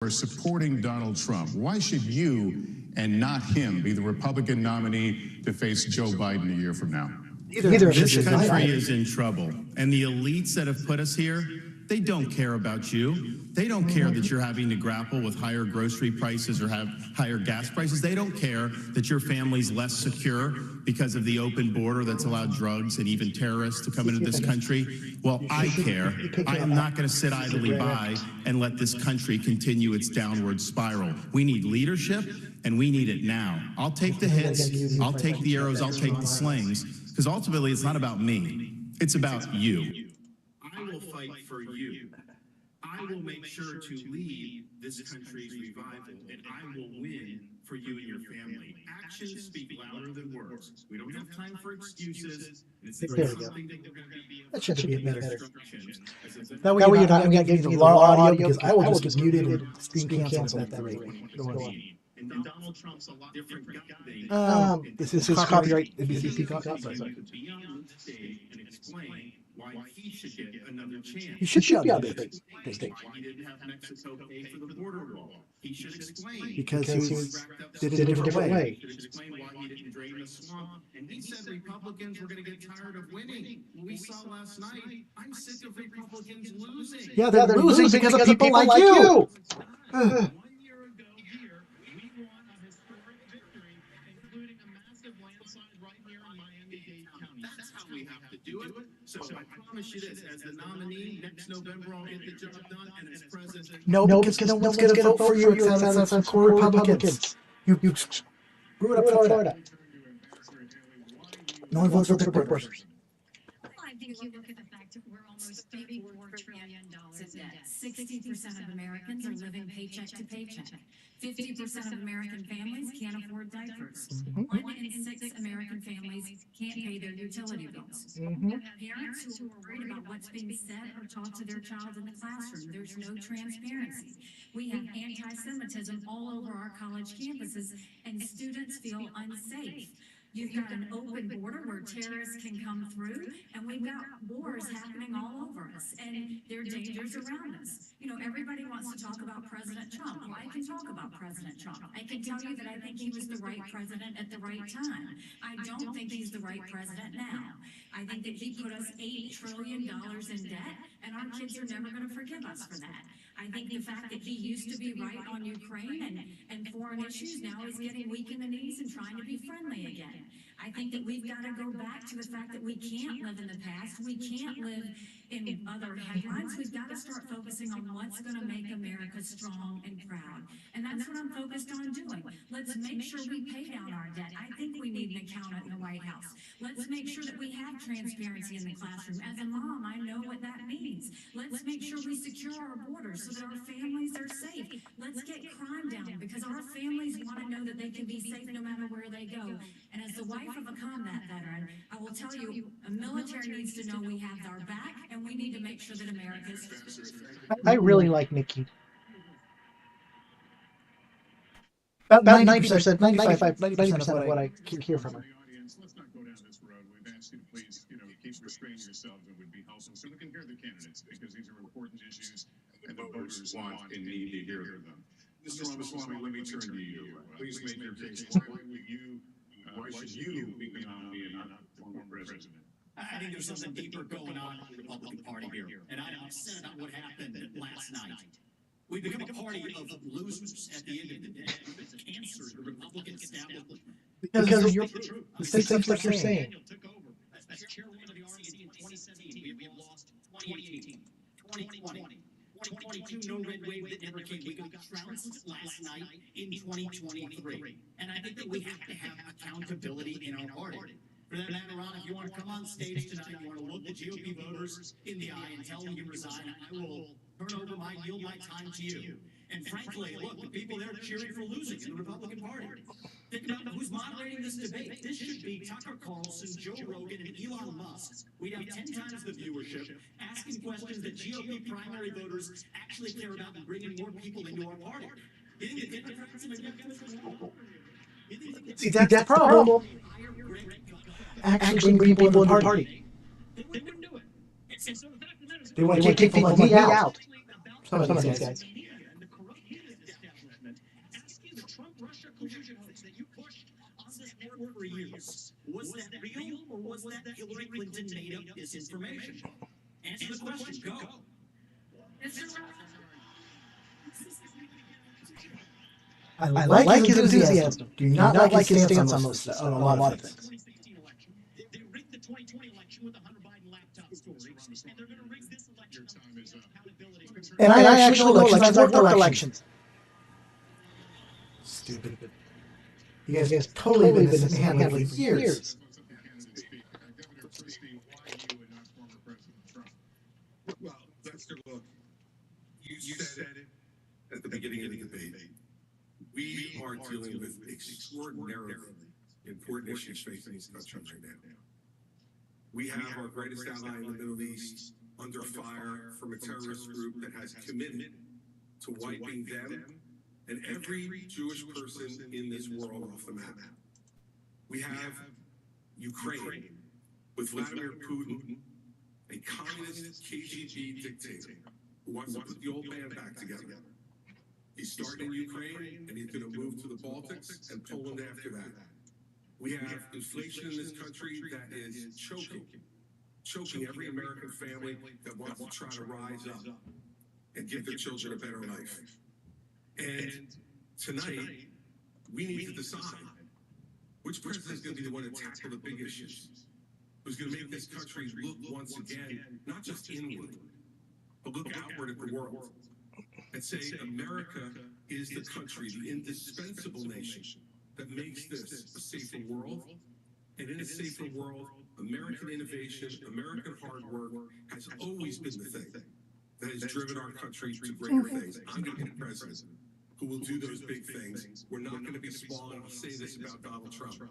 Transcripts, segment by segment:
are supporting Donald Trump. Why should you and not him be the Republican nominee to face Joe Biden a year from now? This country is in trouble, and the elites that have put us here, they don't care about you. They don't care that you're having to grapple with higher grocery prices or have higher gas prices. They don't care that your family's less secure because of the open border that's allowed drugs and even terrorists to come into this country. Well, I care. I am not going to sit idly by and let this country continue its downward spiral. We need leadership, and we need it now. I'll take the hits, I'll take the arrows, I'll take the slings, because ultimately it's not about me. It's about you. I will fight for you. I will make sure to lead this country's revival, and I will win for you and your family. Actions speak louder than words. We don't have time for excuses. There we go. That should be better. That way you're not getting a lot of audio, because I will just get muted and screen canceled at that rate. Go on. And Donald Trump's a lot different guy. This is copyright. NBC copyright. Sorry. Be on the stage and explain why he should get another chance. You should be on the stage. Why he didn't have Mexico pay for the border wall. He should explain. Because he did it a different way. He should explain why he didn't drain the swamp. And he said Republicans were going to get tired of winning. We saw last night. I'm sick of Republicans losing. Yeah, they're losing because of people like you. 1 year ago here, we won a historic victory, including a massive landslide right here in Miami-Dade County. That's how we have to do it. So I promise you this, as the nominee, next November I'll get the job done, and as president... No, because no one's going to vote for you except for Republicans. You screwed up Florida. No one votes for Republicans. I think you look at the fact that we're almost $34 trillion in debt. 60% of Americans are living paycheck to paycheck. 50% of American families can't afford diapers. 1 in 6 American families can't pay their utility bills. Parents who are worried about what's being said or taught to their child in the classroom. There's no transparency. We have anti-Semitism all over our college campuses, and students feel unsafe. You've got an open border where terrorists can come through, and we've got wars happening all over us, and there are dangers around us. You know, everybody wants to talk about President Trump. Well, I can talk about President Trump. I can tell you that I think he was the right president at the right time. I don't think he's the right president now. I think that he put us $8 trillion in debt, and our kids are never going to forgive us for that. I think the fact that he used to be right on Ukraine and foreign issues, now he's getting weak in the knees and trying to be friendly again. I think that we've got to go back to the fact that we can't live in the past. We can't live in other headlines. We've got to start focusing on what's going to make America strong and proud. And that's what I'm focused on doing. Let's make sure we pay down our debt. I think we need an accountant in the White House. Let's make sure that we have transparency in the classroom. As a mom, I know what that means. Let's make sure we secure our borders so that our families are safe. Let's get crime down, because our families want to know that they can be safe no matter where they go. And as the wife of a combat veteran, I will tell you, a military needs to know we have our back, and we need to make sure that America is safe. I really like Nikki. About 90%, 95% of what I hear from her. Let's not go down this road. We've asked you to please, keep restraining yourselves. It would be helpful so we can hear the candidates, because these are important issues and the voters want and need to hear them. Mr. Ramaswamy, let me turn to you. Please make your case. Why should you be the nominee and not the former president? I think there's something deeper going on in the Republican Party here, and I'm upset about what happened last night. We've become a party of losers at the end of the day. We've been cancer to the Republican establishment. Because of the stuff like you're saying. Daniel took over as chairman of the RNC in 2017. We have lost 2018, 2020, 2022, no red wave that never came. We got trounced last night in 2023. And I think that we have to have accountability in our party. For that matter, Ron, if you want to come on stage tonight, you want to look the GOP voters in the eye and tell them you resign, I will yield my time to you. And frankly, look, the people there cheering for losing in the Republican Party. Think about who's moderating this debate. This should be Tucker Carlson, Joe Rogan, and Elon Musk. We'd have 10 times the viewership, asking questions that GOP primary voters actually care about and bringing more people into our party. You think the Democrats and the Democrats See, that's the problem. Actually bring people into the party. They wouldn't do it. They want to kick people like me out. Some of these guys. And the corrupt for years. Was that real, or was that Hillary Clinton made up disinformation? Answer the question. Go. I like his enthusiasm. Do not like his stance on a lot of things. 2016 election. They rigged the 2020 election with the Hunter Biden laptop story, and they're going to rig this election on accountability. And I actually know elections. I've worked elections. Stupid. You guys totally been mishandling for years. Governor Christie, why you and not former President Trump? Well, let's take a look. You said it at the beginning of the debate. We are dealing with extraordinarily important issues facing this country right now. We have our greatest ally in the Middle East under fire from a terrorist group that has committed to wiping them and every Jewish person in this world off the map. We have Ukraine with Vladimir Putin, a communist KGB dictator who wants to put the old man back together. He started in Ukraine, and he's going to move to the Baltics and Poland after that. We have inflation in this country that is choking every American family that wants to try to rise up and give their children a better life. And tonight, we need to decide which president is going to be the one to tackle the big issues, who's going to make this country look once again, not just inward, but look outward at the world and say America is the country, the indispensable nation that makes this a safer world. And in a safer world, American innovation, American hard work has always been the thing that has driven our country to greater things. I'm going to be the president who will do those big things. We're not going to be small, and I'll say this about Donald Trump.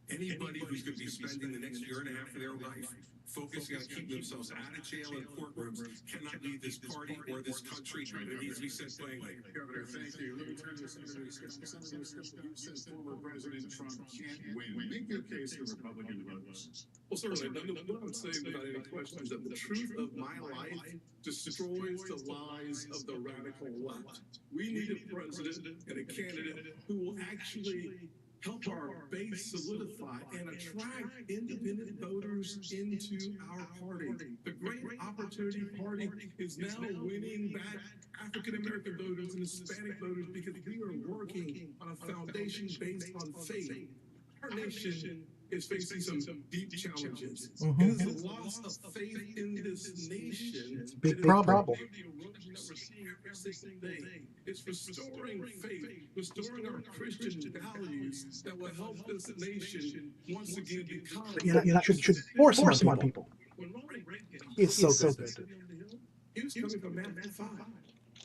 Anybody who's going to be spending the next year and a half of their life focusing on keeping themselves out of jail and courtrooms cannot lead this party or this country. It needs to be set plainly. Governor, thank you. Let me turn this into a discussion. You said former President Trump can't win. Make your case to Republican voters. Well, certainly, what I would say without any question is that the truth of my life destroys the lies of the radical left. We need a president and a candidate who will actually help our base solidify and attract independent voters into our party. The Great Opportunity Party is now winning back African American voters and Hispanic voters because we are working on a foundation based on faith. Our nation is facing some deep challenges. It is the loss of faith in this nation. Big problem. The erosion that we're seeing every single day. It's restoring faith, restoring our Christian values that will help this nation once again become. Should force more people. When Ronald Reagan, It's so good. he was coming from Matthew 5.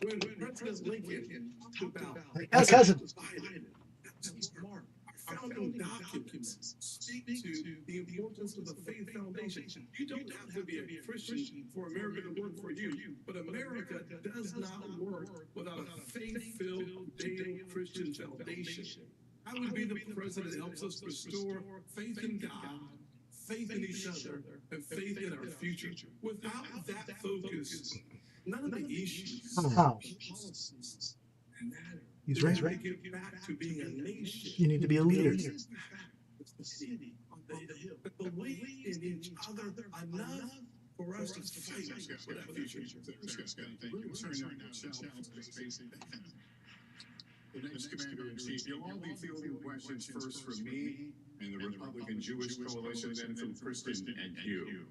When President Lincoln talked about My cousin. Biden, that's smart. Our founding documents speak to the importance of the faith foundation. You don't have to be a Christian for America to work for you, but America does not work without a faith-filled Judeo-Christian foundation. I would be the president that helps us restore faith in God, faith in each other, and faith in our future. Without that focus, none of the issues, policies, and matter. He's right. To get back to being a nation. You need to be a leader. It's the city on the hill. But believe in each other enough for us to fight for that future. Thank you. We'll turn now to challenge the space. The next Commander-in-Chief, you'll all be fielding questions first from me and the Republican Jewish Coalition, then from Kristen and you.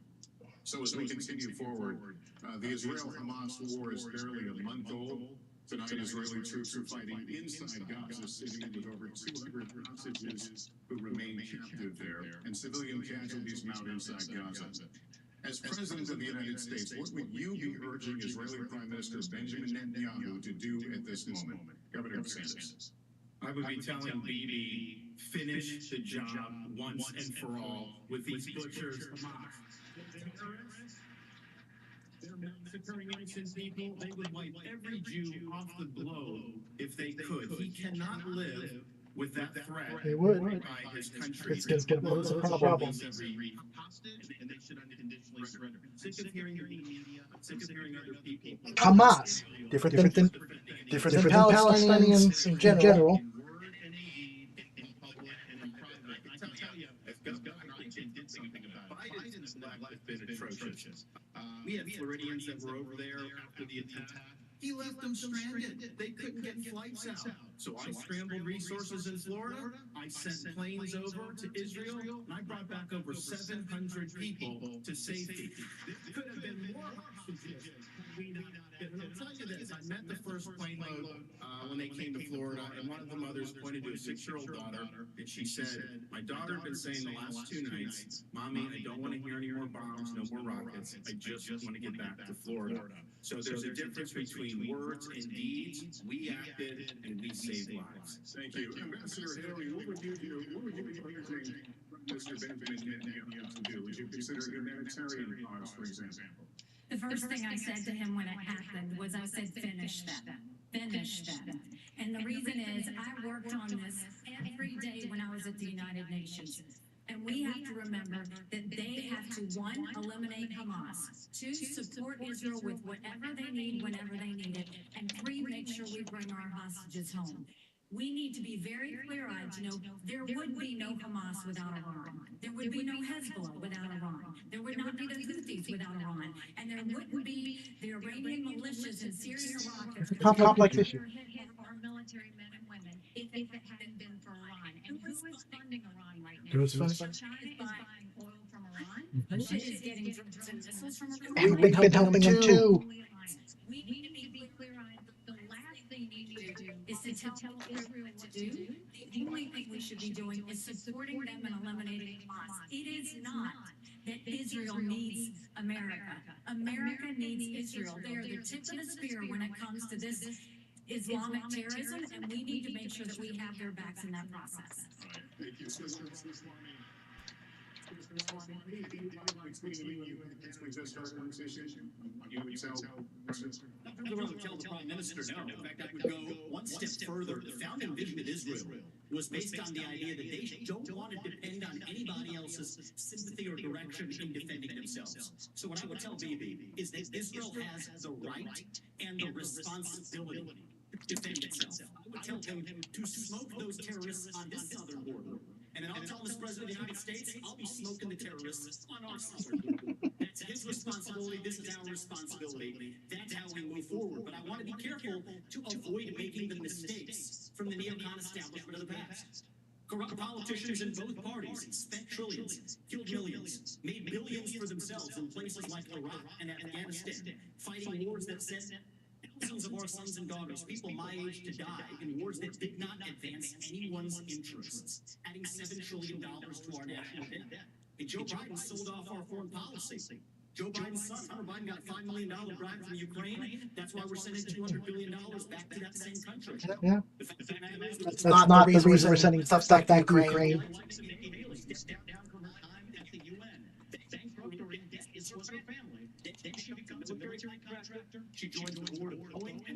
So as we continue forward, the Israel-Hamas war is barely a month old. Tonight, Israeli troops are fighting inside Gaza City with over 200 hostages who remain captive there, and civilian casualties mount inside Gaza. As President of the United States, what would you be urging Israeli Prime Minister Benjamin Netanyahu to do at this moment? Governor Sanders. I would be telling Bibi, finish the job once and for all with these butchers. They're massacring innocent people. They would wipe every Jew off the globe if they could. He cannot live with that threat. They would. By his country. It's going to pose a problem. Hostage, and they should unconditionally surrender. Sick of hearing the media. Sick of hearing other people. Hamas, different than Palestinians in general. In word and in deed, in public and in private. I tell been atrocious. We had Floridians that were over there after the attack. He left them stranded. They couldn't get flights out. So I scrambled resources in Florida. I sent planes over to Israel, and I brought back over 700 people to safety. It could have been more hostages. And I'll tell you this, I met the first plane load when they came to Florida, and one of the mothers pointed to a 6-year-old daughter, and she said, my daughter had been saying the last 2 nights, Mommy, I don't want to hear any more bombs, no more rockets. I just want to get back to Florida. So there's a difference between words and deeds. We acted and we saved lives. Thank you. Ambassador Haley, what would you do? What would you be encouraging Mr. Benjamin Netanyahu to do? Would you consider humanitarian cause, for example? The first thing I said to him when it happened was I said, finish them. Finish them. And the reason is I worked on this every day when I was at the United Nations. And we have to remember that they have to, 1, eliminate Hamas, 2, support Israel with whatever they need, whenever they need it, and 3, make sure we bring our hostages home. We need to be very clear-eyed to know there would be no Hamas without Iran. There would be no Hezbollah without Iran. There would not be the Houthis without Iran. And there wouldn't be the Iranian militias in Syria and Iraq. It's a complex issue. Our military men and women, if it hadn't been for Iran. And who is funding Iran right now? Who is funding? China is buying oil from Iran. Russia is getting drones and missiles from Iran. And we've been helping them too. We need to be clear-eyed. The last thing you need to do is to tell Israel what to do. The only thing we should be doing is supporting them and eliminating Hamas. It is not that Israel needs America. America needs Israel. They are the tip of the spear when it comes to this Islamic terrorism, and we need to make sure that we have their backs in that process. Thank you, Sister Swami. You would tell President. I would tell the Prime Minister no. In fact, I would go one step further. The founding vision of Israel was based on the idea that they don't want to depend on anybody else's sympathy or direction in defending themselves. So what I would tell Bibi is that Israel has the right and the responsibility to defend itself. I would tell him to smoke those terrorists on this southern border. And then I'll tell Mr. President of the United States, I'll be smoking the terrorists on our southern border. That's his responsibility. This is our responsibility. That's how we move forward. But I want to be careful to avoid making the mistakes from the neocon establishment of the past. Corrupt politicians in both parties spent trillions, killed millions, made billions for themselves in places like Iraq and Afghanistan, fighting wars that sent thousands of our sons and daughters, people my age, to die in wars that did not advance anyone's interests, adding $7 trillion to our national debt. And Joe Biden sold off our foreign policy. Joe Biden's son, Hunter Biden, got a $5 million bribe from Ukraine. That's why we're sending $200 billion back to that same country. Yeah. That's not the reason we're sending stuff back to Ukraine.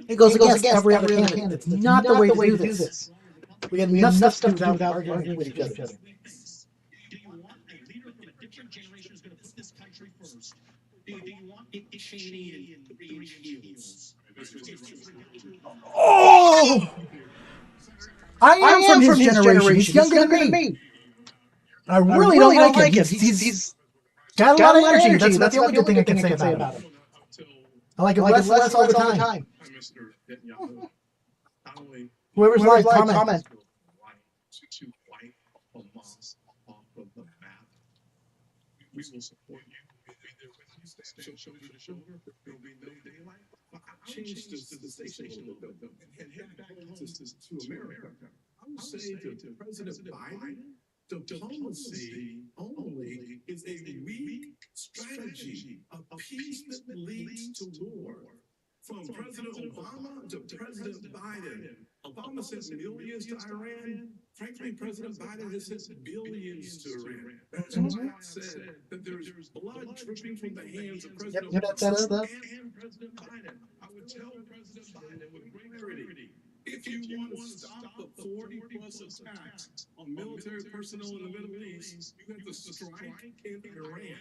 It goes against every other candidate. It's not the way to do this. We have enough stuff to do without arguing with each other. Do you want a leader from a different generation who's going to put this country first? Do you want Dick Cheney and 3-inch heels? Oh! I am from his generation. He's younger than me. I really don't like him. He's got a lot of energy. That's the only good thing I can say about him. I like him less all the time. Whoever's live, comment. To wipe Hamas off of the map. We will support you. We'll be there with you. Stand shoulder to shoulder. There'll be no daylight. But I'll change the station a little bit and head back to America. I would say to President Biden, diplomacy only is a weak strategy. Appeasement leads to war. From President Obama to President Biden, Obama sent millions to Iran. Frankly, President Biden has sent billions to Iran. That's why I said that there's blood dripping from the hands of President Obama and President Biden. I would tell President Biden with great clarity, if you want to stop the 40-plus attacks on military personnel in the Middle East, you have to strike in Iran.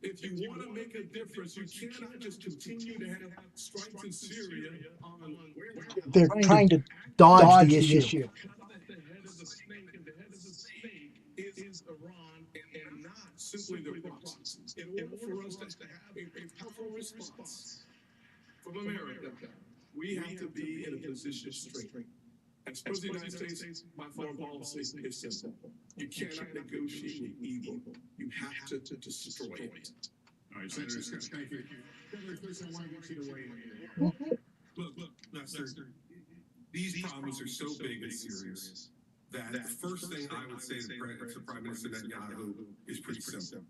If you want to make a difference, you cannot just continue to have strikes in Syria on They're trying to dodge the issue. the head of the snake, and the head of the snake is Iran and not simply their proxies. in order for us to have a powerful response from America, we have to be in a position of strength. As President of the United States, my foreign policy is simple. You cannot negotiate with evil. You have to destroy it. All right, Senator Scott, thank you. Senator Petersen, I want to get you to weigh in here. Look, Lester, these problems are so big and serious that the first thing I would say to Prime Minister Netanyahu is pretty simple.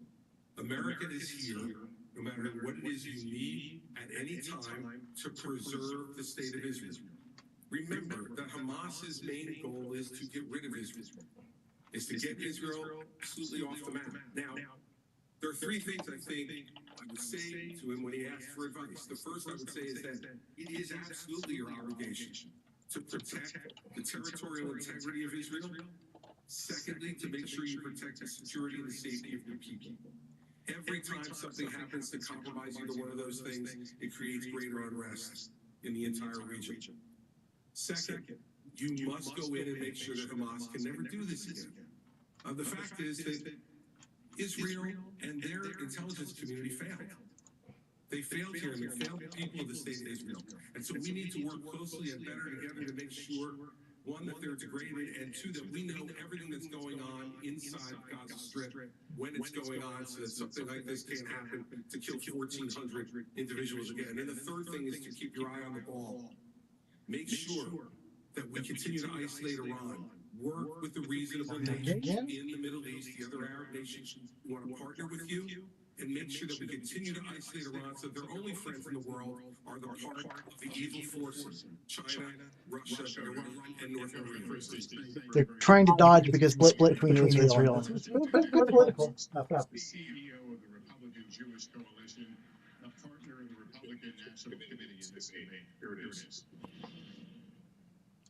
America is here, no matter what it is you need at any time, to preserve the state of Israel. Remember that Hamas's main goal is to get rid of Israel, is to get Israel absolutely off the map. Now, there are three things I think I would say to him when he asked for advice. The first I would say is that it is absolutely your obligation to protect the territorial integrity of Israel. Secondly, to make sure you protect the security and the safety of your people. Every time something happens to compromise either one of those things, it creates greater unrest in the entire region. Second, you must go in and make sure that Hamas can never do this again. The fact is that Israel and their intelligence community failed. They failed here, and they failed the people of the state of Israel. And so we need to work closely and better together to make sure, one, that they're degraded, and two, that we know everything that's going on inside Gaza Strip, when it's going on, so that something like this can't happen to kill 1,400 individuals again. And the third thing is to keep your eye on the ball. Make sure that we continue to isolate Iran. Work with the reasonable nations in the Middle East, the other Arab nations who want to partner with you, and make sure that we continue to isolate Iran so their only friends in the world are the part of the evil forces, China, Russia, Iran, and North Korea. They're trying to dodge because split between Israel. It's good political stuff. The CEO of the Republican Jewish Coalition, a partner of the Republican National Committee in this debate. Here it is.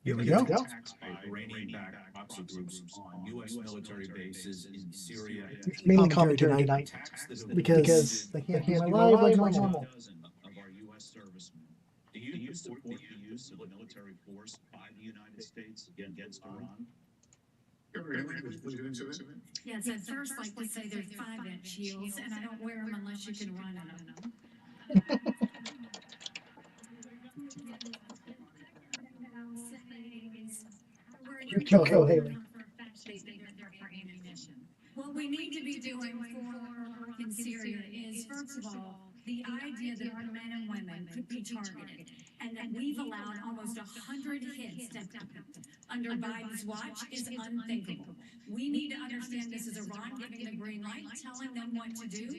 Here we go. Attacks by Iranian-backed proxy groups on U.S. military bases in Syria. It's mainly commentary tonight because they can't do my live like normal. Of our U.S. servicemen. Do you support the use of military force by the United States against Iran? Yes, I'd first like to say they're 5-inch heels, and I don't wear them unless you can run in them. Go, Haley. What we need to be doing for work in Syria is, first of all, the idea that our men and women could be targeted, and that we've allowed almost 100 hits under Biden's watch is unthinkable. We need to understand this is Iran giving the green light, telling them what to do,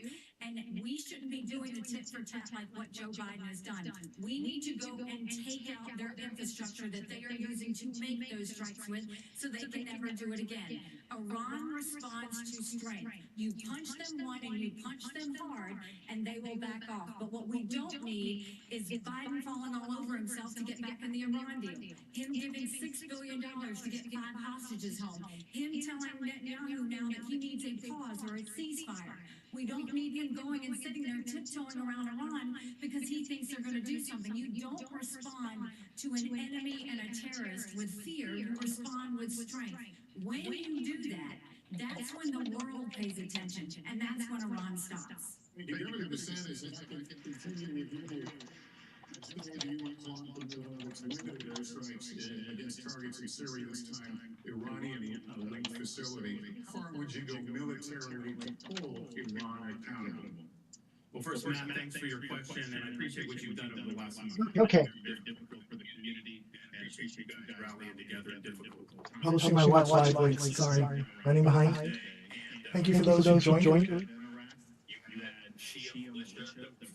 and we shouldn't be doing the tit for tat like what Joe Biden has done. We need to go and take out their infrastructure that they are using to make those strikes with, so they can never do it again. Iran responds to strength. You punch them one and you punch them hard, and they will back off. But what we don't need is Biden falling all over himself to get back in the Iran deal. Him giving $6 billion to get 5 hostages home. Him telling Netanyahu now that he needs a pause or a ceasefire. We don't need him going and sitting there tiptoeing around Iran because he thinks they're going to do something. You don't respond to an enemy and a terrorist with fear. You respond with strength. When you do that, that's when the world pays attention, and that's when Iran stops. Governor DeSantis has continued with you. The UN to limited airstrikes against targets in Syria, this time Iranian-linked facility. How far would you go militarily to hold Iran accountable? Well, first, Matt, thanks for your question, and I appreciate what you've done over the last month. Okay. Very difficult for the community, and I appreciate you guys rallying together in difficult times. Publishing my watch live links. Sorry. Running behind. Thank you for those who joined. You had Shia militia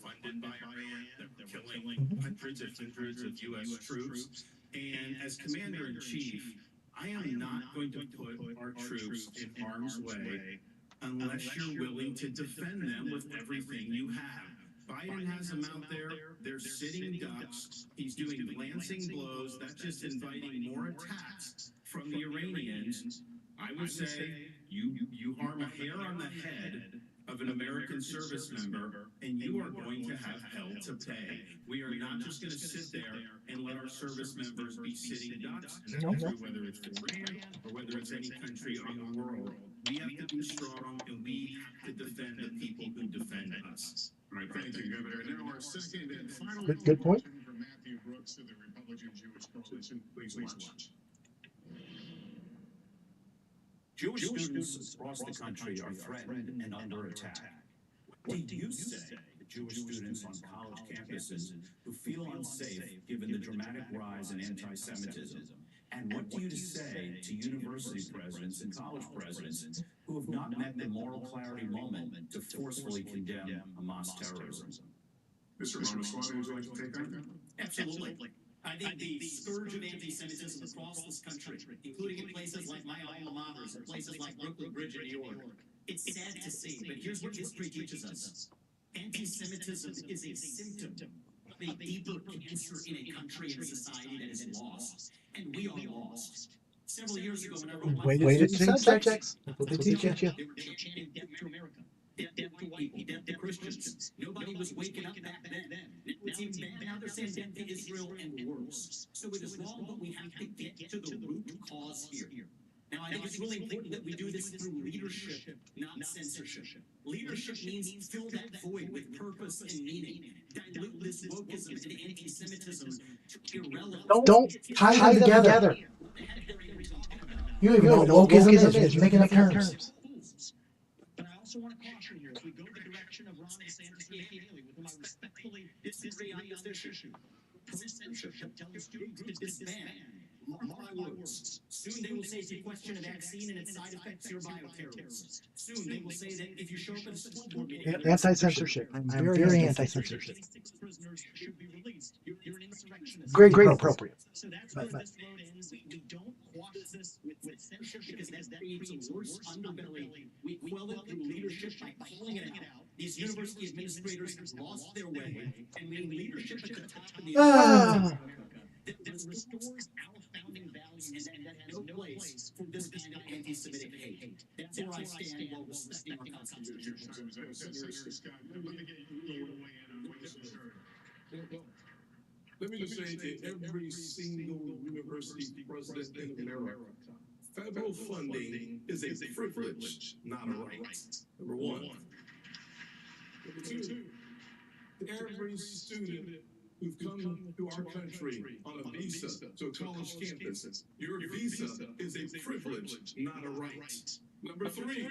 funded by Iran, killing hundreds of U.S. troops. And as Commander-in-Chief, I am not going to put our troops in harm's way unless you're willing to defend them with everything you have. Biden has them out there. They're sitting ducks. He's doing glancing blows. That's just inviting more attacks from the Iranians. I would say you harm a hair on the head of an American service member, and you are going to have hell to pay. We are not just going to sit there and let our service members be sitting ducks. And that's true whether it's Iran or whether it's any country on the world. We have to be strong, and we have to defend the people who defend us. All right, thank you, Governor. And now our second and final Good point. motion from Matthew Brooks of the Republican Jewish Coalition. Please watch. Jewish students across the country are threatened and under attack. What do you say to Jewish students on college campuses who feel unsafe given the dramatic rise in anti-Semitism? And what do you say to university presidents and college presidents who have not met the moral clarity moment to forcefully condemn Hamas terrorism? Mr. Ramaswamy, would you like to take that? Absolutely. I think the scourge of anti-Semitism across this country, including in places like my alma maters and places like Brooklyn Bridge in New York, it's sad to see, but here's what history teaches us. Anti-Semitism is a symptom of a deeper cancer in a country and society that is lost, and we are lost. Several years ago when I wrote my Way book, to change subjects. That's what they teach you. they were chanting death to America, death to white people, death to Christians. Nobody was waking up back then. Now it's even bad. Now they're saying death to Israel and worse. So it is wrong, but we have to get to the root cause here. Now I think it's really important that we do this through leadership, not censorship. Leadership means fill that void with purpose and meaning. Dilute this wokeism and anti-Semitism to irrelevance. Don't tie them together. You don't even know what wokeism is. You're just making up terms. But I also want to caution here, if we go the direction of Ron DeSantis and Nikki Haley, with whom I respectfully disagree on this issue, censorship telling students to disband. Mark my words. Soon they will say if you question a vaccine and its side effects, you're bioterrorist. Soon they will say that if you show up at a school board meeting, Anti-censorship. I'm very anti-censorship. prisoners should be released. You're an insurrectionist. Great appropriate. So that's where this road ends. We don't quash this with censorship because that creates a worse underbelly. We quell it through leadership by calling it out. These university administrators have lost their way, and we need leadership at the top of the that restores our founding values and that has no place for this kind of anti-Semitic hate. That's where I stand while respecting our Constitution. Senator Scott, let me get you to weigh in on what you just heard. Let me just say to every single university president in America, federal funding is a privilege, not a right. Number one. Number two, every student who've come to our country on a visa to a college campus, your visa is a privilege, not a right. Number three,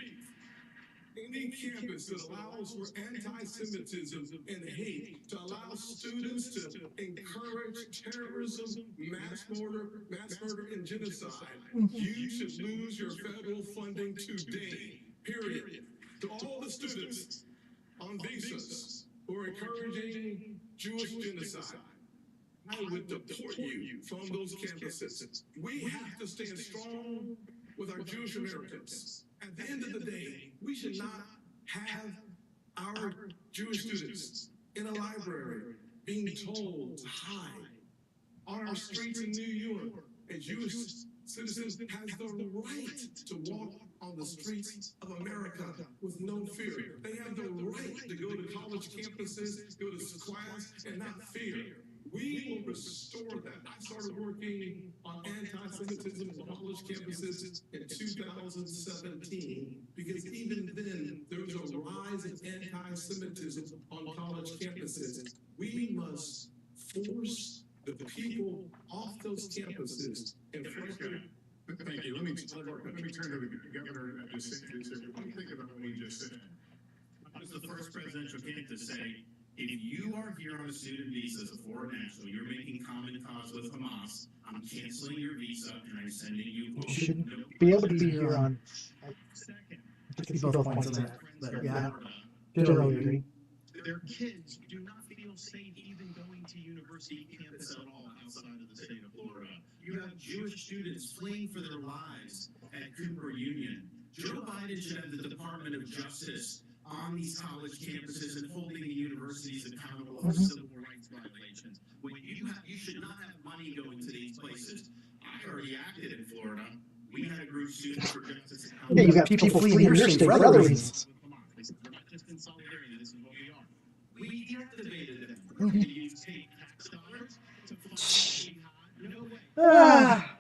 any campus that allows for anti-Semitism and hate, to allow students to encourage terrorism, mass murder, and genocide, you should lose your federal funding today, period. To all the students on visas who are encouraging Jewish genocide, I would deport you from those campuses. We have to stand strong with our Jewish Americans. At the end of the day, we should not have our Jewish students in a library being told to hide. On our streets in New York, a Jewish citizen has the right to walk on the streets of America with no fear. They have the right to go to college campuses, go to class, and not fear. We will restore that. I started working on anti-Semitism on college campuses in 2017 because even then there was a rise in anti-Semitism on college campuses. We must force the people off those campuses and Thank you. Let me turn to the Governor DeSantis. What do you think about what he just said? I was the first presidential candidate to say, if you are here on a student visa as a foreign national, you're making common cause with Hamas, I'm canceling your visa and I'm sending you home. You shouldn't be able to be here on. I can see both points of that, but yeah, generally agree. Their kids do not feel safe even going to university campus at all outside of the state of Florida. You have Jewish students fleeing for their lives at Cooper Union. Joe Biden should have the Department of Justice on these college campuses and holding the universities accountable for civil rights violations. When you should not have money going to these places. I already acted in Florida. We had a group students for justice. Yeah, you got people fleeing your state for other reasons. They said, we're not just in solidarity, this is what we are. We deactivated them. Mhm. Did you take tax dollars to fund jihad? No way. Ah.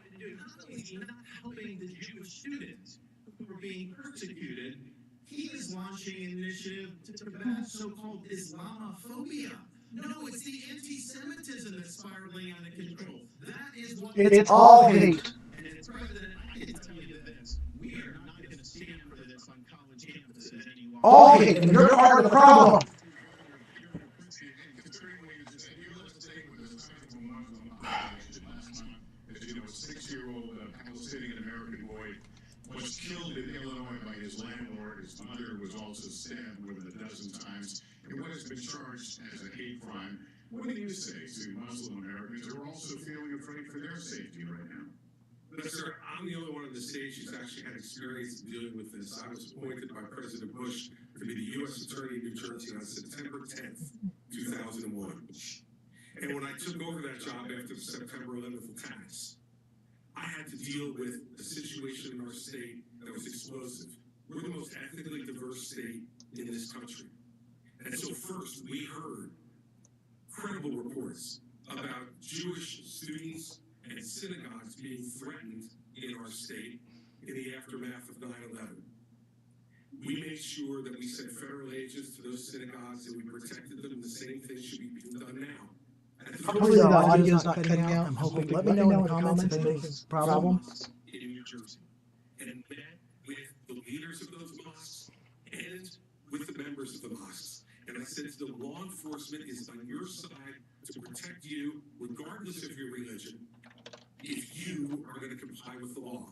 Not helping the Jewish students who were being persecuted. He is launching an initiative to combat so-called Islamophobia. No, it's the anti-Semitism that's spiraling out of control. That is what It's all hate. And as president, I can tell you this: we are not going to stand for this on college campuses any longer. All hate, and you're part of the problem. A 6-year-old Palestinian American boy was killed in Illinois by his landlord. His mother was also stabbed more than 12 times in what has been charged as a hate crime. What do you say to Muslim Americans who are also feeling afraid for their safety right now? Sir, I'm the only one on the stage who's actually had experience in dealing with this. I was appointed by President Bush to be the U.S. Attorney in New Jersey on September 10th, 2001. And when I took over that job after the September 11th attacks, I had to deal with a situation in our state that was explosive. We're the most ethnically diverse state in this country. And so first, we heard credible reports about Jewish students and synagogues being threatened in our state in the aftermath of 9/11. We made sure that we sent federal agents to those synagogues and we protected them. The same thing should be being done now. Hopefully the audio's not cutting out. I'm hoping. Let me know in the comments if anything's a problem. In New Jersey, and met with the leaders of those mosques and with the members of the mosques. And I said to them, law enforcement is on your side to protect you, regardless of your religion, if you are going to comply with the law.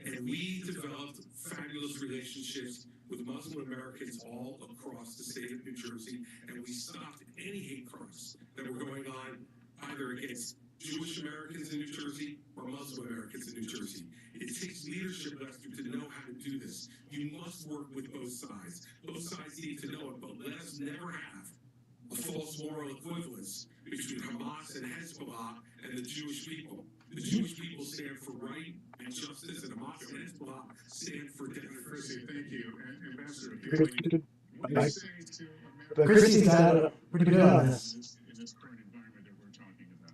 And we developed fabulous relationships with Muslim Americans all across the state of New Jersey, and we stopped any hate crimes that were going on either against Jewish Americans in New Jersey or Muslim Americans in New Jersey. It takes leadership, Lester, to know how to do this. You must work with both sides. Both sides need to know it, but let us never have a false moral equivalence between Hamas and Hezbollah and the Jewish people. The Jewish people stand for right and justice, and Hamas and Hezbollah stand for death. Chrissy, thank you. Ambassador, what do Bye. you say to But America Chrissy's got it pretty good on this. in this current environment that we're talking about?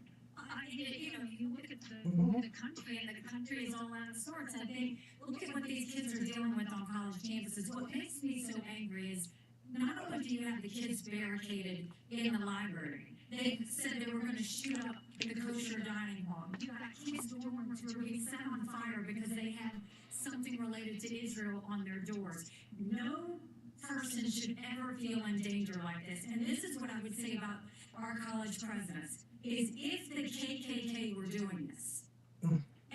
You look at Mhm. the country, and the country is all out of sorts. I think, look at what these kids are dealing with on college campuses. What makes me so angry is not only do you have the kids barricaded in the library, they said they were going to shoot up the kosher dining hall. You got kids' dorms who are being set on fire because they had something related to Israel on their doors. No person should ever feel in danger like this. And this is what I would say about our college presidents, is if the KKK were doing this,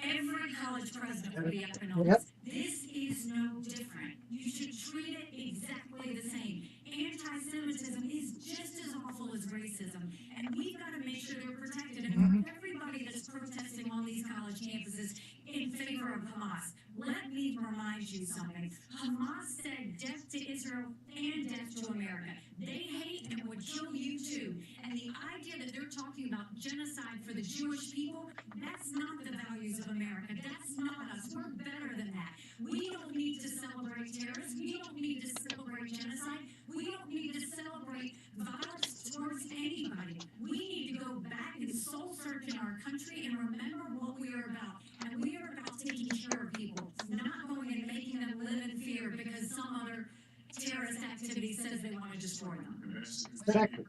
every college president would be up in arms. Yep. This is no different. You should treat it exactly the same. Anti-Semitism is just as awful as racism, and we've got to make sure they're protected. And for everybody that's protesting on these college campuses in favor of Hamas, let me remind you something. Hamas said death to Israel and death to America. They hate and would kill you too. And the idea that they're talking about genocide for the Jewish people, that's not the values of America. That's not us. We're better than that. We don't need to celebrate terrorists. We don't need to celebrate genocide. We don't need to celebrate violence towards anybody. We need to go back and soul search in our country and remember what we are about. And we are about taking care of people, not going and making them live in fear because some other terrorist activity says they want to destroy them. Exactly.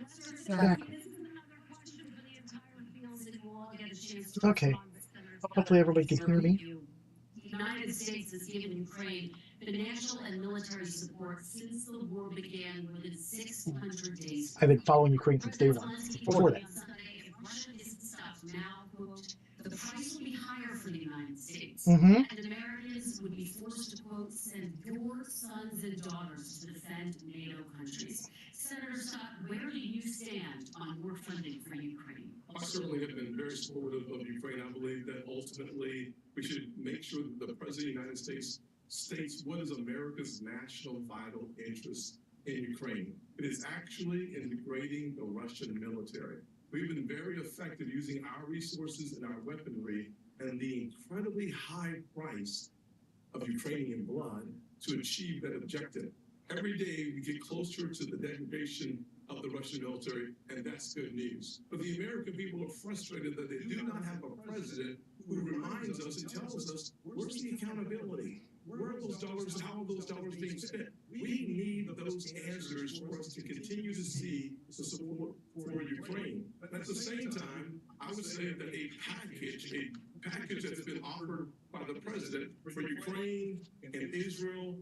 Exactly. This is another question for the entire field, and we'll all get a chance to Okay. respond. Hopefully everybody can hear me. The United States has given Ukraine financial and military support since the war began within 600 days. I've been following Ukraine since day one. Before that. Sunday, if Russia isn't stopped now, quote, the price will be higher for the United States. Mm-hmm. And Americans would be forced to, quote, send your sons and daughters to defend NATO countries. Senator Scott, where do you stand on your funding for Ukraine? I certainly have been very supportive of Ukraine. I believe that ultimately we should make sure that the President of the United States states what is America's national vital interest in Ukraine. It is actually in degrading the Russian military. We've been very effective using our resources and our weaponry and the incredibly incredibly high price of Ukrainian blood to achieve that objective. Every day we get closer to the degradation of the Russian military, and that's good news. But the American people are frustrated that they do not have a president who reminds us and tells us, where's the accountability? Where are those dollars? How are those dollars being spent? We need those answers for us to continue to see the support for Ukraine. At the same time, I would say that a package that's been offered by the president for Ukraine and Israel,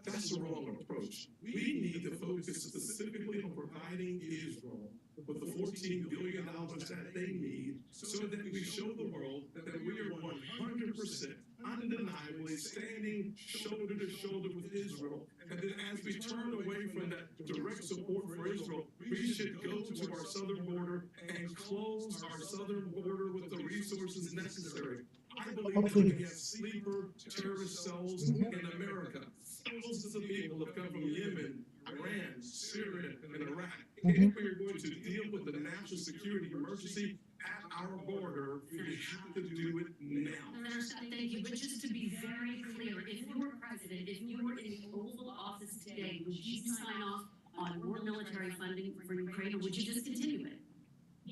that's the wrong approach. We need to focus specifically on providing Israel with the $14 billion that they need so that we show the world that we are 100% undeniably standing shoulder to shoulder with Israel. And then as we turn away from that direct support for Israel, we should go to our southern border and close our southern border with the resources necessary. I believe that we have sleeper terrorist cells in America. Thousands of people have come from Yemen, Iran, Syria, and Iraq. If we are going to deal with the national security emergency at our border, we have to do it now. Thank you. But just to be very clear, if you were president, if you were in the Oval Office today, would you sign off on more military funding for Ukraine, or would you just continue it?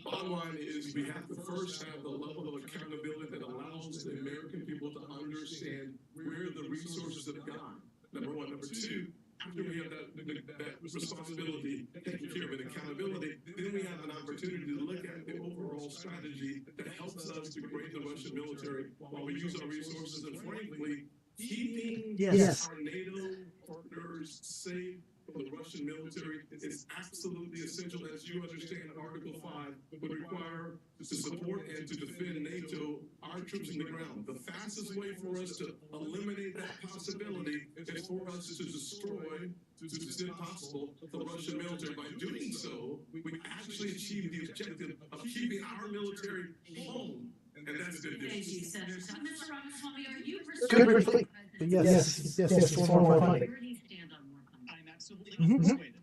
Bottom line is we have to first have the level of accountability that allows the American people to understand where the resources have gone. Number one. Number two, after we have that responsibility, taking care of it, accountability, then we have an opportunity to look at the overall strategy that helps us to create the Russian military while we use our resources and, frankly, keeping our NATO partners safe. For the Russian military is absolutely essential, as you understand. Article 5 would require to support and to defend NATO, our troops on the ground. The fastest way for us to eliminate that possibility is for us to destroy, to the extent possible, the Russian military. By doing so, we actually achieve the objective of keeping our military home. And that's good news. Thank you, Senator. Mr. Ramaswamy, are you Good. Yes, for more funding. I'm absolutely persuaded.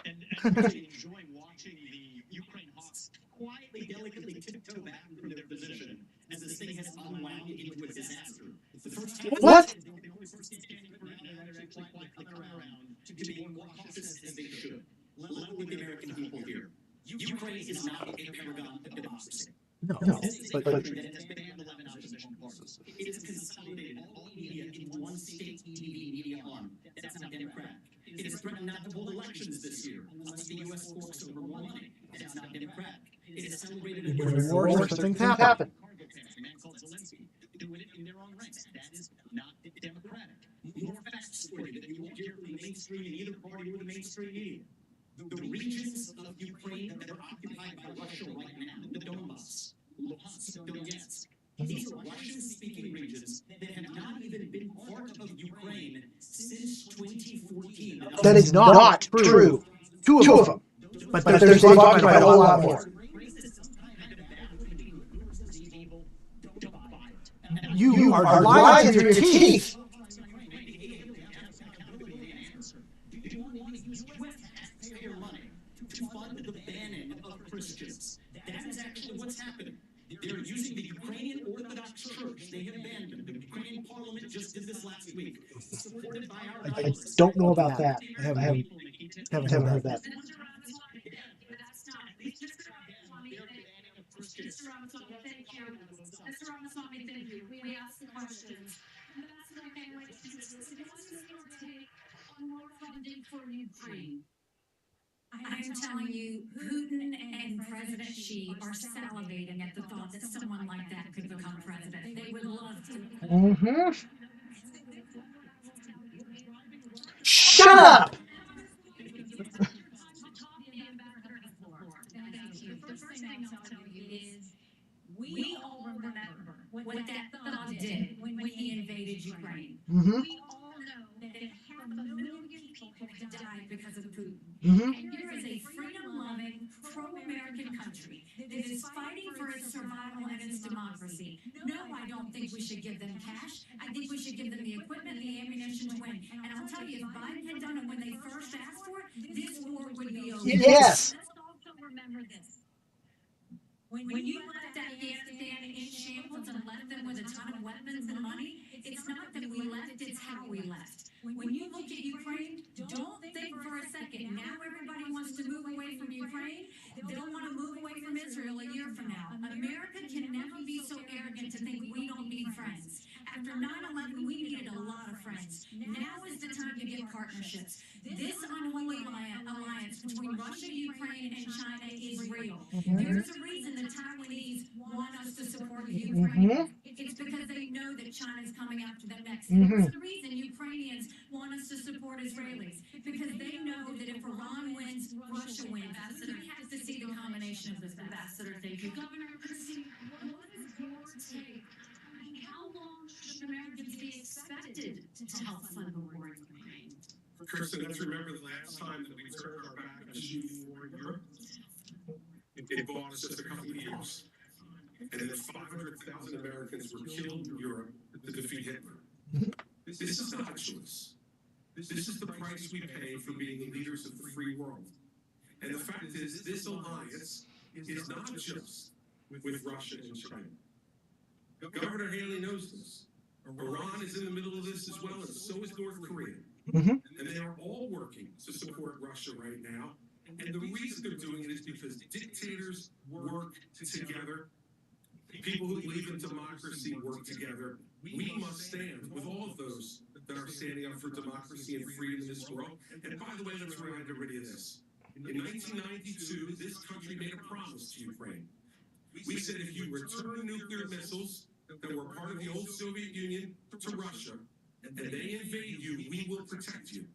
And actually enjoying watching the Ukraine Hawks quietly, delicately tiptoe back from their position as this thing has unwound into a disaster. The first time What? they always first get standing around, and they're actually quietly coming around to be more cautious as they should. Level with the American people here. Ukraine is not a paragon of democracy. No, This is a but country that has banned 11 opposition parties. It has consolidated all media into one state TV media arm. That's not democratic. It has threatened not to hold elections this year unless the U.S. forks over more money. That's not democratic. It has celebrated a wars, things happen. cargo tax, a man called Zelensky, doing it in their own ranks. That is not democratic. More facts for you that you won't hear from the mainstream in either party or the mainstream media. The regions of Ukraine that are occupied by Russia right now, the Donbass, Luhansk, Donetsk, these are Russian-speaking regions that have not even been part of Ukraine since 2014. That is not true. Two of them. But there's they talking about a whole lot more. You are lying through your teeth. To fund the banning of Christians. That is actually what's happening. They're using the Ukrainian Orthodox Church. They have banned them. The Ukrainian Parliament just did this last week. Supported by our I don't know about that. I haven't heard that. Mr. Ramaswamy, thank you. Mr. Ramaswamy, thank you. We asked the questions. Ambassador Hannon, what's your take on more funding for Ukraine? I'm telling you, Putin and President Xi are salivating at the thought that someone like that could become president. They would love to. Shut up! The first thing I'll tell you is we all remember what that thug did when he invaded Ukraine. We all know that 500,000 people have died because of Putin. And here is a freedom-loving, pro-American country that is fighting for its survival and its democracy. No, I don't think we should give them cash. I think we should give them the equipment and the ammunition to win. And I'll tell you, if Biden had done it when they first asked for it, this war would be over. Yes. Let's also remember this. When you left Afghanistan in shambles and left them with a ton of weapons and money. It's not that we left, it's how we left. When you look at Ukraine, don't think for a second, now everybody wants to move away from Ukraine. They'll want to move away from Israel a year from now. America can never be so arrogant to think we don't need friends. After 9/11, we needed a lot of friends. Now is the time to get partnerships. This unholy alliance between Russia, Ukraine, and China is real. There's a reason the Taiwanese want us to support Ukraine. It's because they know that China's coming after them next. There's a reason Ukrainians want us to support Israelis, because they know that if Iran wins, Russia wins. Ambassador, we have to see the combination of this. Ambassador, thank you. Governor Christie, what is your take? How long should Americans be expected to help fund the war in Ukraine? Kirsten, let's remember the last time that we turned our back on shooting war in Europe. It bought us just a couple of years. And then 500,000 Americans were killed in Europe to defeat Hitler. This is not a choice. This is the price we pay for being the leaders of the free world. And the fact is, this alliance is not just with Russia and China. Governor Haley knows this. Iran is in the middle of this as well, and so is North Korea. And they are all working to support Russia right now. And the reason they're doing it is because dictators work together. People who believe in democracy work together. We must stand with all of those that are standing up for democracy and freedom in this world. And by the way, let's remind everybody of this. In 1992, this country made a promise to Ukraine. We said if you return nuclear missiles that were part of the old Soviet Union to Russia, and they invade you, we will protect you.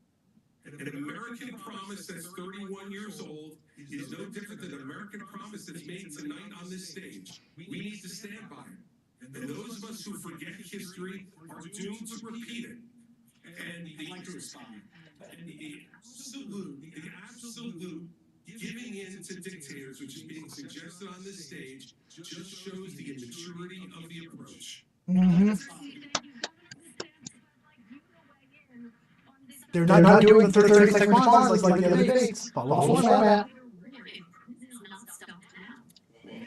An American promise that's 31 years old is no different than an American promise that's made tonight on this stage. We need to stand by it. And those of us who forget history are doomed to repeat it. And the absolute giving in to dictators, which is being suggested on this stage, just shows the immaturity of the approach. They're not doing the 30-second responses like the other debates. Follow the format.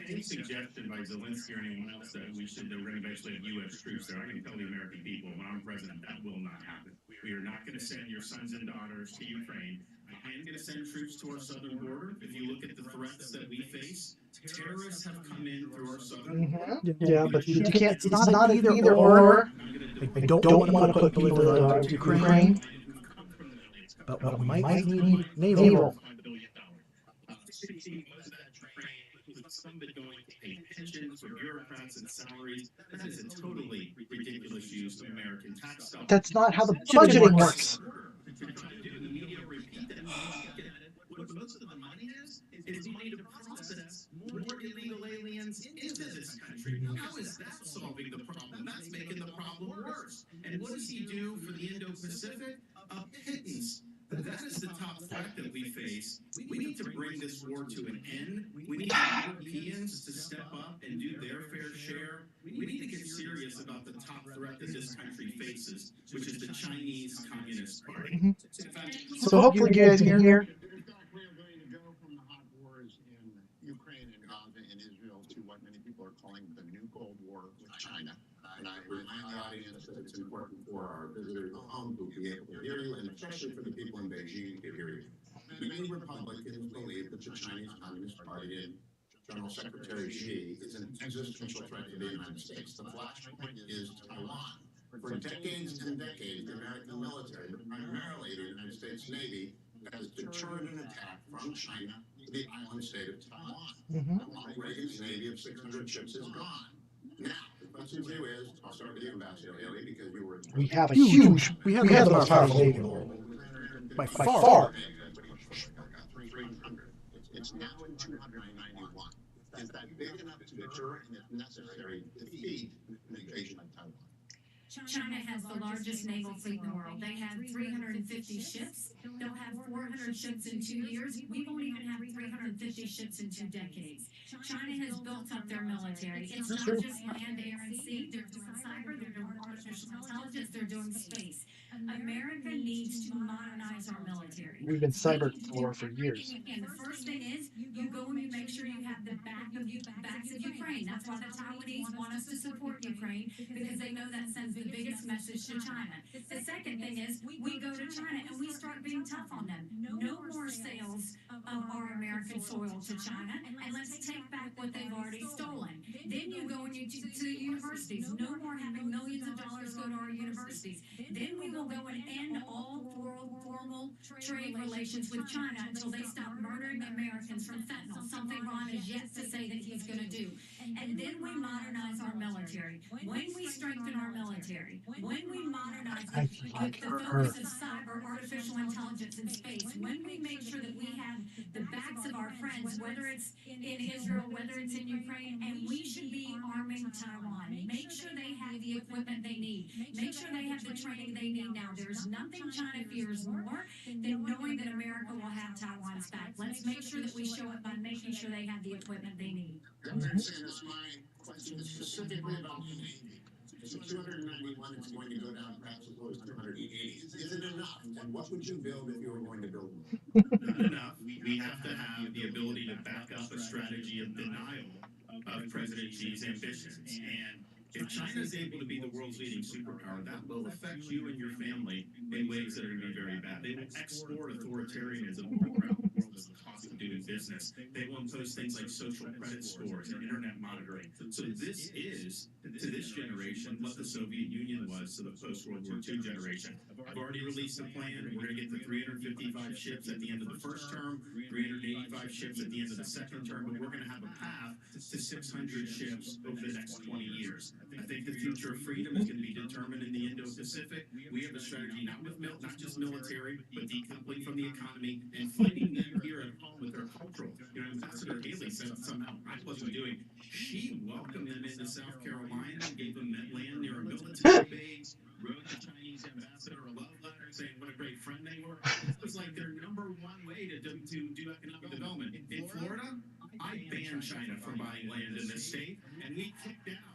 Any suggestion by Zelensky or anyone else that we're going to eventually have U.S. troops there, I can tell the American people when I'm president that will not happen. We are not going to send your sons and daughters to Ukraine. I am going to send troops to our southern border. If you look at the threats that we face, terrorists have come in through our southern border. Yeah, but you can't. It's not either or. I don't want to put people into Ukraine, but we might need naval. Some of it going to pay pensions for bureaucrats and salaries. That is a totally ridiculous use of American tax dollars. That's not how the budgeting works. The media repeat that. What most of the money is money to process more illegal aliens into this country. How is that solving the problem? That's making the problem worse. And what does he do for the Indo-Pacific? A pittance. That is the top threat that we face. We need to bring this war to an end. We need Europeans to step up and do their fair share. We need to get serious about the top threat that this country faces, which is the Chinese Communist Party. So hopefully you guys can hear. We're going to go from the hot wars in Ukraine and Gaza and Israel to what many people are calling the new Cold War with China. And I remind the audience that it's important for our visitors at home to be able to hear you, and especially for the people in Beijing to hear you. Many Republicans believe that the Chinese Communist Party and General Secretary Xi is an existential threat to the United States. The flashpoint is Taiwan. For decades and decades, the American military, but primarily the United States Navy, has deterred an attack from China to the island state of Taiwan. Reagan's Navy of 600 ships is gone. Now, the question to you is, I'll start with you, Ambassador Haley, because you were... We have the most powerful Navy in the world. By far. It's now in 291. Is that big enough to deter and, if necessary, defeat the invasion of Taiwan? China has the largest naval fleet in the world. They have 350 ships. They'll have 400 ships in 2 years. We won't even have 350 ships in 2 decades. China has built up their military. It's not just land, air, and sea. They're doing cyber, they're doing artificial intelligence, they're doing space. America needs to modernize modernize our military. We've been cyber war for years. And the first thing is, you go and you make sure you have the backs of Ukraine. That's why the Taiwanese want us to support Ukraine, because they know that sends the biggest message to China. The second thing is, we go to China and we start being tough on them. No more sales of our American soil to China, and let's take back what they've already stolen. Then you go to universities. No more having millions of dollars go to our universities. Then we will go and end all formal trade relations with China until they stop murdering Americans from fentanyl, something Ron is yet to say that he's going to do. And then we modernize our military. When we strengthen our military, when we modernize the focus of cyber, artificial intelligence, and space, when we make sure that we have the backs of our friends, whether it's in Israel, whether it's in Ukraine, and we should be arming Taiwan. Make sure they have the equipment they need. Make sure they have the training they need now. There's nothing China fears more than knowing that America will have Taiwan's back. Let's make sure that we show it by making sure they have the equipment they need. Sanders, my question is specifically about the Navy. So 291 is going to go down perhaps as low as 280. Is it enough? And what would you build if you were going to build one? Not enough. We have to have the ability to back up a strategy of denial of President Xi's ambitions. And if China is able to be the world's leading superpower, that will affect you and your family in ways that are going to be very bad. They will export authoritarianism all around the world as the cost of doing business. They will impose things like social credit scores and internet monitoring. So this is, to this generation, what the Soviet Union was to the post-World War II generation. I've already released a plan. We're going to get to 355 ships at the end of the first term, 385 ships at the end of the second term, but we're going to have a path to 600 ships over the next 20 years. I think the future of freedom is going to be determined in the Indo-Pacific. We have a strategy not just military, but decoupling from the economy and fighting them here at home with their cultural. You know, Ambassador Haley said somehow I wasn't doing. She welcomed them into South Carolina, gave them land near a military base, wrote the Chinese ambassador a love letter saying what a great friend they were. It was like their number one way to do economic development. In Florida, I banned China from buying land in this state, and we kicked out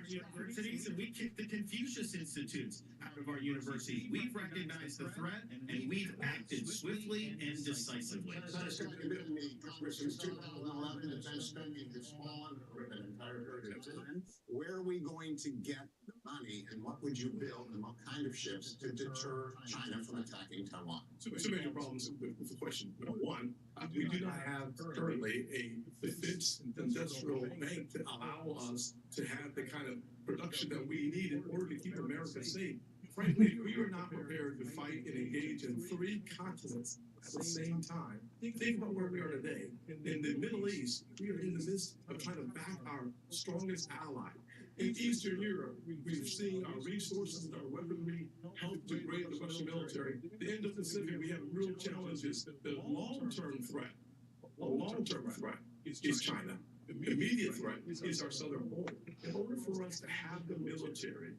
universities, and we kicked the Confucius Institutes out of our universities. We've recognized the threat, and we've acted swiftly and decisively. Senator, you've been in the Congress since 2011. Defense spending has fallen over an entire period of time. Where are we going to get the money, and what would you build, and what kind of ships to deter China from attacking Taiwan? So many problems with the question. Number one, we do not have currently a defense industrial bank that allow us to have the kind of production that we need in order to keep America safe. Frankly, we are not prepared to fight and engage in 3 continents at the same time. Think about where we are today. In the Middle East, we are in the midst of trying to back our strongest ally. In Eastern Europe, we've seen our resources and our weaponry help degrade the Russian military. The Indo-Pacific, we have real challenges. The long-term threat is China. The immediate threat is our southern border. In order for us to have the military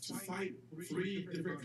to fight 3 different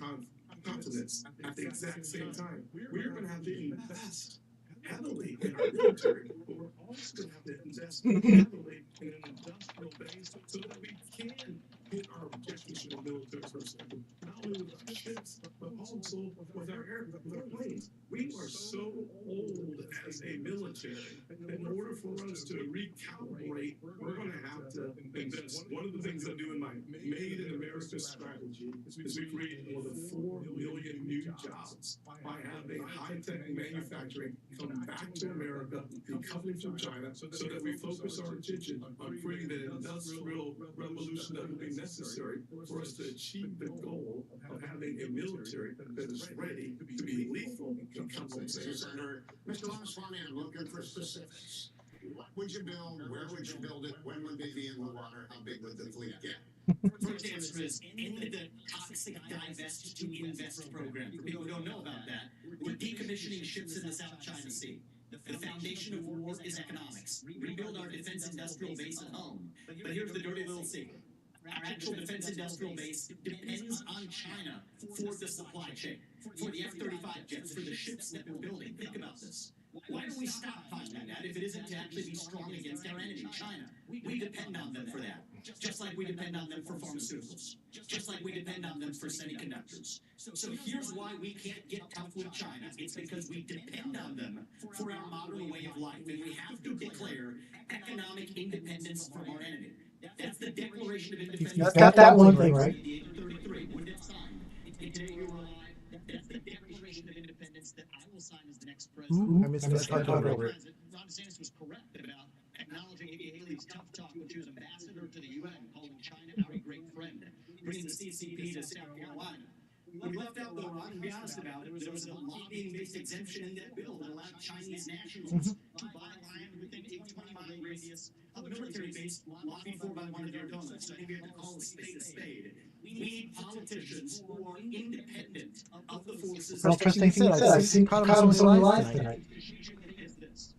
continents at the exact same time, we're going to have to invest heavily in our military, but we're also going to have to invest heavily in an industrial base so that we can hit our objectives from a military perspective, not only with our ships, but also with our planes. We are so old as a military that in order for us to recalibrate, we're going to have to invest. One of the things I do in my Made in America strategy is we create more than 4 million new jobs by having high-tech manufacturing come back to America, decoupling from China, so that we focus our attention on creating the industrial revolution that will be necessary for us to achieve the goal of having a military that is ready to be lethal in conflict. Senator, Mr. Ramaswamy, I'm looking for specifics. What would you build? Where would you build it? When would they be in the water? How big would the fleet get? First answer is in the toxic divest to invest program. For people who don't know about that, we're decommissioning ships in the South China Sea. The foundation of war is economics. Rebuild our defense industrial base at home. But here's the dirty little secret. Our actual defense industrial base depends on China for the supply chain, for the F-35 jets, for the ships that we're building. Think about this. Why do we stockpile that if it isn't to actually be strong against our enemy, China? We depend on them for that, just like we depend on them for pharmaceuticals, just like we depend on them for semiconductors. So here's why we can't get tough with China. It's because we depend on them for our modern way of life, and we have to declare economic independence from our enemy. That's the Declaration of Independence. Got that one thing right. 1833, when it's signed. And today we were alive. That's the Declaration of Independence that I will sign as the next president. Ooh, I missed that part over it. Ron DeSantis was correct about acknowledging Nikki Haley's tough talk when she was ambassador to the UN, calling China our great friend, bringing the CCP to South Carolina. What left out, though, Ron, to be honest about it, there was a lobbying-based exemption in that bill that allowed Chinese nationals to buy land within a 20-mile radius of a military base lobbied for by one of their donors. I think we have to call a spade a spade. We need politicians who are independent of the forces. Well, Tristan said, I've seen caught him so many lies tonight.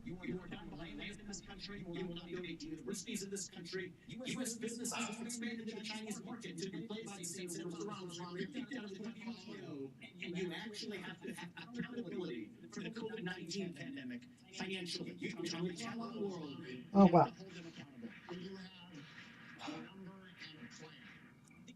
You are not buying land in this country. You will not donate to universities in this country. U.S. businesses have expanded into the Chinese market to be played by the same set of rules. You're kicked out of the WTO, and you actually have to have accountability for the COVID-19 pandemic financially. You can tell the world. Oh, wow. Hold them accountable.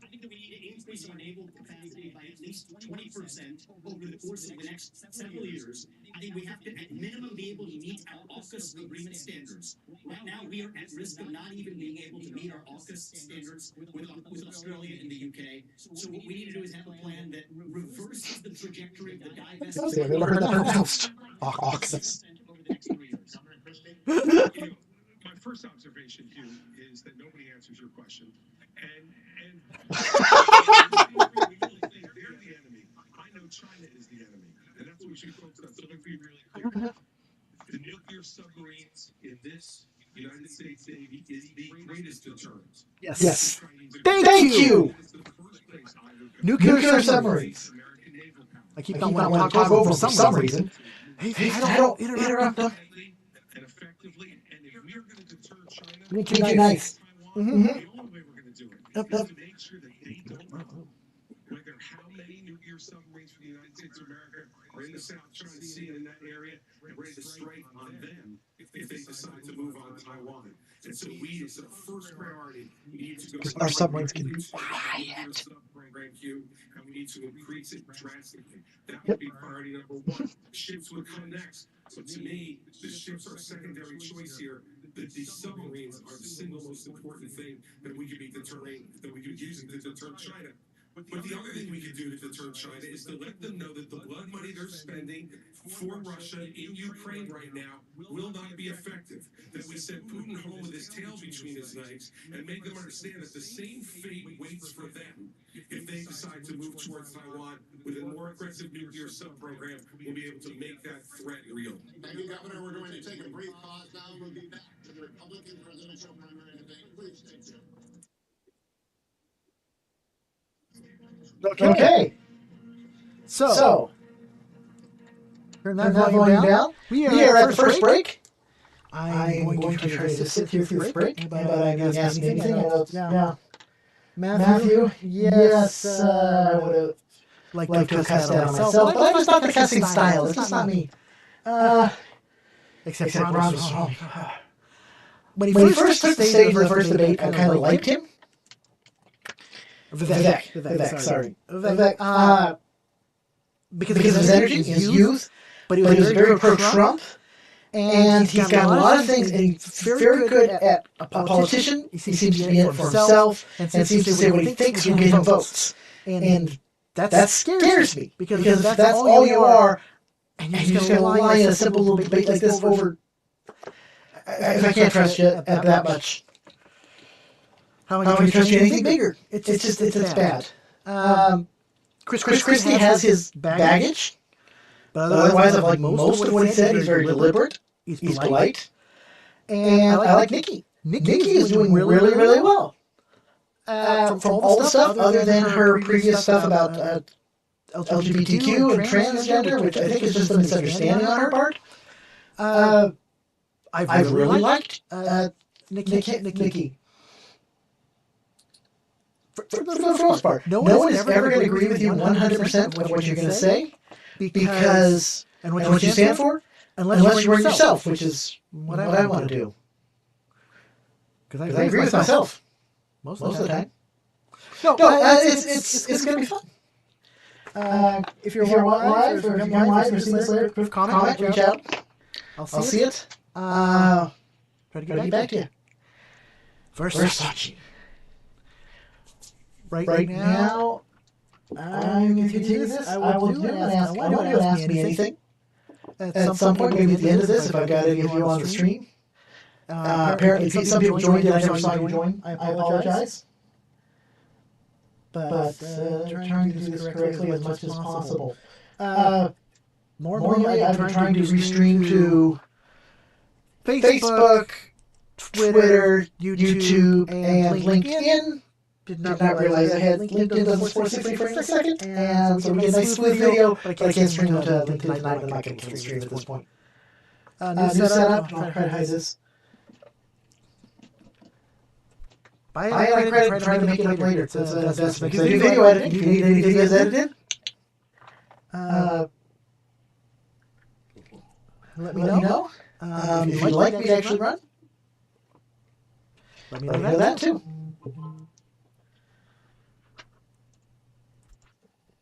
I think that we need to increase our naval capacity by at least 20% over the course of the next several years. I think we have to, at minimum, be able to meet our AUKUS agreement standards. Right now, we are at risk of not even being able to meet our AUKUS standards with Australia and the UK. So what we need to do is have a plan that reverses the trajectory of the divestment. I've never heard that pronounced. AUKUS. Over the next 3 years. My first observation here is that nobody answers your question. And they're the enemy. I know China is the enemy. And that's what we should focus on. So let's be really clear. The nuclear submarines in this United States Navy is the greatest deterrent. Yes. Thank you! Nuclear submarines. I keep not wanting to talk over for some reason. Hey, I don't interrupt them. And effectively, and if we are going to deter China, Make it nice. the only way we're going to do it is to make sure that they don't know whether how many nuclear submarines from the United States of America are in the South China Sea in that area and ready to strike on them if they decide to move on Taiwan. And so we, as a first priority, we need to go. Our submarines can quiet. And we need to increase it drastically. That would be priority number one. Ships would come next. So to me, the ships are a secondary choice here. The submarines are the single most important thing that we could be deterring, that we could be using to deter China. But the other thing we can do to deter China is to let them know that the blood money they're spending for Russia in Ukraine right now will not be effective. That we send Putin home with his tail between his legs and make them understand that the same fate waits for them if they decide to move towards Taiwan with a more aggressive nuclear sub-program. We'll be able to make that threat real. Thank you, Governor. We're going to take a brief pause now. We'll be back to the Republican presidential primary debate. Please stay tuned. Okay. So turn that volume down. We are at the first break. I'm going to try to sit here through this break, but I guess ask me anything. Yeah. Matthew, yes, I would have liked to have cussed out on myself, but I just not the cussing style. It's not me. Except Ron. When he first took the stage in the first debate, I kind of liked him. Vivek, sorry. Vivek, because of his energy, his youth, but he was very pro-Trump, and he's got a lot of things, and he's very good at a politician. He seems to be in it for himself, and seems to say what he thinks will get him votes. And that scares me, because if that's all you are, and you're just going to lie in a simple little debate like this over, I can't trust you at that much. How am I going to trust you anything bigger? It's bad. Chris Christie has his baggage, but otherwise, I like most of what he said. He's very deliberate. He's polite. And I like Nikki. Nikki is doing really, really well. From all the stuff, other than her previous stuff about LGBTQ and transgender, which I think is just a misunderstanding on her part. I've really liked Nikki. For the most part, no one is ever going to agree with you 100% with what you're going to say, because and what you stand for, unless you're yourself, which is what I want to do. Because I agree with myself most of the time. No, it's going to be fun. If you're live or if you come live or see this later, comment, reach out. I'll see it. Try to get back to you. Versace. Right now, I'm going to continue this. I want you to ask me anything. At some point, maybe at the end of this, if I've got any of you on the stream. Apparently, some people joined it. I never saw you join. I apologize. But trying to do this correctly as much as possible. Normally, I've been trying to restream to Facebook, Twitter, YouTube, and LinkedIn. Did not realize I had LinkedIn doesn't support 60 frames per second, and so we get a nice smooth video, but I can't stream to LinkedIn tonight. I'm not going to stream at this point. New setup. I'll try to hide this. Buy it credit, try to make it up later. That's an investment. Because I do video editing. If you need any videos edited, let me know. If you'd like me to actually run, let me know that too.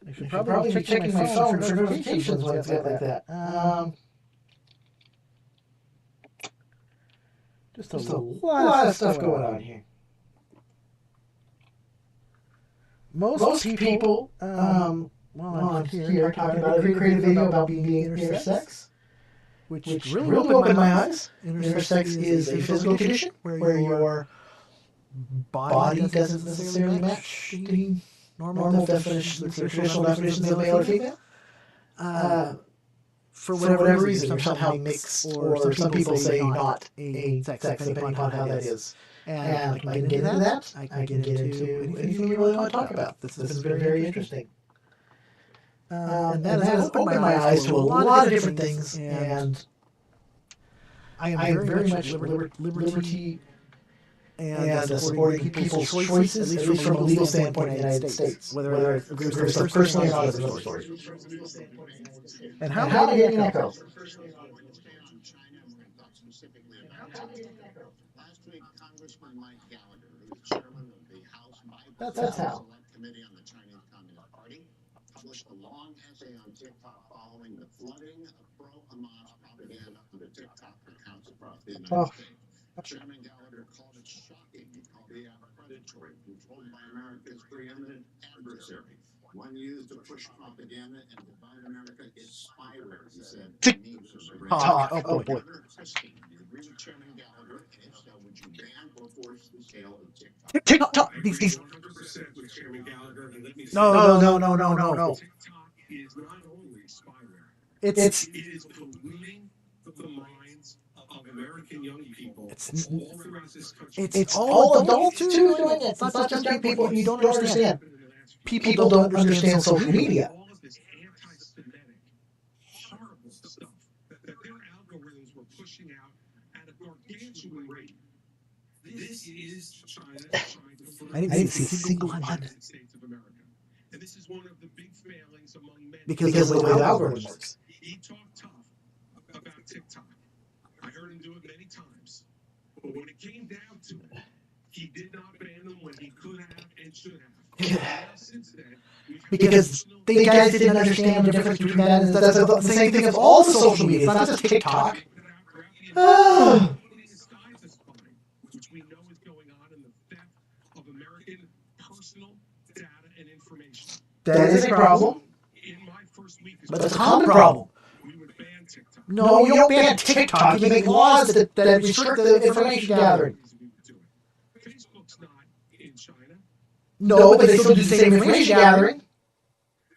I should probably be checking my phone for notifications when it's like that. Just a lot of stuff going on here. Most people, while I'm here talking about it, create a video about being intersex, which really opened my eyes. Intersex is a physical condition where your body doesn't necessarily match the normal definitions, the traditional definitions of male or female. For whatever reason, you're somehow mixed, or some people say not a sex, depending upon how that is. And I can get into that. I can get into anything you really want to talk about. This has been very interesting. And that has opened my eyes to a lot of different things, and I am very much liberty and supporting people's choices, at least from a legal standpoint in the United States, whether it agrees with us personally or not is another story. And how am I getting an echo? Last week, Congressman Mike Gallagher, who is chairman of the House That's how. Select Committee on the Chinese Communist Party, published a long essay on TikTok following the flooding of pro-Hamas propaganda on the TikTok accounts across the United States. Chairman Gallagher called it shocking. He called the app predatory, controlled by America's preeminent adversary. One used to push propaganda and divide America is spyware, he said. TikTok. Oh boy. Christine, do you agree with Chairman Gallagher? And if so, would you ban or force the sale of TikTok? TikTok. These. 100% with Chairman Gallagher, and let me say No. TikTok is not only spyware. It is polluting the minds of American young people all throughout this country. It's all adults too doing it. It's not just young people, and you don't understand. People don't understand social media. All of this anti-Semitic, horrible stuff that their algorithms were pushing out at a gargantuan rate. This is China trying to I didn't see a single one. United States of America. And this is one of the big failings among many. Because of the way the algorithm works. He talked tough about TikTok. I heard him do it many times. But when it came down to it, he did not ban them when he could have and should have. Since then, Because the guys didn't understand the difference between that and that's the same thing as all the social media. It's not just TikTok. Which we know is going on in the theft of American personal data and information. That is a problem. In my first week, But it's a common problem. we would ban TikTok. No, you don't ban TikTok. You make laws that restrict the information gathering. Facebook's not in China. No, but they still do the same information gathering.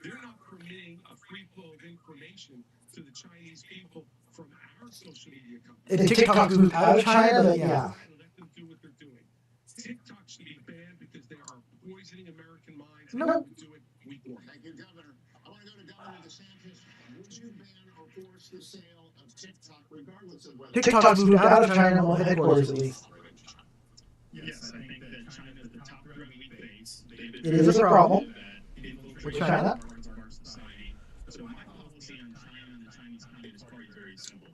They're not permitting a free flow of information to the Chinese people from our social media companies. And TikTok moved out of China, but yeah. Let them do what they're doing. TikTok should be banned because they are poisoning American minds. No. And they would do it week one. Thank you, Governor. I want to go to Governor DeSantis. Would you ban or force the sale of TikTok, regardless of whether TikTok moved out of China, well, headquarters at least. Yes, I think that China is the top threat we face. It is a problem With China. So my policy on China and the Chinese Communist Party is very simple.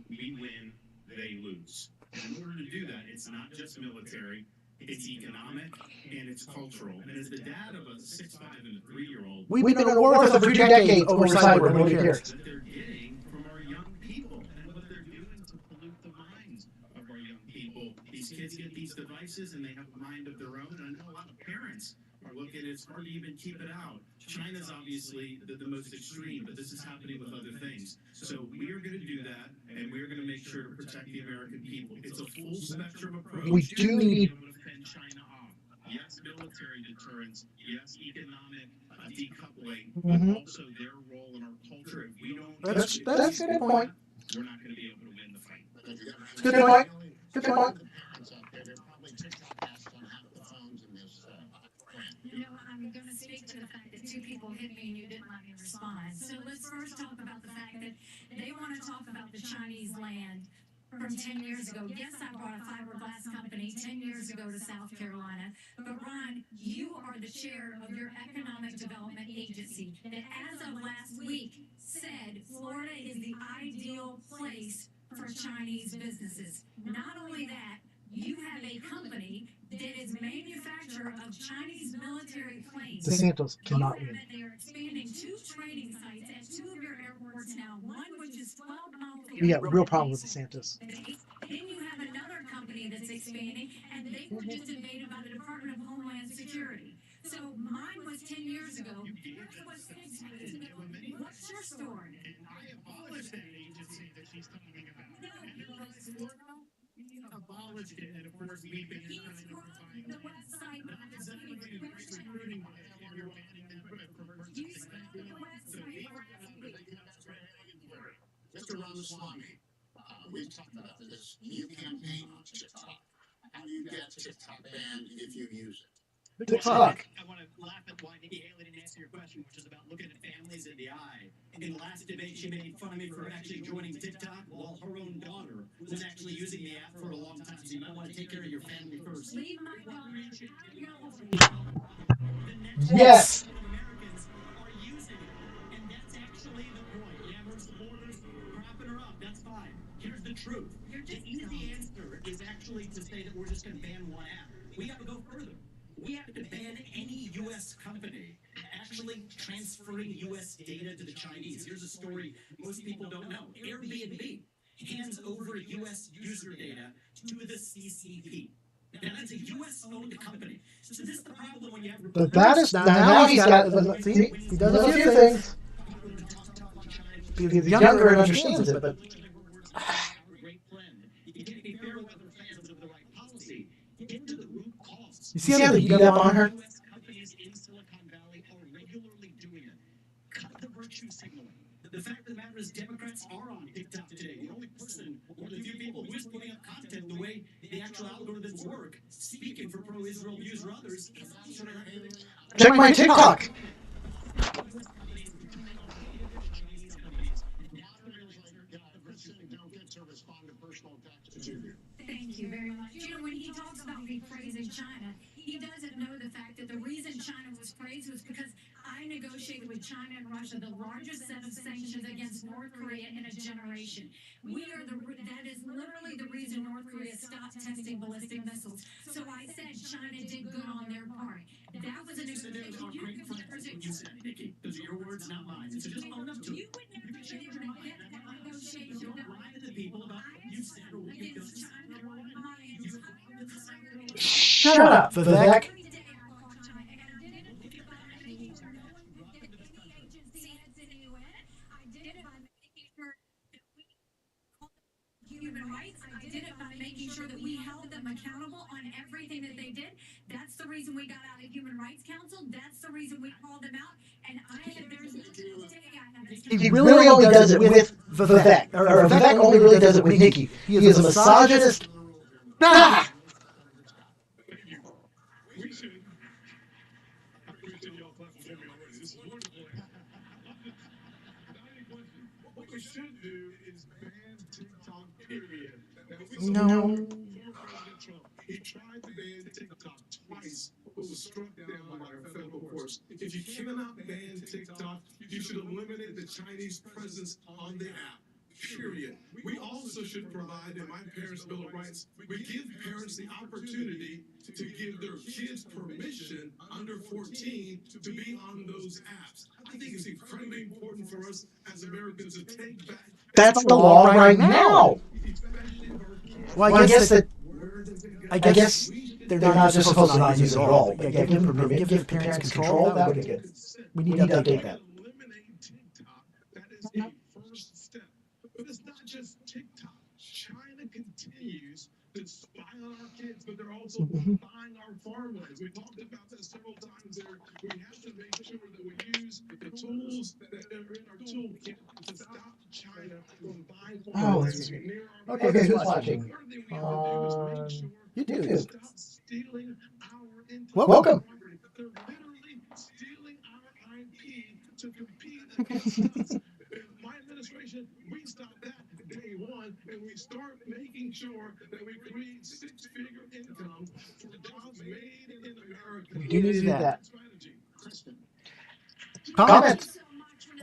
We win, they lose. And in order to do that, it's not just military, It's economic and it's cultural. And as the dad of a 6'5" and a 3-year-old, We've been at war for 2 decades over cyber. Nobody cares. that they're getting from our young people and what they're doing to pollute the minds of our young people. These kids get these devices and they have a mind of their own. And I know a lot of parents are looking, it's hard to even keep it out. China's obviously the most extreme, but this is happening with other things. So we are going to do that, and we're going to make sure to protect the American people. It's a full spectrum approach. We do need. To fend China off. Yes, military deterrence. Yes, economic decoupling. But also their role in our culture. If we don't, That's a good point. we're not going to be able to win the fight. Good point. Good point. You know, I'm going to speak to the fact that 2 people hit me and you didn't let me respond. So let's first talk about the fact that they want to talk about the Chinese land from 10 years ago. Yes, I brought a fiberglass company 10 years ago to South Carolina. But Ron, you are the chair of your economic development agency that as of last week said Florida is the ideal place for Chinese businesses. Not only that, you have a company that is manufacturer of Chinese military planes. DeSantis cannot win. They are expanding 2 training sites at 2 of your airports now, one which is 12 miles away. We got real problem with DeSantis. Then you have another company that's expanding, and they were just invaded by the Department of Homeland Security. So mine was 10 years ago. Yours was 6 years ago. What's your story? I abolished that agency that she's talking about. We abolished it, and of course we've been He's growing the website. recruiting You said the website. Mr. Ramaswamy, we've talked about this. You campaign on TikTok. How do you get TikTok banned if you use it? TikTok. I want to laugh at why Nikki Haley didn't answer your question, which is about looking at families in the eye. In the last debate, she made fun of me for actually joining TikTok while her own daughter was actually using the app for a long time. So you might want to take care of your family first. Leave my daughter Yes. Americans are using it, and that's actually the point. Yeah, her supporters propping her up. That's fine. Here's the truth. The easy answer is actually to say that we're just going to ban one app. We got to go further. We have to ban any U.S. company actually transferring U.S. data to the Chinese. Here's a story most people don't know. Airbnb hands over U.S. user data to the CCP. Now, that's a U.S.-owned company. So this is the problem when you have... But that is now he's got. See, he does a few things. He's younger and understands it, but you see how they beat up on her? Companies in Silicon Valley are regularly doing it. Cut the virtue signaling. The fact of the matter is Democrats are on TikTok today. The only person, one of the few people who is putting up content the way the actual algorithms work, speaking for pro-Israel views or others, is Check my TikTok. Thank you very much. You know, when he talks about me praising China, he doesn't know the fact that the reason China was praised was because I negotiated with China and Russia the largest set of sanctions against North Korea in a generation. That is literally the reason North Korea stopped testing ballistic missiles. So I said China did good on their part. That was a negotiation. You said, Nikki, those are your words, not mine. So just own up to You it. would never get that negotiation Don't done. lie to the people about what you said or what you've done. Against China, my entire career. Shut up, Vivek. Every day I call China, and I did it by making sure no one could get any agency heads anywhere. I did it by making sure that we called human rights. I did it by making sure that we held them accountable on everything that they did. That's the reason we got out of Human Rights Council. That's the reason we called them out. And there's no day I have He really only does it with Vivek. Or Vivek only really does it with Nikki. He is a misogynist. Ah! We should. I appreciate y'all clapping for me already. This is wonderful. What we should do is ban TikTok, period. No. President Trump, he tried to ban TikTok twice, but was struck down by our federal courts. If you cannot ban TikTok, you should eliminate the Chinese presence on the app. period. We also should provide, in my Parents' Bill of Rights, we give parents the opportunity to give their kids permission under 14 to be on those apps. I think it's incredibly important for us as Americans to take back. That's the law right now. Well, I guess they're not just supposed to not use it at all. But give parents control. That would be good. We need to update that. Eliminate TikTok. That is a first step. But it's not just TikTok. China continues to spy on our kids, but they're also buying our farmlands. We talked about that several times there. We have to make sure that we use the tools that are in our toolkit to stop China from buying farmlands near our Okay, who's watching? The other thing we have to do is make sure YouTube. stop stealing our Welcome. property. They're literally stealing our IP to compete against us. In my administration, we stop that day one, and we start making sure that we create six-figure income for jobs made in America. We do need that. Strategy. Kristen. Comments.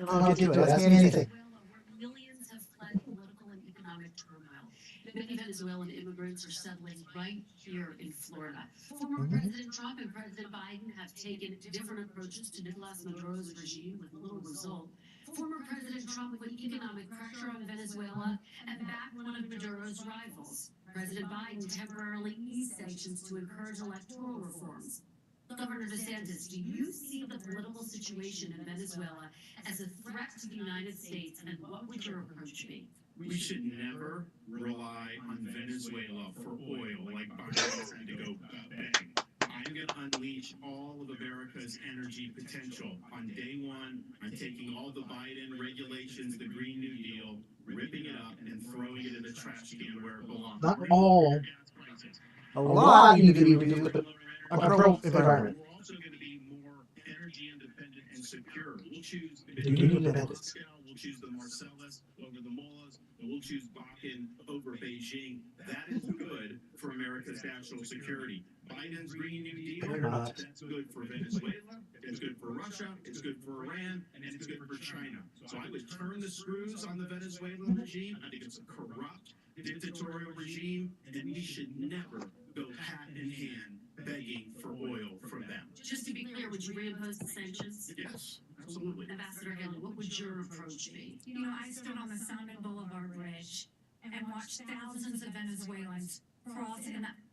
I'll get to it. Ask me anything. Where millions have fled political and economic turmoil. Many Venezuelan immigrants are settling right here in Florida. Former President Trump and President Biden have taken different approaches to Nicolas Maduro's regime with little result. Former President Trump put economic pressure on Venezuela and backed one of Maduro's rivals. President Biden temporarily eased sanctions to encourage electoral reforms. Governor DeSantis, do you see the political situation in Venezuela as a threat to the United States, and what would your approach be? We should never rely on Venezuela for oil like Biden trying to go beg. I'm going to unleash all of America's energy potential. On day one, I'm taking all the Biden regulations, the Green New Deal, ripping it up and throwing it in the trash can where it belongs. Not all. A lot need to be reduced, but I'm pro-environment. We're also going to be more energy independent and secure. We'll choose Independence. We'll choose the Marcellus over the Mullahs, and we'll choose Bakken over Beijing. That is good for America's national security. Biden's Green New Deal, that's good for Venezuela, it's good for Russia, it's good for Iran, and it's good for China. So I would turn the screws on the Venezuelan regime. I think it's a corrupt, dictatorial regime, and we should never go hat in hand begging for oil from them. Just to be clear, would you reimpose the sanctions? Yes, absolutely. Ambassador Hannon, what would your approach be? You know, I stood on the Simon Boulevard Bridge and watched thousands of Venezuelans cross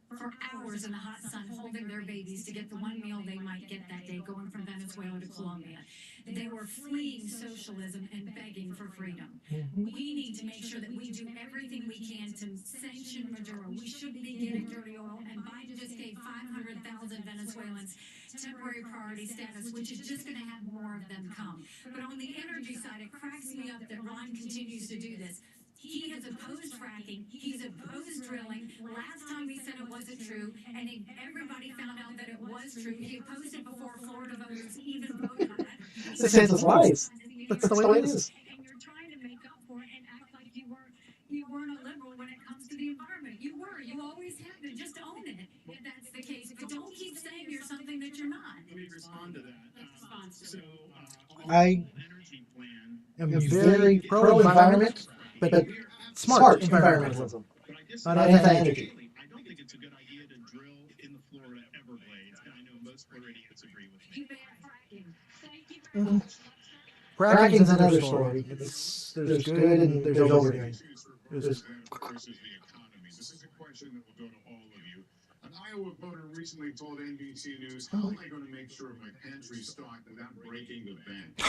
for hours in the hot sun, holding their babies to get the one meal they might get that day, going from Venezuela to Colombia. They were fleeing socialism and begging for freedom. We need to make sure that we do everything we can to sanction Maduro. We shouldn't be getting dirty oil, and Biden just gave 500,000 Venezuelans temporary priority status, which is just going to have more of them come. But on the energy side, it cracks me up that Ron continues to do this. He has opposed fracking. He's opposed drilling. Last time he said it wasn't true, and everybody found out that it was true. He opposed it before Florida voters even voted on it. DeSantis lies. That's the way it is. And you're trying to make up for it and act like you weren't a liberal when it comes to the environment. You were. You always have been. Just own it if that's the case. But don't keep saying you're something that you're not. Let me respond to that. So, I energy plan. am very pro-environment, but smart environmentalism, not anti-energy. I don't think it's a good idea to drill in the Florida Everglades, and I know most Floridians agree with me. You ban fracking. Thank you very much. Fracking's another story. There's good and there's overdoing. Versus the economy. This is a question that will go to all of you. An Iowa voter recently told NBC News, "How am I going to make sure my pantry's stocked without breaking the bank?"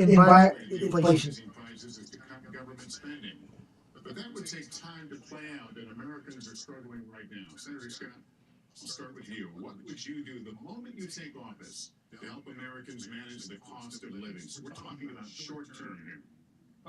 Inflation. Prices is to cut government spending. But that would take time to play out, and Americans are struggling right now. Senator Scott, I'll start with you. What would you do the moment you take office to help Americans manage the cost of living? So we're talking about short term here.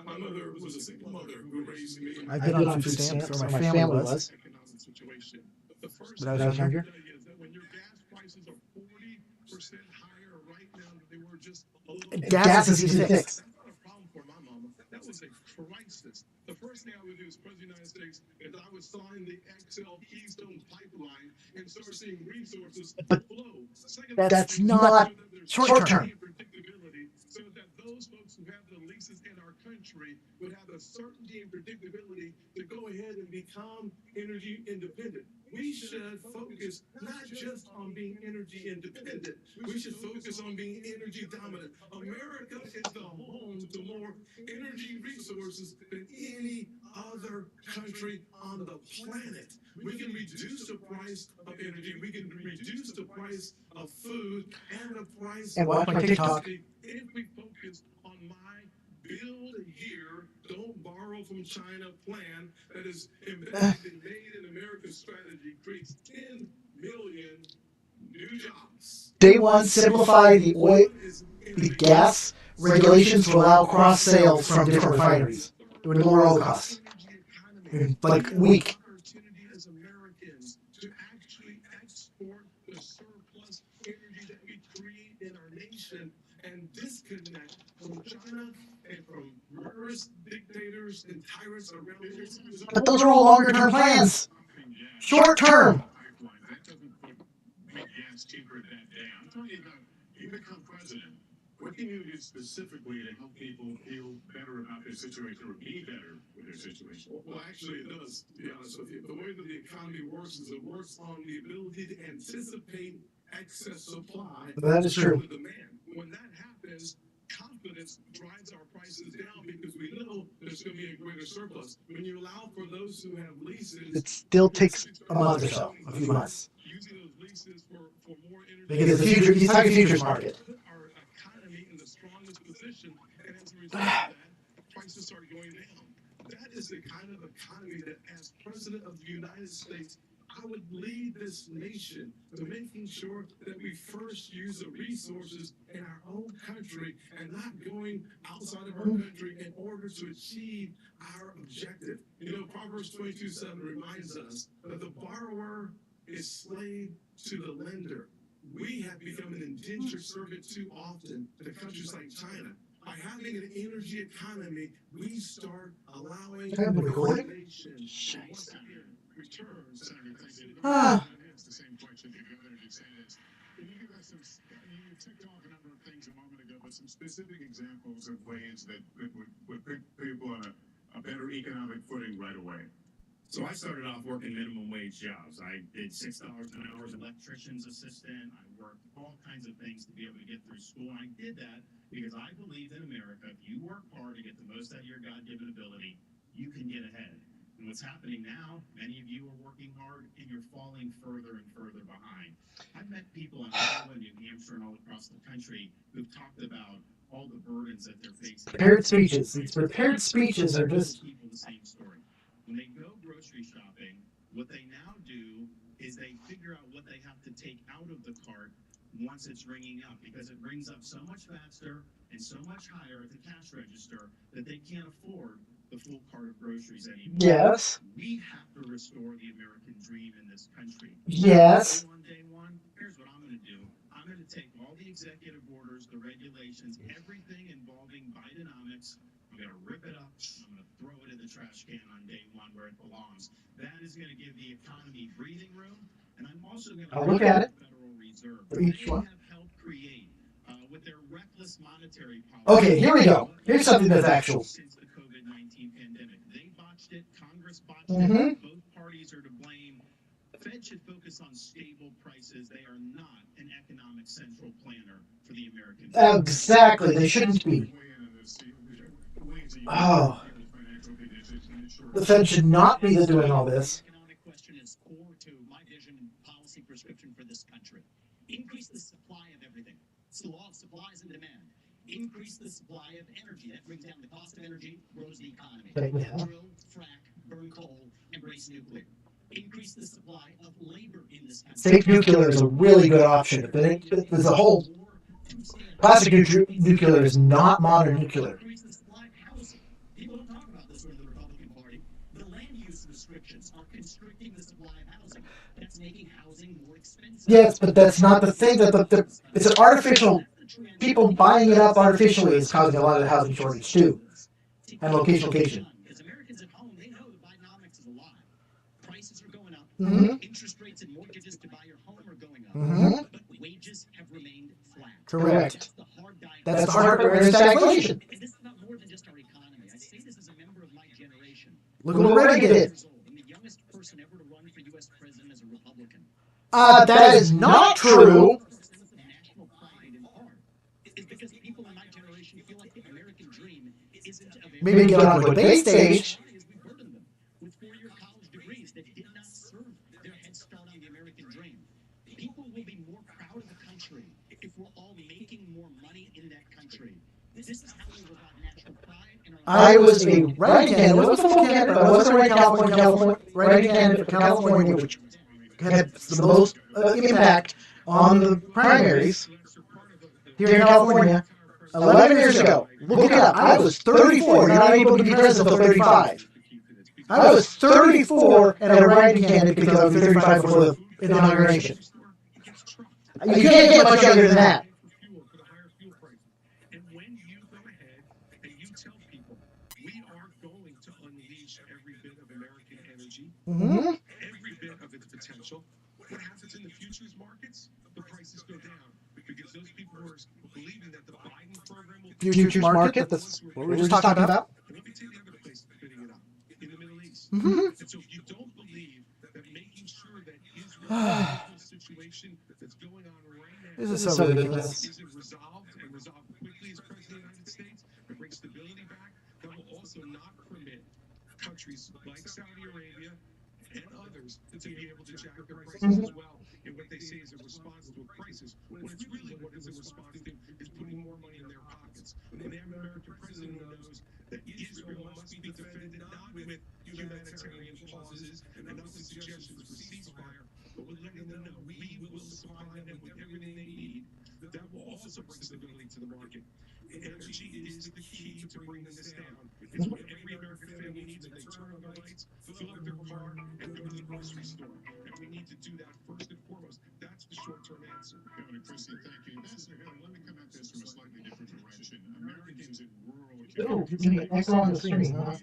My mother was a single mother who raised me. I've been on food stamps, or my family was, Economic situation. The first but I was younger. thing is that when your gas prices are 40% higher right now than they were just a little Gas is easy to fix. That's not a problem for my mama. That was a crisis. The first thing I would do as President of the United States is I would sign the XL Keystone pipeline and start seeing resources But flow. Second, that's not short term. predictability so that those folks who have the leases in our country country would have the certainty and predictability to go ahead and become energy independent. We should focus not just on being energy independent, we should focus on being energy dominant. America is the home to more energy resources than any other country on the planet. We can reduce the price of energy, we can reduce the price of food and the price And watch my TikTok. if we focus on my build here, don't borrow from China plan that is embedded in Made in America strategy, creates 10 million new jobs. Day one, simplify the oil, the gas regulations to allow cross sales from different refineries. It would lower oil costs in like a week. Opportunity as Americans to actually export the surplus energy that we create in our nation and disconnect from China and from murderous dictators and tyrants around the world. But those are all longer term plans. Short term. That doesn't make gas cheaper that day. I'm talking about you become president. What can you do specifically to help people feel better about their situation or be better with their situation? Well, actually, it does, to be honest with you. The way that the economy works is it works on the ability to anticipate excess supply. That is true. The demand. When that happens, confidence drives our prices down because we know there's going to be a greater surplus. When you allow for those who have leases, It still takes a month or so, a few months. using those leases for more energy. Because the future, he's talking futures market. Put our economy in the strongest position, and as a result of that, prices are going down. That is the kind of economy that, as President of the United States, I would lead this nation to making sure that we first use the resources in our own country and not going outside of our country in order to achieve our objective. You know, Proverbs 22:7 reminds us that the borrower is slave to the lender. We have become an indentured servant too often to countries like China. By having an energy economy, we start allowing regulation return, Senator. It's the same question to Governor DeSantis. Can you give us some? You ticked off a number of things a moment ago, but some specific examples of ways that would put people on a better economic footing right away. So I started off working minimum wage jobs. I did $6 an hour as an electrician's assistant. I worked all kinds of things to be able to get through school. And I did that because I believed in America, if you work hard to get the most out of your God-given ability, you can get ahead. And what's happening now, many of you are working hard and you're falling further and further behind. I've met people in Iowa, New Hampshire, and all across the country who've talked about all the burdens that they're facing. Prepared speeches. These prepared speeches are just people the same story. When they go grocery shopping, what they now do is they figure out what they have to take out of the cart once it's ringing up, because it rings up so much faster and so much higher at the cash register that they can't afford the full cart of groceries anymore. yes. We have to restore the American dream in this country. Yes. On day one, here's what I'm going to do. I'm going to take all the executive orders, the regulations, everything involving Bidenomics. I'm going to rip it up. I'm going to throw it in the trash can on day one where it belongs. That is going to give the economy breathing room. And I'm also going to Look at it. the Federal Reserve. For each They one. have helped create, with their reckless monetary policy. Okay, here we go. Here's something that's actual. Since the COVID-19 pandemic, they botched it. Congress botched Mhm. it. Both parties are to blame. The Fed should focus on stable prices. They are not an economic central planner for the American people. Exactly. They shouldn't be. Oh. The Fed should not be the doing all this. The economic question is core to my vision and policy prescription for this country. Increase the supply of everything. It's the law of supplies and demand. Increase the supply of energy. That brings down the cost of energy, grows the economy. Yeah. Drill, frack, burn coal, embrace nuclear. Increase the supply of labor in this country. Fake nuclear is a really good option. There's a whole plastic nuclear is not modern nuclear. Increase the supply of housing. People don't talk about this in the Republican Party. The land use restrictions are constricting the supply of housing. That's making housing more expensive. Yes, but that's not the thing. That it's an artificial. People buying it up artificially is causing a lot of the housing shortage too, and location. Because Americans at home, they know that Bidenomics is a lie. Prices are going up. Mhm. Interest rates and mortgages to buy your home are going up. Mhm. But wages have remained flat. Correct. That's the hard diagnosis. That's the hard part. Where is stagflation? And this is about more than just our economy. I Look what Reagan did. And the youngest person ever to run for U.S. president as a Republican. That is not true. National pride in part is because people in my generation feel like the American dream isn't available. Maybe get on the debate stage. We burden them with four-year college degrees that did not serve their head start on the American dream. People will be more proud of the country if we're all making more money in that country. This is how we revive national pride in our I was a writing candidate. I wasn't a full candidate, but I was a writing candidate for California, which had the most impact on the primaries here in California 11 years ago. Look it up. I was 34. You're not able to be president until 35. I was 34 and a writing candidate because I was 35 before the inauguration. You can't get much younger than that. And when you go ahead and you tell people we are going to unleash every bit of American energy, every bit of its potential, what happens in the futures markets? The prices go down because those people who are believing that the Biden program will Futures market, that's what we were just talking about. And let me tell you the other place that's bidding it up, in the Middle East. Mm-hmm. And so if you don't believe that making sure that Israel's situation that's going on right now This is so ridiculous. isn't resolved and resolved quickly as President of the United States and bring stability back, that will also not permit countries like Saudi Arabia and others to be able to jack their prices as well in what they say is a response to a crisis, when it's really what it's a response to is putting more money in their pockets. And they have an American president who knows that Israel must be defended not with humanitarian pauses and other suggestions for ceasefire, but with letting them know we will supply them with everything they need. That will also bring stability to the market. Energy is the key to bringing this down. It's what every American family needs when they turn on the lights, fill up their car, and go to the grocery store. And we need to do that first and foremost. That's the short-term answer. Governor Christie, thank you. Ambassador Hannon, let me come at this from a slightly different direction. Americans in rural Oh, you're getting an echo on the screen, huh?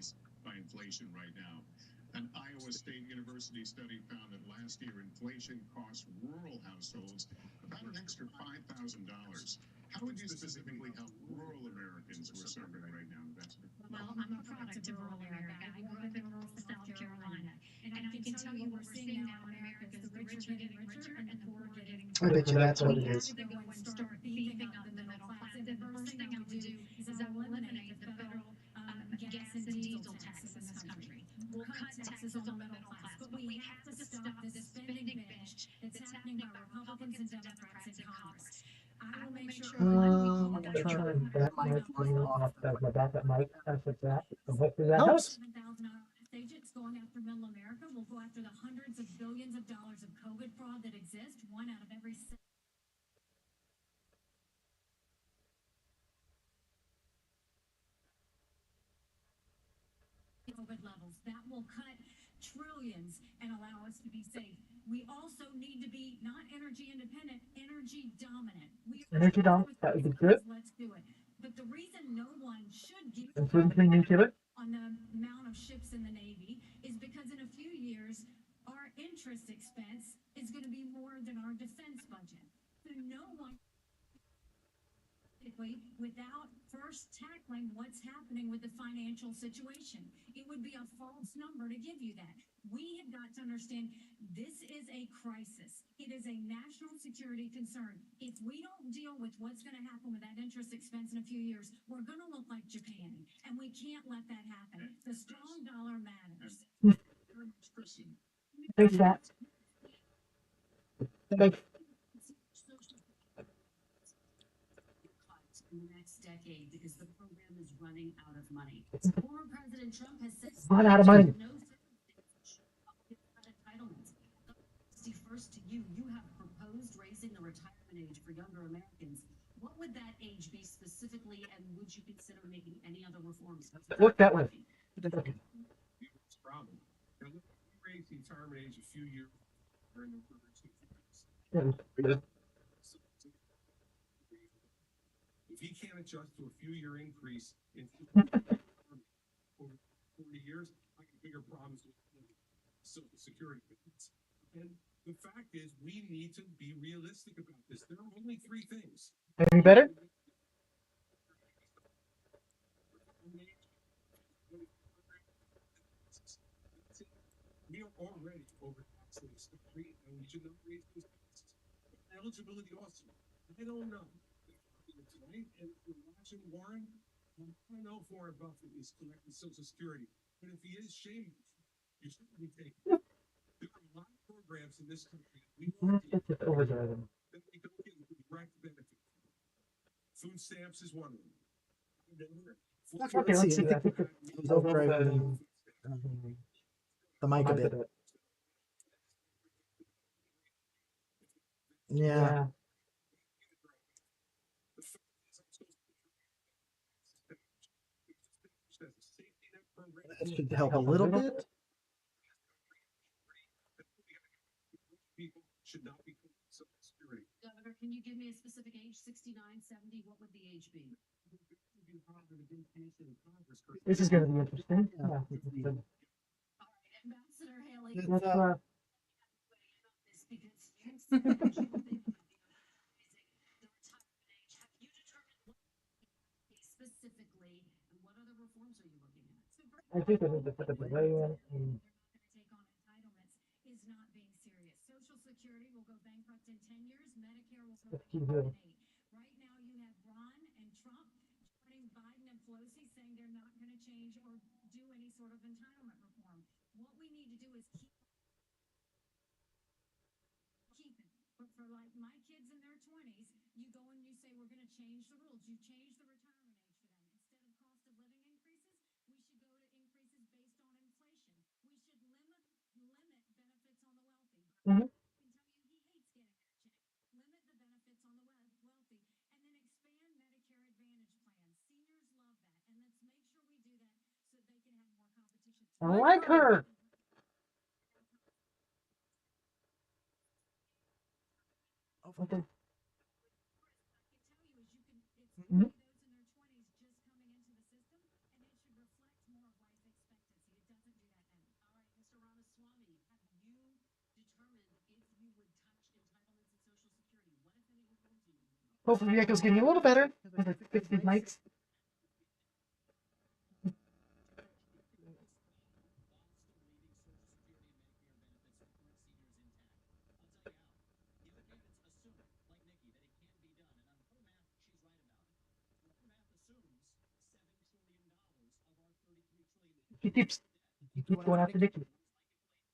by inflation right now. An Iowa State University study found that last year inflation cost rural households about an extra $5,000. How would you specifically help rural Americans who are suffering right now, Ambassador? Well, I'm a product of rural America. I grew up in rural South Carolina. And I can tell you what we're seeing now in America is the rich are getting richer and the poor are getting I bet you that's what it We have is. to go and start beefing up the middle class. And the first thing I would do is I will eliminate the federal gas and diesel taxes in this country. We'll cut taxes on the middle class, but we have to stop this spending binge that's happening by Republicans and Democrats in Congress. I will make sure. I'm gonna turn that mic off. That's my backup mic. That's what's that. And hopefully that helps. $7,000 agents going after middle America. We'll go after the hundreds of billions of dollars of COVID fraud that exist. One out of every COVID levels. That will cut trillions and allow us to be safe. We also need to be not energy independent, energy dominant. Energy dominant, that would be good. Let's do it. But the reason no one should give Improving nuclear. on the amount of ships in the Navy is because in a few years, our interest expense is going to be more than our defense budget. So no one, without first tackling what's happening with the financial situation, it would be a false number to give you that. We have got to understand this is a crisis. It is a national security concern. If we don't deal with what's going to happen with that interest expense in a few years, we're going to look like Japan, and we can't let that happen. The strong dollar matters. Thanks, Matt. Thanks. In the next decade because the program is running out of money. Former President Trump has said Run out of money. no entitlements. First to you, you have proposed raising the retirement age for younger Americans. What would that age be specifically, and would you consider making any other reforms? Look that way. Problem. Now, look, we raised the retirement age a few years during the first 2 years. If he can't adjust to a few-year increase in over 40 years, I got bigger problems with Social Security benefits. And the fact is, we need to be realistic about this. There are only 3 things. Any better? should not raise those taxes. Eligibility also. I don't know. Tonight, and if you're watching Warren, I don't know if Warren Buffett is collecting Social Security, but if he is, shame you should be taking. There are a lot of programs in this country that we want to that we don't get direct benefit. Food stamps is one of them. Okay, let's see. I think it was overdriving the mic a bit. Yeah. That should help a little bit. People should not be Social Security. Governor, can you give me a specific age? 69, 70? What would the age be? This is going to be interesting. Yeah. All right, Ambassador Haley. Let's, This because you said that you think about raising the retirement age. Have you determined what specifically, and what other reforms are you looking at? I think I need to put a delay in. They're not going to take on entitlements is not being serious. Social Security will go bankrupt in 10 years. Medicare will go bankrupt in 8. Right now, you have Ron and Trump joining Biden and Pelosi saying they're not going to change or do any sort of entitlement reform. What we need to do is keep it. But for like my kids in their 20s, you go and you say we're going to change the rules. You change the retirement age for them. Instead of cost of living increases, we should go to increases based on inflation. We should limit benefits on the wealthy. Mhm. I can tell you he hates getting that check. Limit the benefits on the wealthy, and then expand Medicare Advantage plans. Seniors love that, and let's make sure we do that so they can have more competition. I like her. Okay. I can tell you is you can, it's only those in their 20s just coming into the system, and it should reflect more of life expectancy. It doesn't do that now. All right, Mr. Ramaswamy, have you determined if you would touch entitlements in Social Security? What, if any, reforms do you want? Hopefully the echo's getting a little better. With the 50 mics. He keeps going after Nikki.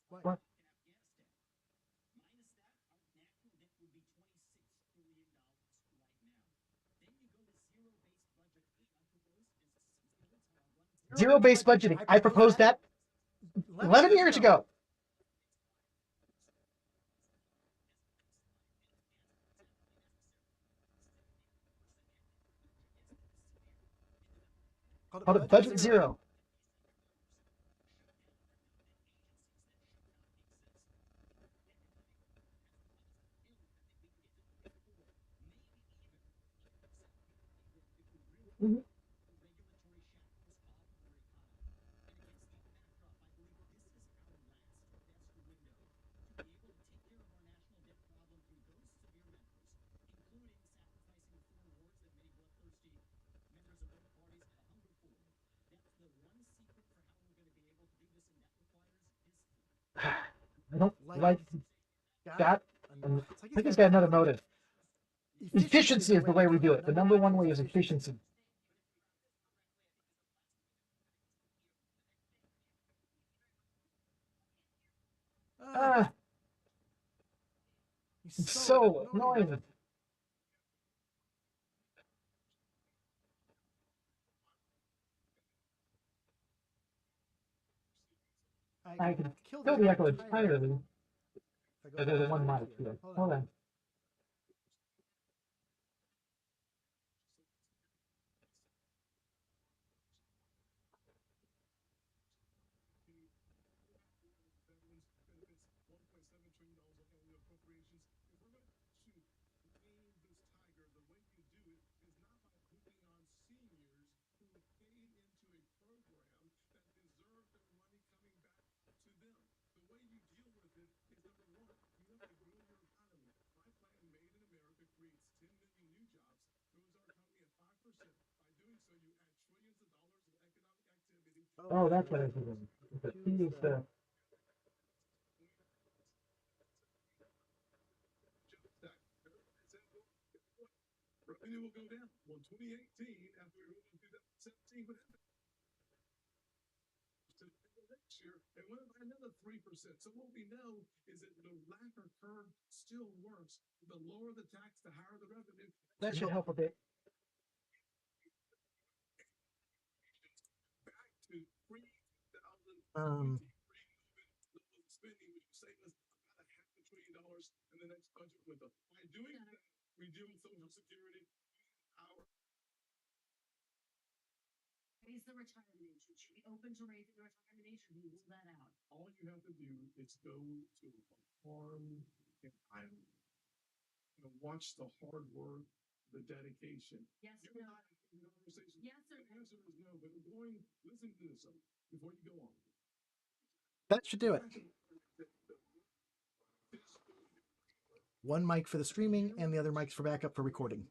What? Zero-based budgeting. I proposed that 11 years ago. Called it Budget Zero. Mhm. I don't like that. And I think he's got another motive. Efficiency is the way we do it. The number one way is efficiency. It's so annoying. I can kill the echo entirely. There's one mic here. Hold on. Oh, that's what I was doing. He needs to. and it will go down. Well, 2018, after we moved in 2017, what happened? Next year, it went up by another 3%. So what we know is that the Laffer curve still works. The lower the tax, the higher the revenue. That should help a bit. Back to pre-2020 spending, which will save us about $500 billion in the next budget window. By doing that, reducing Social Security, our Raise the retirement age. Should be open to raising the retirement age, or we rule that out. all you have to do is go to a farm in Iowa and watch the hard work, the dedication. Yes You or and no? I have a conversation. Yes or The no? answer is no, but listen to this before you go on. That should do it. One mic for the streaming and the other mics for backup for recording.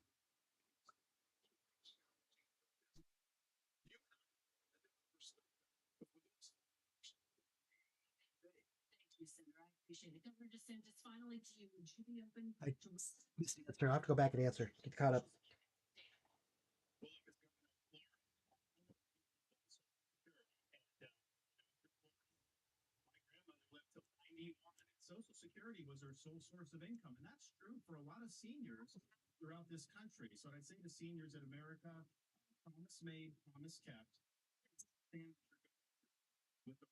Thank you, Senator. I appreciate it. Governor DeSantis, finally to you. Would you be open I to missed the answer. I'll have to go back and answer. Get caught up. Social Security was her sole source of income, and that's true for a lot of seniors throughout this country. So I'd say to seniors in America, promise made, promise kept. Stand with the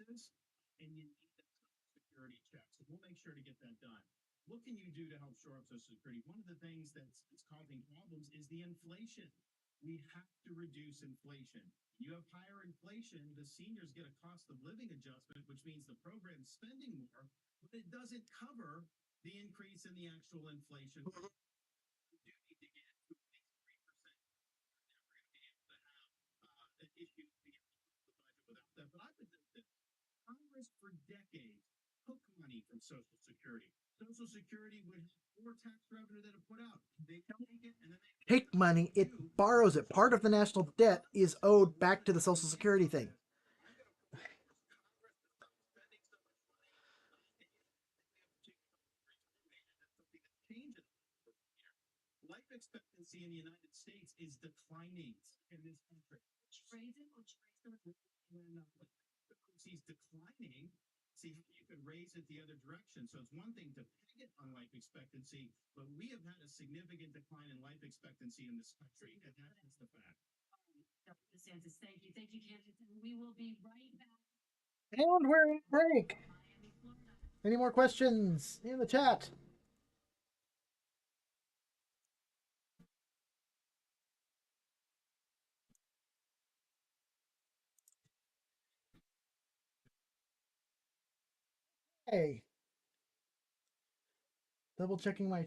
prices, and you need that Social Security check. So we'll make sure to get that done. What can you do to help shore up Social Security? One of the things that's causing problems is the inflation. We have to reduce inflation. You have higher inflation, the seniors get a cost of living adjustment, which means the program's spending more, but it doesn't cover the increase in the actual inflation. We do need to get to at least 3%. We're never going to be able to have an issue to be able to close the budget without that. But I would note that Congress for decades took money from Social Security. Social Security would have more tax revenue than it put out. They take it and then they Take money, it borrows it. Part of the national debt is owed back to the Social Security thing. Life expectancy in the United States is declining in this country. raise it or raise the When expectancy is declining, see how you can raise it the other direction. So it's one thing to peg it on life expectancy, but we have had a significant decline in life expectancy in this country, and that's the fact. Governor DeSantis, thank you. Thank you, candidates. And we will be right back. And we're in break. Miami, Florida. Any more questions in the chat? Hey. Double checking my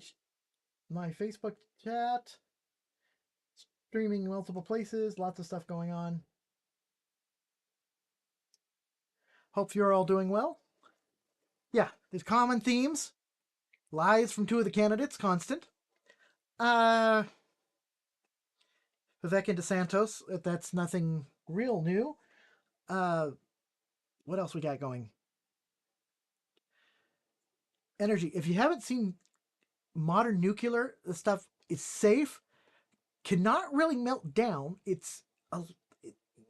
Facebook chat. Streaming multiple places, lots of stuff going on. Hope you're all doing well. Yeah, there's common themes. Lies from two of the candidates, constant. Vivek and DeSantos, that's nothing real new. What else we got going? Energy. If you haven't seen modern nuclear, the stuff is safe, cannot really melt down.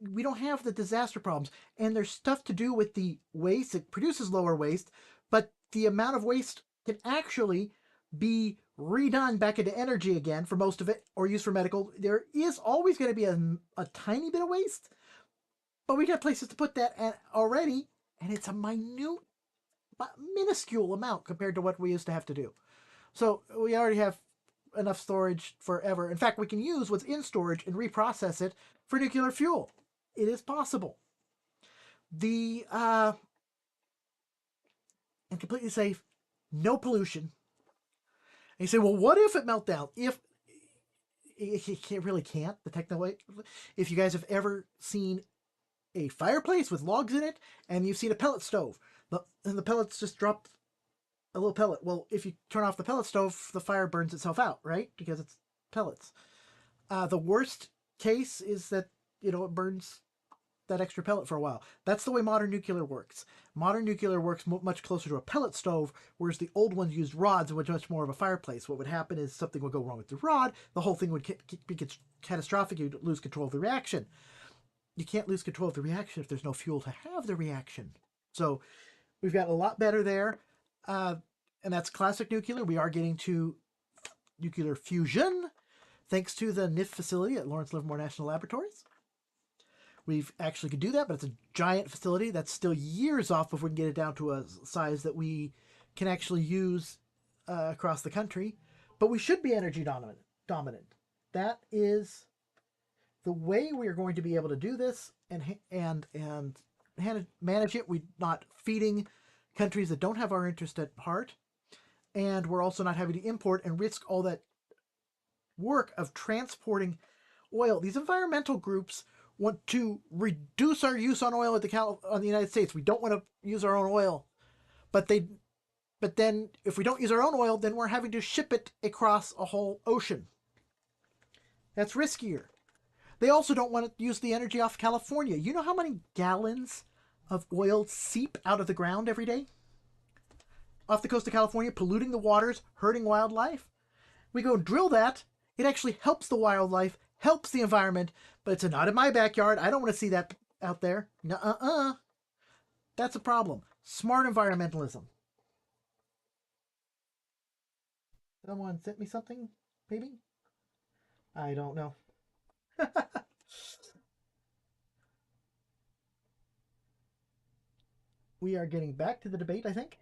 We don't have the disaster problems, and there's stuff to do with the waste. It produces lower waste, but the amount of waste can actually be redone back into energy again for most of it, or used for medical. There is always going to be a tiny bit of waste, but we got places to put that at already, and it's a minuscule amount compared to what we used to have to do. So we already have enough storage forever. In fact, we can use what's in storage and reprocess it for nuclear fuel. It is possible. And completely safe, no pollution. And you say, well, what if it melt down? If it really can't, the technology. If you guys have ever seen a fireplace with logs in it, and you've seen a pellet stove, and the pellets just drop a little pellet. Well, if you turn off the pellet stove, the fire burns itself out, right? Because it's pellets. The worst case is that, it burns that extra pellet for a while. That's the way modern nuclear works. Modern nuclear works much closer to a pellet stove, whereas the old ones used rods, which was much more of a fireplace. What would happen is something would go wrong with the rod, the whole thing would be catastrophic, you'd lose control of the reaction. You can't lose control of the reaction if there's no fuel to have the reaction. So we've got a lot better there, and that's classic nuclear. We are getting to nuclear fusion, thanks to the NIF facility at Lawrence Livermore National Laboratories. We've actually could do that, but it's a giant facility that's still years off before we can get it down to a size that we can actually use across the country. But we should be energy dominant. That is the way we are going to be able to do this and manage it. We're not feeding countries that don't have our interest at heart, and we're also not having to import and risk all that work of transporting oil. These environmental groups want to reduce our use on oil on the United States. We don't want to use our own oil, but then if we don't use our own oil, then we're having to ship it across a whole ocean. That's riskier. They also don't want to use the energy off California. You know how many gallons of oil seep out of the ground every day? Off the coast of California, polluting the waters, hurting wildlife. We go drill that. It actually helps the wildlife, helps the environment, but it's not in my backyard. I don't want to see that out there. Nuh-uh. That's a problem. Smart environmentalism. Someone sent me something, maybe? I don't know. We are getting back to the debate, I think.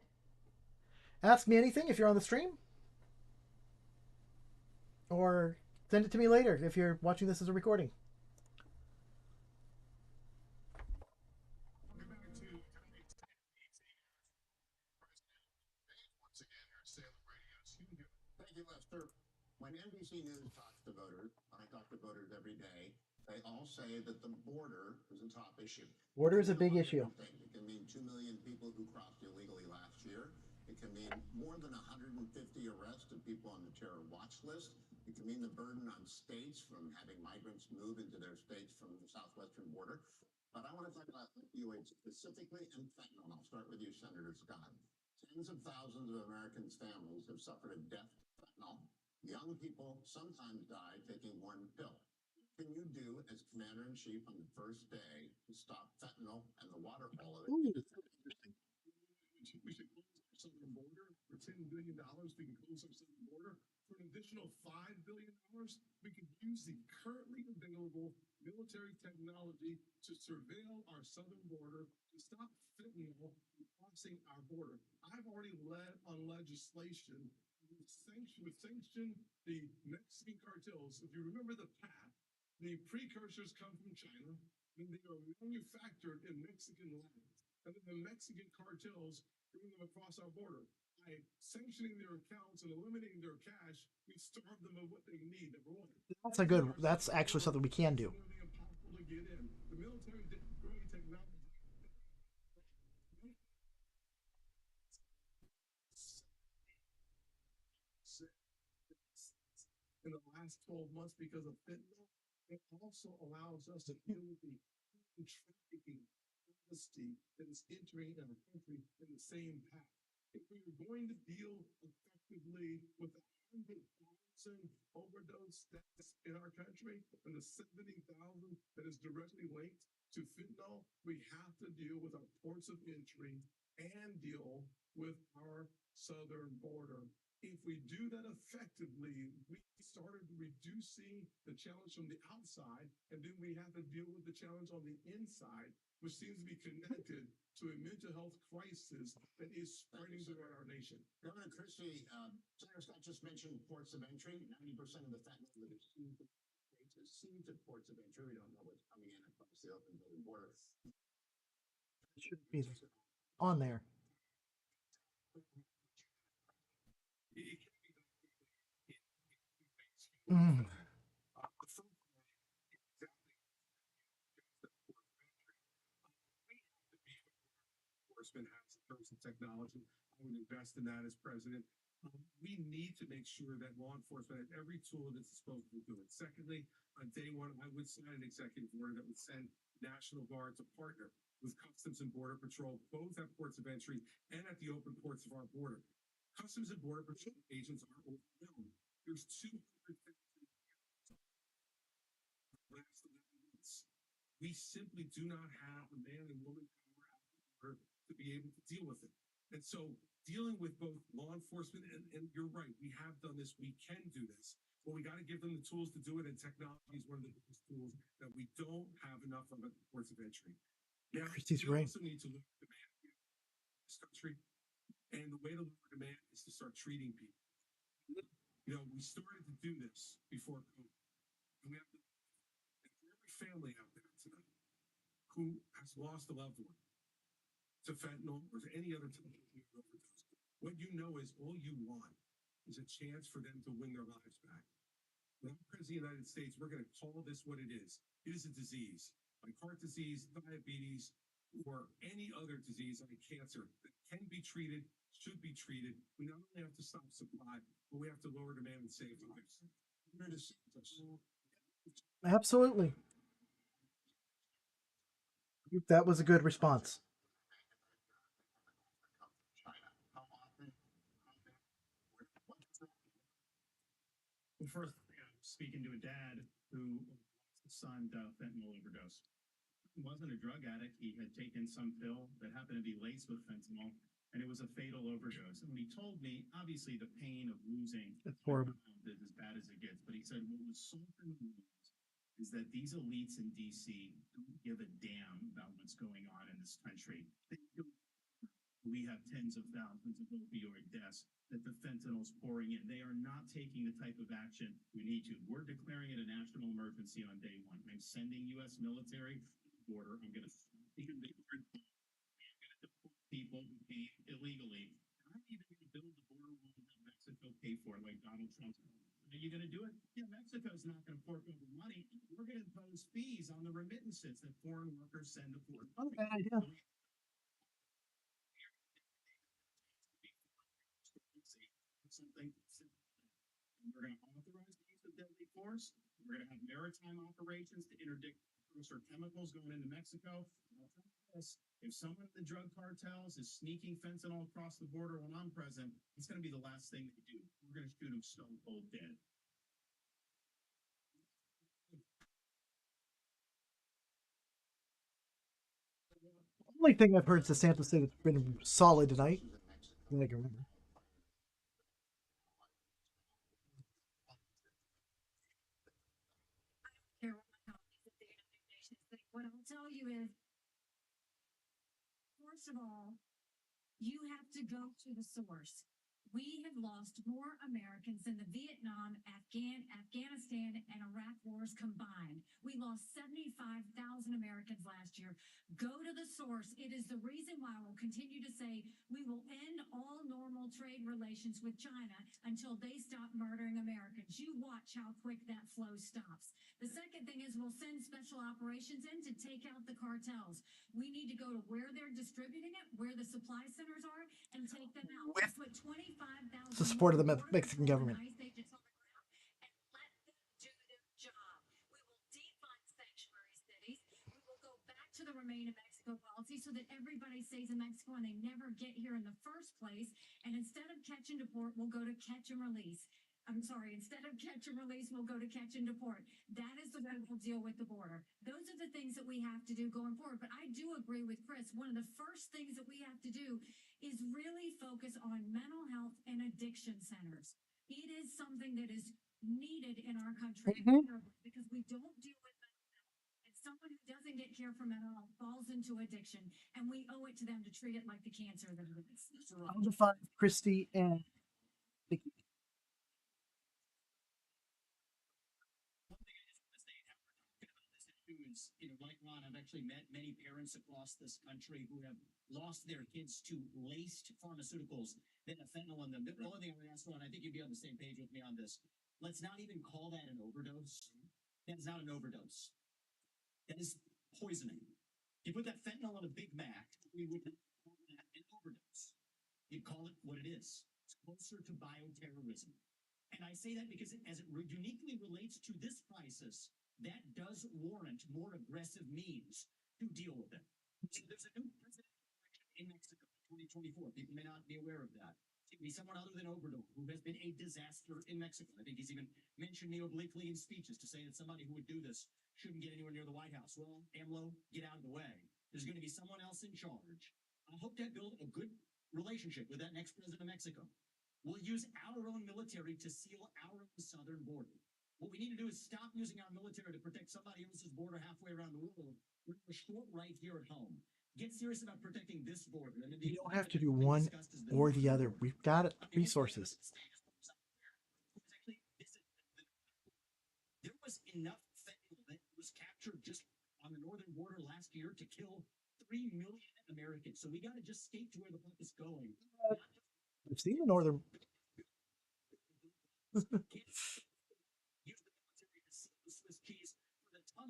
Ask me anything if you're on the stream. Or send it to me later if you're watching this as a recording. Thank you, Lester. When NBC News talks to voters, I talk to voters every day, they all say that the border is a top issue. Border is a big issue. It can mean 2 million people who crossed illegally last year. It can mean more than 150 arrests of people on the terror watch list. It can mean the burden on states from having migrants move into their states from the southwestern border. But I want to talk about opioids specifically and fentanyl. I'll start with you, Senator Scott. Tens of thousands of Americans' families have suffered a death from fentanyl. Young people sometimes die taking one pill. What can you do as commander-in-chief on the first day to stop fentanyl and the water all of it? Ooh, that's interesting. We should close our southern border for $10 billion. We can close our southern border for an additional $5 billion. We can use the currently available military technology to surveil our southern border to stop fentanyl from crossing our border. I've already led on legislation with sanction the Mexican cartels. If you remember the path, the precursors come from China, then they are manufactured in Mexican lands, and then the Mexican cartels bring them across our border. By sanctioning their accounts and eliminating their cash, we starve them of what they need. Number one. That's actually something we can do. Impossible to get in. The military grade technology. In the last 12 months because of fentanyl, it also allows us to deal with the trafficking honesty that is entering our country in the same path. If we are going to deal effectively with 100,000 overdose deaths in our country and the 70,000 that is directly linked to fentanyl, we have to deal with our ports of entry and deal with our southern border. If we do that effectively, we started reducing the challenge from the outside, and then we have to deal with the challenge on the inside, which seems to be connected to a mental health crisis that is spreading throughout our nation. Governor Christie, Senator Scott just mentioned ports of entry. 90% of the fentanyl that is seized is seized at ports of entry. We don't know what's coming in across the open border. It should be on there. Mm. Enforcement has in terms of technology. I would invest in that as president. We need to make sure that law enforcement has every tool at its disposal to do it. Secondly, on day one, I would sign an executive order that would send National Guard to partner with Customs and Border Patrol, both at ports of entry and at the open ports of our border. Customs and Border Patrol agents are overwhelmed. There's 200,000 last 11 months. We simply do not have the man and woman power out the border to be able to deal with it. And so dealing with both law enforcement and you're right, we have done this, we can do this, but we got to give them the tools to do it. And technology is one of the biggest tools that we don't have enough of at the ports of entry. Now, Christy's we right. also need to look at demand in this country. And the way to lower demand is to start treating people. You know, we started to do this before COVID. And we have to, and for every family out there tonight who has lost a loved one to fentanyl or to any other type of overdose, what you know is all you want is a chance for them to win their lives back. When I'm president of the United States, we're going to call this what it is. It is a disease, like heart disease, diabetes, or any other disease like cancer that can be treated, should be treated. We not only have to stop supply, but we have to lower demand and save lives. Absolutely. That was a good response. Well, first, I was speaking to a dad who lost his son to a fentanyl overdose. He wasn't a drug addict. He had taken some pill that happened to be laced with fentanyl, and it was a fatal overdose. And when he told me, obviously the pain of losing It's horrible. is as bad as it gets. But he said what was softening the news is that these elites in D.C. don't give a damn about what's going on in this country. We have tens of thousands of opioid deaths that the fentanyl's pouring in. They are not taking the type of action we need to. We're declaring it a national emergency on day one. I'm sending U.S. military to the border. I'm going to deport people who came illegally. And I'm even going to build the border wall that Mexico pay for, like Donald Trump. Are you going to do it? Yeah, Mexico's not going to fork over money. We're going to impose fees on the remittances that foreign workers send to foreign Not a bad idea. Something simple. We're going to authorize the use of deadly force. We're going to have maritime operations to interdict precursor chemicals going into Mexico. And I'll tell you this, if someone in the drug cartels is sneaking fentanyl across the border when I'm president, it's going to be the last thing they do. We're going to shoot them stone cold dead. The only thing I've heard DeSantis say that's been solid tonight, I can remember. Care what my colleagues at the United Nations think. What I'll tell you is, first of all, you have to go to the source. We have lost more Americans than the Vietnam, Afghanistan, and Iraq wars combined. We lost 75,000 Americans last year. Go to the source. It is the reason why we'll continue to say we will end all normal trade relations with China until they stop murdering Americans. You watch how quick that flow stops. The second thing is we'll send special operations in to take out the cartels. We need to go to where they're distributing it, where the supply centers are, and take them out. With put 25,000 the support of the Mexican government. ICE agents on the ground and let them do their job. We will defund sanctuary cities. We will go back to the Remain in Mexico policy so that everybody stays in Mexico and they never get here in the first place. And instead of catch and deport, we'll go to catch and release. I'm sorry, instead of catch and release, we'll go to catch and deport. That is the way we'll deal with the border. Those are the things that we have to do going forward. But I do agree with Chris. One of the first things that we have to do is really focus on mental health and addiction centers. It is something that is needed in our country because we don't deal with mental health. And someone who doesn't get care for mental health falls into addiction, and we owe it to them to treat it like the cancer that it is. I'll define Christy and Vicky. Is, like Ron, I've actually met many parents across this country who have lost their kids to laced pharmaceuticals that have fentanyl in them. The only thing I would ask, Ron, I think you'd be on the same page with me on this. Let's not even call that an overdose. That is not an overdose. That is poisoning. You put that fentanyl on a Big Mac, we would not call that an overdose. You'd call it what it is. It's closer to bioterrorism. And I say that because as it uniquely relates to this crisis, that does warrant more aggressive means to deal with it. So there's a new presidential election in Mexico in 2024. People may not be aware of that. It's going to be someone other than Obrador, who has been a disaster in Mexico. I think he's even mentioned me obliquely in speeches to say that somebody who would do this shouldn't get anywhere near the White House. Well, AMLO, get out of the way. There's going to be someone else in charge. I hope to build a good relationship with that next president of Mexico. We'll use our own military to seal our southern border. What we need to do is stop using our military to protect somebody else's border halfway around the world. We're short right here at home. Get serious about protecting this border. You don't have to do one or the other. We've got resources. There was enough fentanyl that was captured just on the northern border last year to kill 3 million Americans. So we got to just skate to where the puck is going. I've seen the northern.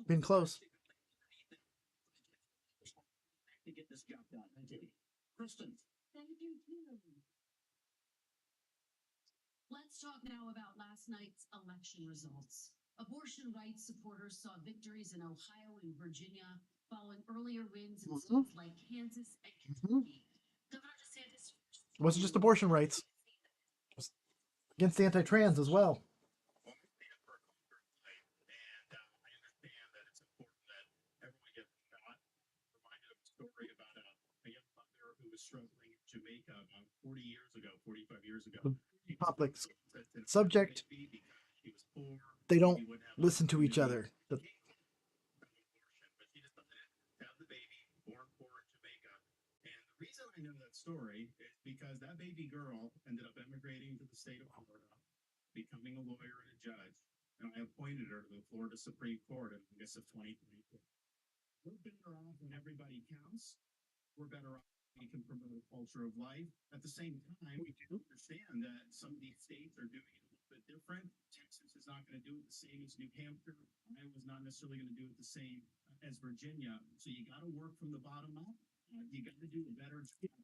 Been close. To get this job done. Thank you. Kristen. Thank you, too. Let's talk now about last night's election results. Abortion rights supporters saw victories in Ohio and Virginia following earlier wins in states like Kansas and Kentucky. Governor DeSantis It wasn't just abortion rights. It was against anti-trans as well. About a young mother who was struggling in Jamaica about 45 years ago. Complex subject. They don't listen to each other. But she decided to have the baby born poor in Jamaica. And the reason I know that story is because that baby girl ended up immigrating to the state of Florida, becoming a lawyer and a judge. And I appointed her to the Florida Supreme Court in August of 2024. We're better off when everybody counts. We're better off when we can promote a culture of life. At the same time, we do understand that some of these states are doing it a little bit different. Texas is not going to do it the same as New Hampshire. Iowa's not necessarily going to do it the same as Virginia. So you got to work from the bottom up. You got to do a better job.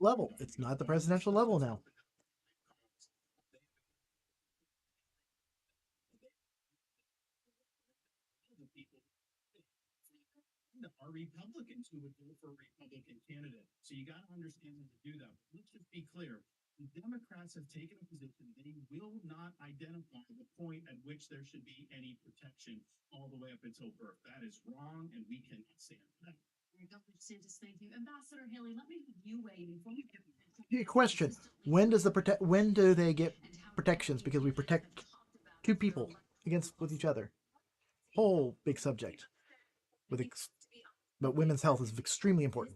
Level. It's not the presidential level now. Are Republicans who would vote for a Republican candidate. So you got to understand how to do that. But let's just be clear. The Democrats have taken a position they will not identify the point at which there should be any protection all the way up until birth. That is wrong, and we cannot stand for that. Governor DeSantis, thank you. Ambassador Haley, let me have you weigh in before we Question: When does the when do they get protections? Because we protect two people with each other. Whole big subject. But women's health is extremely important.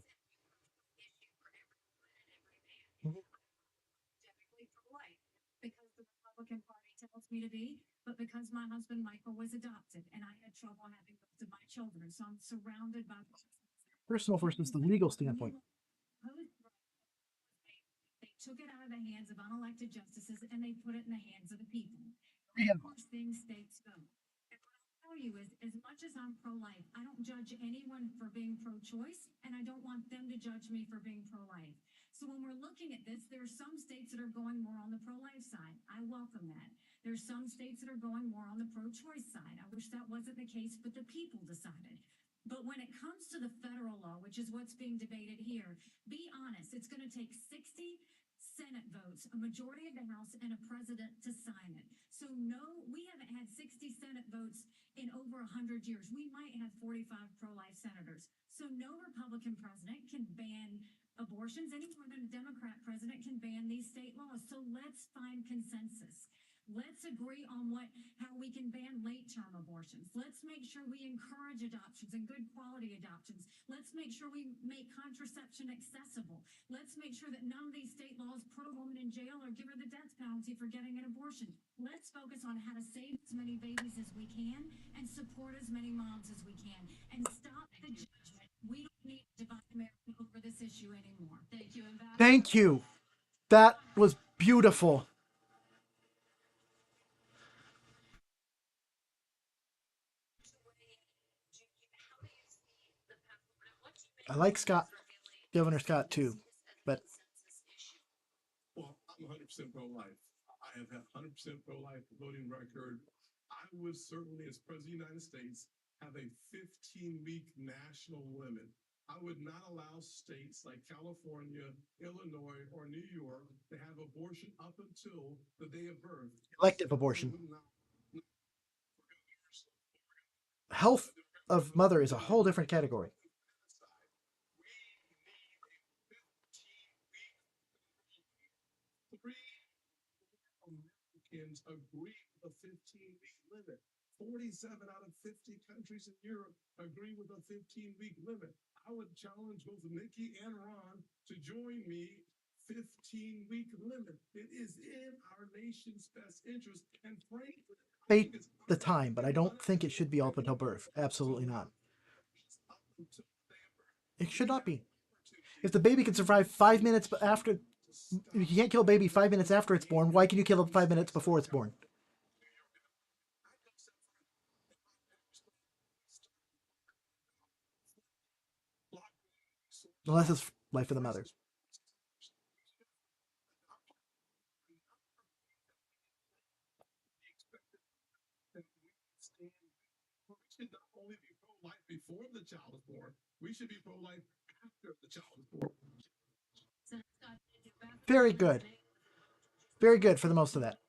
Typically pro-life, because the Republican Party tells me to be, but because my husband Michael was adopted and I had trouble having both of my children, so I'm surrounded by Personal versus the legal standpoint. They took it out of the hands of unelected justices and they put it in the hands of the people. Yeah. Of course, things states go. And what I'll tell you is, as much as I'm pro-life, I don't judge anyone for being pro-choice, and I don't want them to judge me for being pro-life. So when we're looking at this, there are some states that are going more on the pro-life side. I welcome that. There's some states that are going more on the pro-choice side. I wish that wasn't the case, but the people decided. But when it comes to the federal law, which is what's being debated here, be honest, it's going to take 60 Senate votes, a majority of the House, and a president to sign it. So no, we haven't had 60 Senate votes in over 100 years. We might have 45 pro-life senators. So no Republican president can ban abortions any more than a Democrat president can ban these state laws. So let's find consensus. Let's agree on how we can ban late-term abortions. Let's make sure we encourage adoptions and good quality adoptions. Let's make sure we make contraception accessible. Let's make sure that none of these state laws put a woman in jail or give her the death penalty for getting an abortion. Let's focus on how to save as many babies as we can and support as many moms as we can. And stop the judgment. We don't need to divide America over this issue anymore. Thank you, Ambassador. Thank you. That was beautiful. I like Governor Scott too, but Well, I'm 100% 100% pro-life. I have had 100% pro-life voting record. I would certainly, as President of the United States, have a 15-week national limit. I would not allow states like California, Illinois, or New York to have abortion up until the day of birth. Elective abortion. Health of mother is a whole different category. Americans agree with a 15-week limit. 47 out of 50 countries in Europe agree with a 15-week limit. I would challenge both Nikki and Ron to join me. 15-week limit. It is in our nation's best interest. And frankly, Debate the time, but I don't think it should be up until birth. Absolutely not. It should not be. If the baby can survive 5 minutes after, you can't kill a baby 5 minutes after it's born, why can you kill it 5 minutes before it's born? Unless it's life of the mother. We should not only be pro-life before the child is born, we should be pro-life after the child is born. Very good. Very good for the most of that.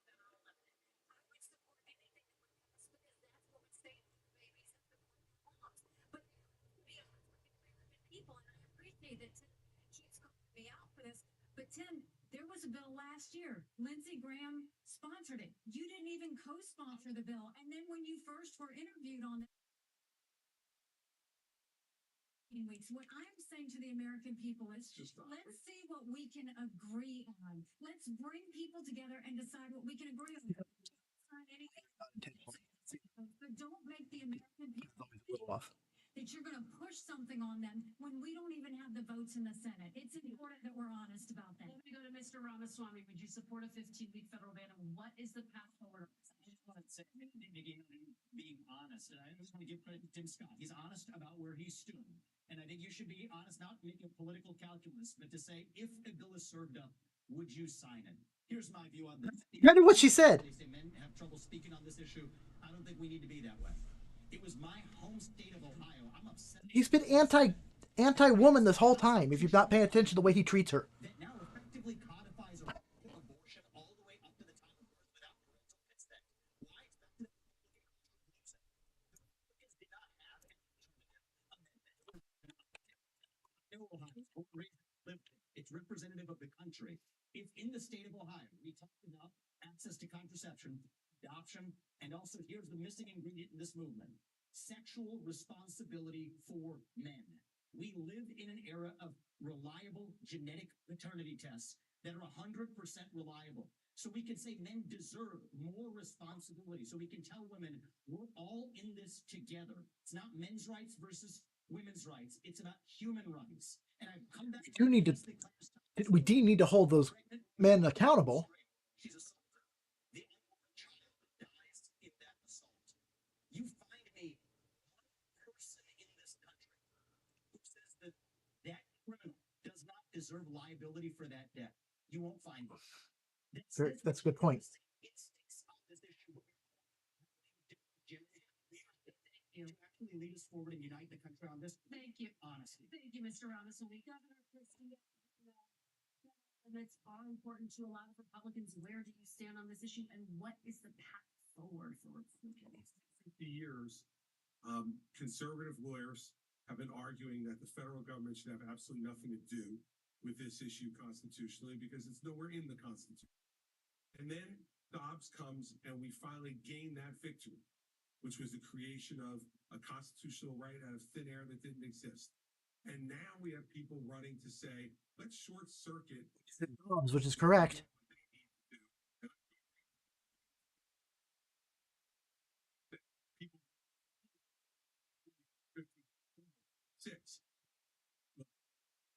But Tim, there was a bill last year. Lindsey Graham sponsored it. You didn't even co-sponsor the bill. And then when you first were interviewed on the weeks, what I'm saying to the American people is let's see what we can agree on. Let's bring people together and decide what we can agree on. But don't make the American people that you're going to push something on them when we don't even have the votes in the Senate. It's important that we're honest about that. Let me go to Mr. Ramaswamy. Would you support a 15-week federal ban? And what is the path forward? I just want to say, being honest, and I just want to give credit to Tim Scott. He's honest about where he stood. And I think you should be honest, not making a political calculus, but to say, if a bill is served up, would you sign it? Here's my view on this. Kind of what she said. They say men have trouble speaking on this issue. I don't think we need to be that way. It was my home state of Ohio. I'm upset. He's been anti-woman this whole time, if you're not paying attention to the way he treats her. That now effectively codifies abortion all the way up to the time of birth without parental consent. Why expect the Republicans did not have an amendment? It's representative of the country. If in the state of Ohio we talked about access to contraception, adoption, and also here's the missing ingredient in this movement: sexual responsibility for men. We live in an era of reliable genetic maternity tests that are 100% reliable. So we can say men deserve more responsibility. So we can tell women we're all in this together. It's not men's rights versus women's rights. It's about human rights. And I've come back. We do need to hold those men accountable. The unborn child dies in that assault. You find me one person in this country who says that that criminal does not deserve liability for that death. You won't find me. That's a good point. You actually lead us forward and unite the country on this. Thank you. Honestly. Thank you, Mr. Ramaswamy. Governor Christie, limits are important to a lot of Republicans. Where do you stand on this issue, and what is the path forward for Republicans? 50 years, conservative lawyers have been arguing that the federal government should have absolutely nothing to do with this issue constitutionally because it's nowhere in the Constitution. And then Dobbs comes and we finally gain that victory, which was the creation of a constitutional right out of thin air that didn't exist. And now we have people running to say, let's short circuit. Dobbs, which is correct.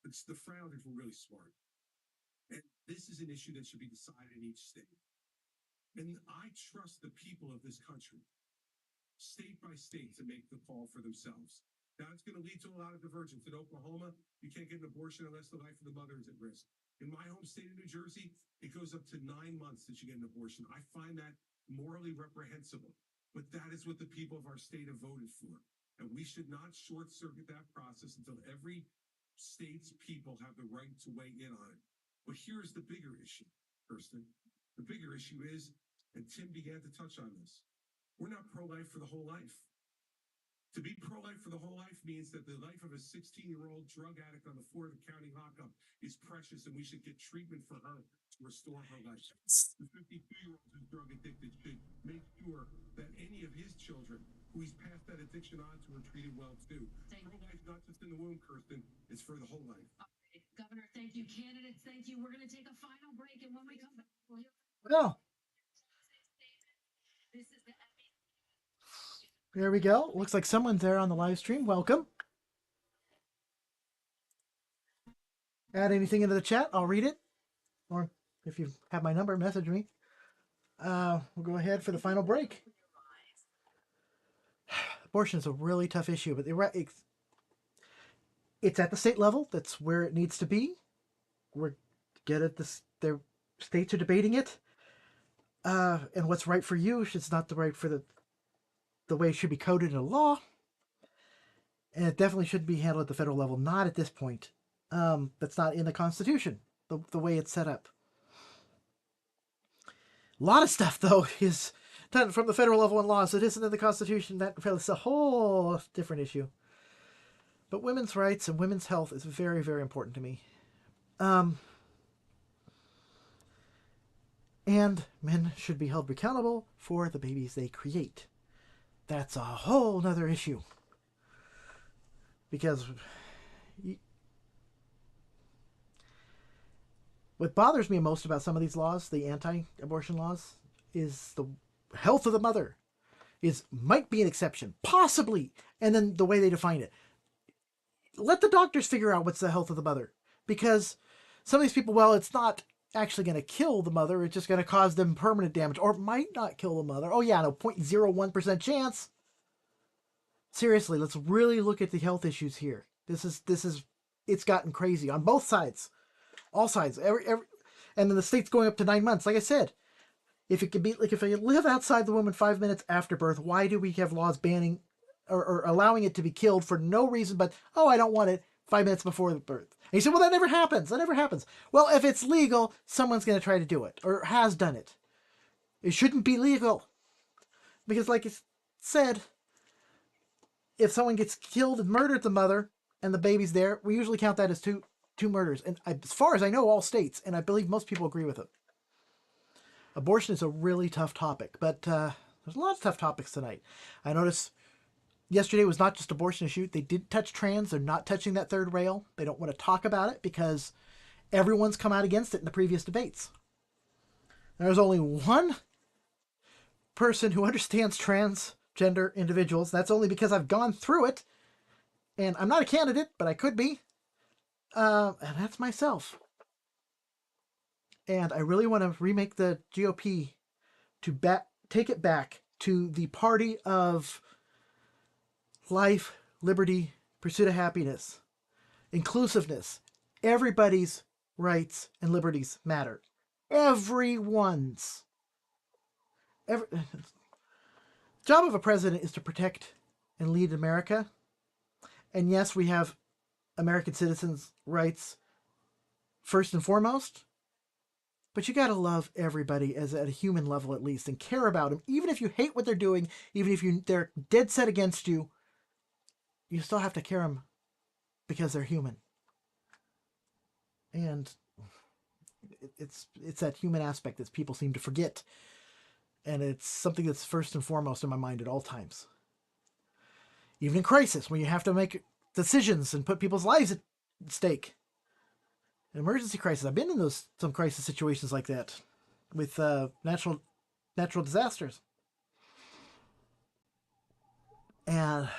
It's the founders were really smart. And this is an issue that should be decided in each state. And I trust the people of this country, state by state, to make the call for themselves. Now, it's going to lead to a lot of divergence. In Oklahoma, you can't get an abortion unless the life of the mother is at risk. In my home state of New Jersey, it goes up to 9 months that you get an abortion. I find that morally reprehensible, but that is what the people of our state have voted for. And we should not short circuit that process until every state's people have the right to weigh in on it. But here's the bigger issue, Kirsten. The bigger issue is, and Tim began to touch on this, we're not pro-life for the whole life. To be pro-life for the whole life means that the life of a 16-year-old drug addict on the floor of the county lockup is precious, and we should get treatment for her to restore her life. The 52-year-old who's drug addicted should make sure that any of his children who he's passed that addiction on to are treated well too. Pro-life not just in the womb, Kirsten, it's for the whole life. All right, Governor, thank you. Candidates, thank you. We're going to take a final break, and when we come back, we'll hear Well, this is the there we go. Looks like someone's there on the live stream. Welcome. Add anything into the chat, I'll read it. Or if you have my number, message me. We'll go ahead for the final break. Abortion is a really tough issue, but it's at the state level. That's where it needs to be. We're get at this. The states are debating it, and what's right for you is not the right for the way it should be coded in a law, and it definitely should be handled at the federal level. Not at this point. That's not in the Constitution. The way it's set up. A lot of stuff though is done from the federal level in laws. It isn't in the Constitution. That's a whole different issue. But women's rights and women's health is very, very important to me. And men should be held accountable for the babies they create. That's a whole nother issue. Because what bothers me most about some of these laws, the anti-abortion laws, is the health of the mother might be an exception, possibly, and then the way they define it. Let the doctors figure out what's the health of the mother, because some of these people, well, it's not actually going to kill the mother, it's just going to cause them permanent damage, or it might not kill the mother. Oh yeah, no, 0.01% chance. Seriously, let's really look at the health issues here. It's gotten crazy on both sides. All sides, every, and then the state's going up to 9 months. Like I said, if it could be like if you live outside the woman 5 minutes after birth, why do we have laws banning or allowing it to be killed for no reason but, oh, I don't want it 5 minutes before the birth? And you say, well, that never happens. That never happens. Well, if it's legal, someone's going to try to do it or has done it. It shouldn't be legal because, like it's said, if someone gets killed and murdered the mother and the baby's there, we usually count that as two murders. And as far as I know, all states, and I believe most people agree with it. Abortion is a really tough topic, but there's a lot of tough topics tonight. I noticed yesterday was not just abortion issue. They did touch trans. They're not touching that third rail. They don't want to talk about it because everyone's come out against it in the previous debates. There's only one person who understands transgender individuals. That's only because I've gone through it, and I'm not a candidate, but I could be. And that's myself. And I really want to remake the GOP to take it back to the party of life, liberty, pursuit of happiness, inclusiveness. Everybody's rights and liberties matter. Everyone's. Job of a president is to protect and lead America. And yes, we have American citizens' rights first and foremost, but you gotta love everybody as at a human level at least and care about them. Even if you hate what they're doing, even if they're dead set against you, you still have to care them because they're human. And it's that human aspect that people seem to forget. And it's something that's first and foremost in my mind at all times. Even in crisis, when you have to make decisions and put people's lives at stake. An emergency crisis. I've been in some crisis situations like that with natural disasters. But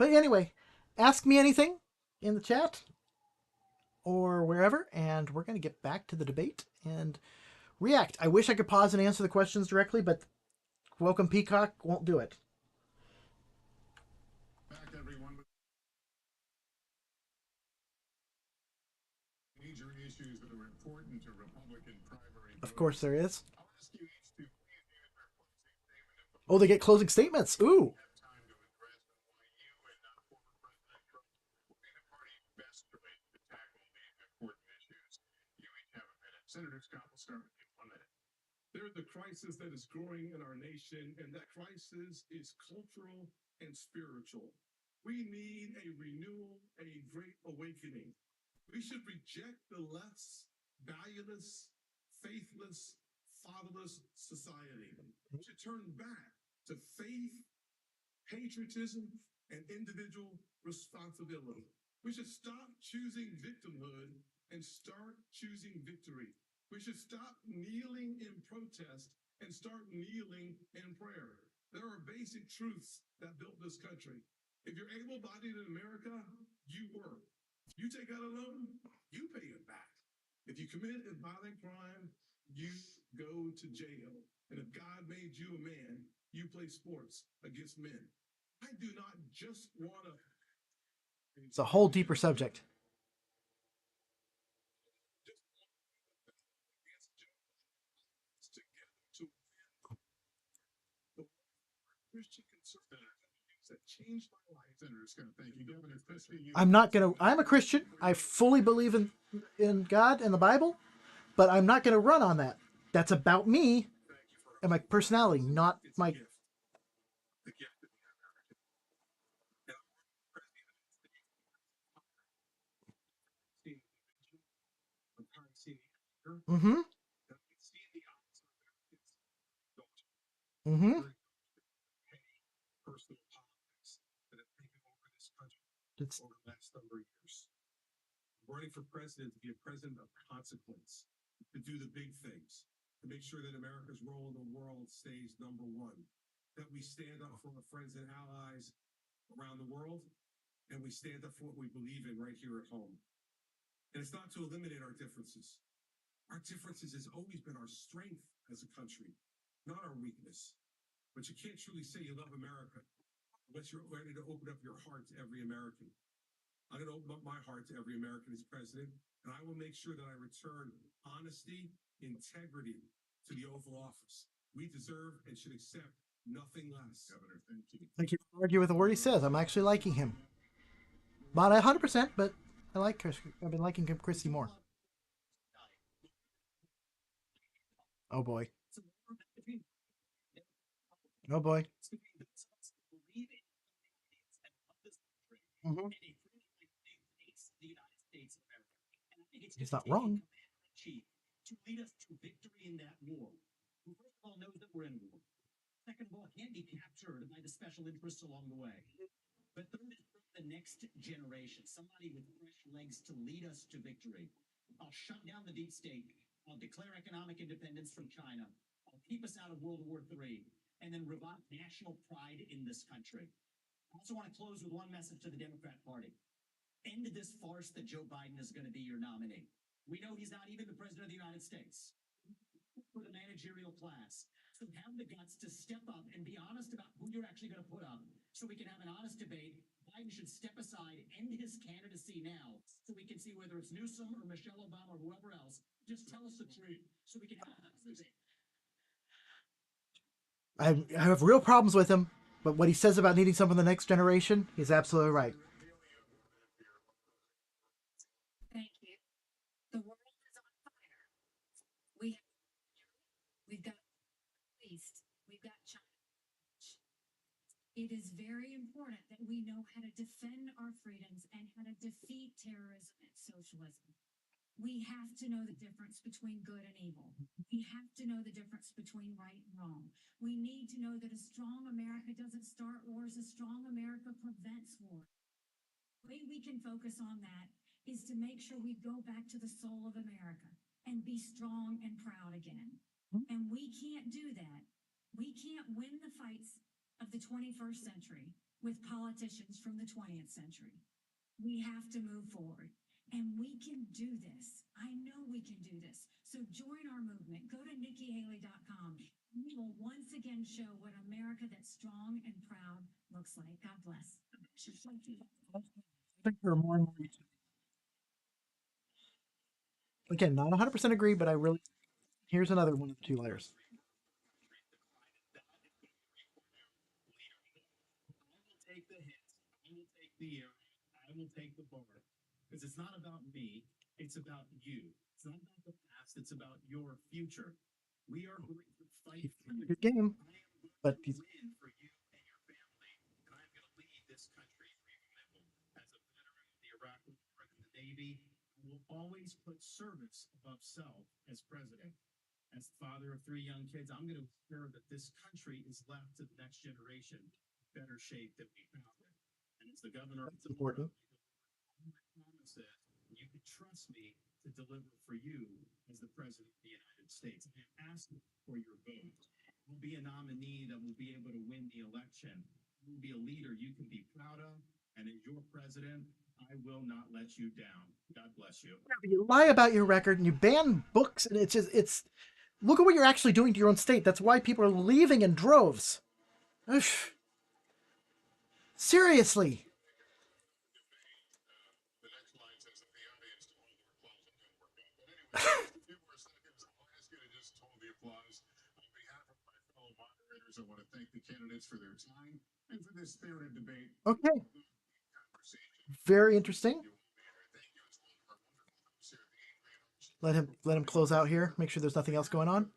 anyway, ask me anything in the chat or wherever, and we're going to get back to the debate and react. I wish I could pause and answer the questions directly, but Welcome Peacock won't do it. Back, everyone. We need major issues that are important to Republican primary voters. Of course there is. I'll ask you each to please use their closing statement. Oh, they get closing statements. Ooh. Time to address why you and not former President Trump will be the party best related to tackle these important issues. You each have a minute. Senator Scott, we'll start with you. 1 minute. There's a crisis that is growing in our nation, and that crisis is cultural and spiritual. We need a renewal, a great awakening. We should reject the less valueless, faithless, fatherless society. We should turn back to faith, patriotism, and individual responsibility. We should stop choosing victimhood and start choosing victory. We should stop kneeling in protest and start kneeling in prayer. There are basic truths that built this country. If you're able-bodied in America, you work. You take out a loan, you pay it back. If you commit a violent crime, you go to jail. And if God made you a man, you play sports against men. I do not just want to. It's a whole deeper subject. Christian conservatives that changed my life. Senator Scott, thank you. Governor Christie, I'm a Christian. I fully believe in God and the Bible, but I'm not going to run on that. That's about me and my personality, not my. The gift of being American. And the president of the United States, I'm tired of seeing the anger. Mm-hmm. And I can see the eyes of Americans indulging. Mm-hmm. Petty personal politics that have taken over this country It's, over the last number of years. Running for president to be a president of consequence, to do the big things, to make sure that America's role in the world stays number one, that we stand up for our friends and allies around the world, and we stand up for what we believe in right here at home. And it's not to eliminate our differences. Our differences has always been our strength as a country, not our weakness. But you can't truly say you love America unless you're ready to open up your heart to every American. I'm going to open up my heart to every American as president, and I will make sure that I return honesty, integrity to the Oval Office. We deserve and should accept nothing less. Governor, thank you. I can't argue with a word he says. I'm actually liking him. Not 100%, but I like Chris. I've been liking him, Christie, more. Oh boy. Oh boy. Mm-hmm. He's not wrong. To lead us to victory in that war, who first of all knows that we're in war. Second of all, can't be captured by the special interests along the way. But third is the next generation, somebody with fresh legs to lead us to victory. I'll shut down the deep state. I'll declare economic independence from China. I'll keep us out of World War III, and then revive national pride in this country. I also want to close with one message to the Democrat Party. End this farce that Joe Biden is going to be your nominee. We know he's not even the president of the United States. For the managerial class. So have the guts to step up and be honest about who you're actually going to put up so we can have an honest debate. Biden should step aside, end his candidacy now, so we can see whether it's Newsom or Michelle Obama or whoever else. Just tell us the truth so we can have an honest debate. I have real problems with him, but what he says about needing some of the next generation, he's absolutely right. Thank you. The world is on fire. We've got East. We've got China. It is very important that we know how to defend our freedoms and how to defeat terrorism and socialism. We have to know the difference between good and evil. We have to know the difference between right and wrong. We need to know that a strong America doesn't start wars, a strong America prevents war. The way we can focus on that is to make sure we go back to the soul of America and be strong and proud again. And we can't do that. We can't win the fights of the 21st century with politicians from the 20th century. We have to move forward. And we can do this. I know we can do this. So join our movement. Go to NikkiHaley.com. We will once again show what America that's strong and proud looks like. God bless. I think there are more and more. Again, not 100% agree, but I really. Here's another one of the two layers. Take the hits. I will take the air. I will take the bar. Because it's not about me. It's about you. It's not about the past. It's about your future. We are going to fight for you. Good game, but I am going to win for you and your family, and I'm going to lead this country revival. As a veteran of the Iraq War and the Navy, I will always put service above self as president. As the father of 3 young kids, I'm going to ensure that this country is left to the next generation in better shape than we found it. And as the governor of Florida, I promise that you can trust me to deliver for you as the president of the United States. I am asking for your vote. I will be a nominee that will be able to win the election. I will be a leader you can be proud of. And as your president, I will not let you down. God bless you. You lie about your record and you ban books, and it's look at what you're actually doing to your own state. That's why people are leaving in droves. Oof. Seriously. The next line says that the audience to hold their applause. That didn't work out. But anyway, a few more seconds. I'll ask you to just hold the applause. On behalf of my fellow moderators, I want to thank the candidates for their time and for this spirited debate. Okay. Very interesting. Let him close out here. Make sure there's nothing else going on.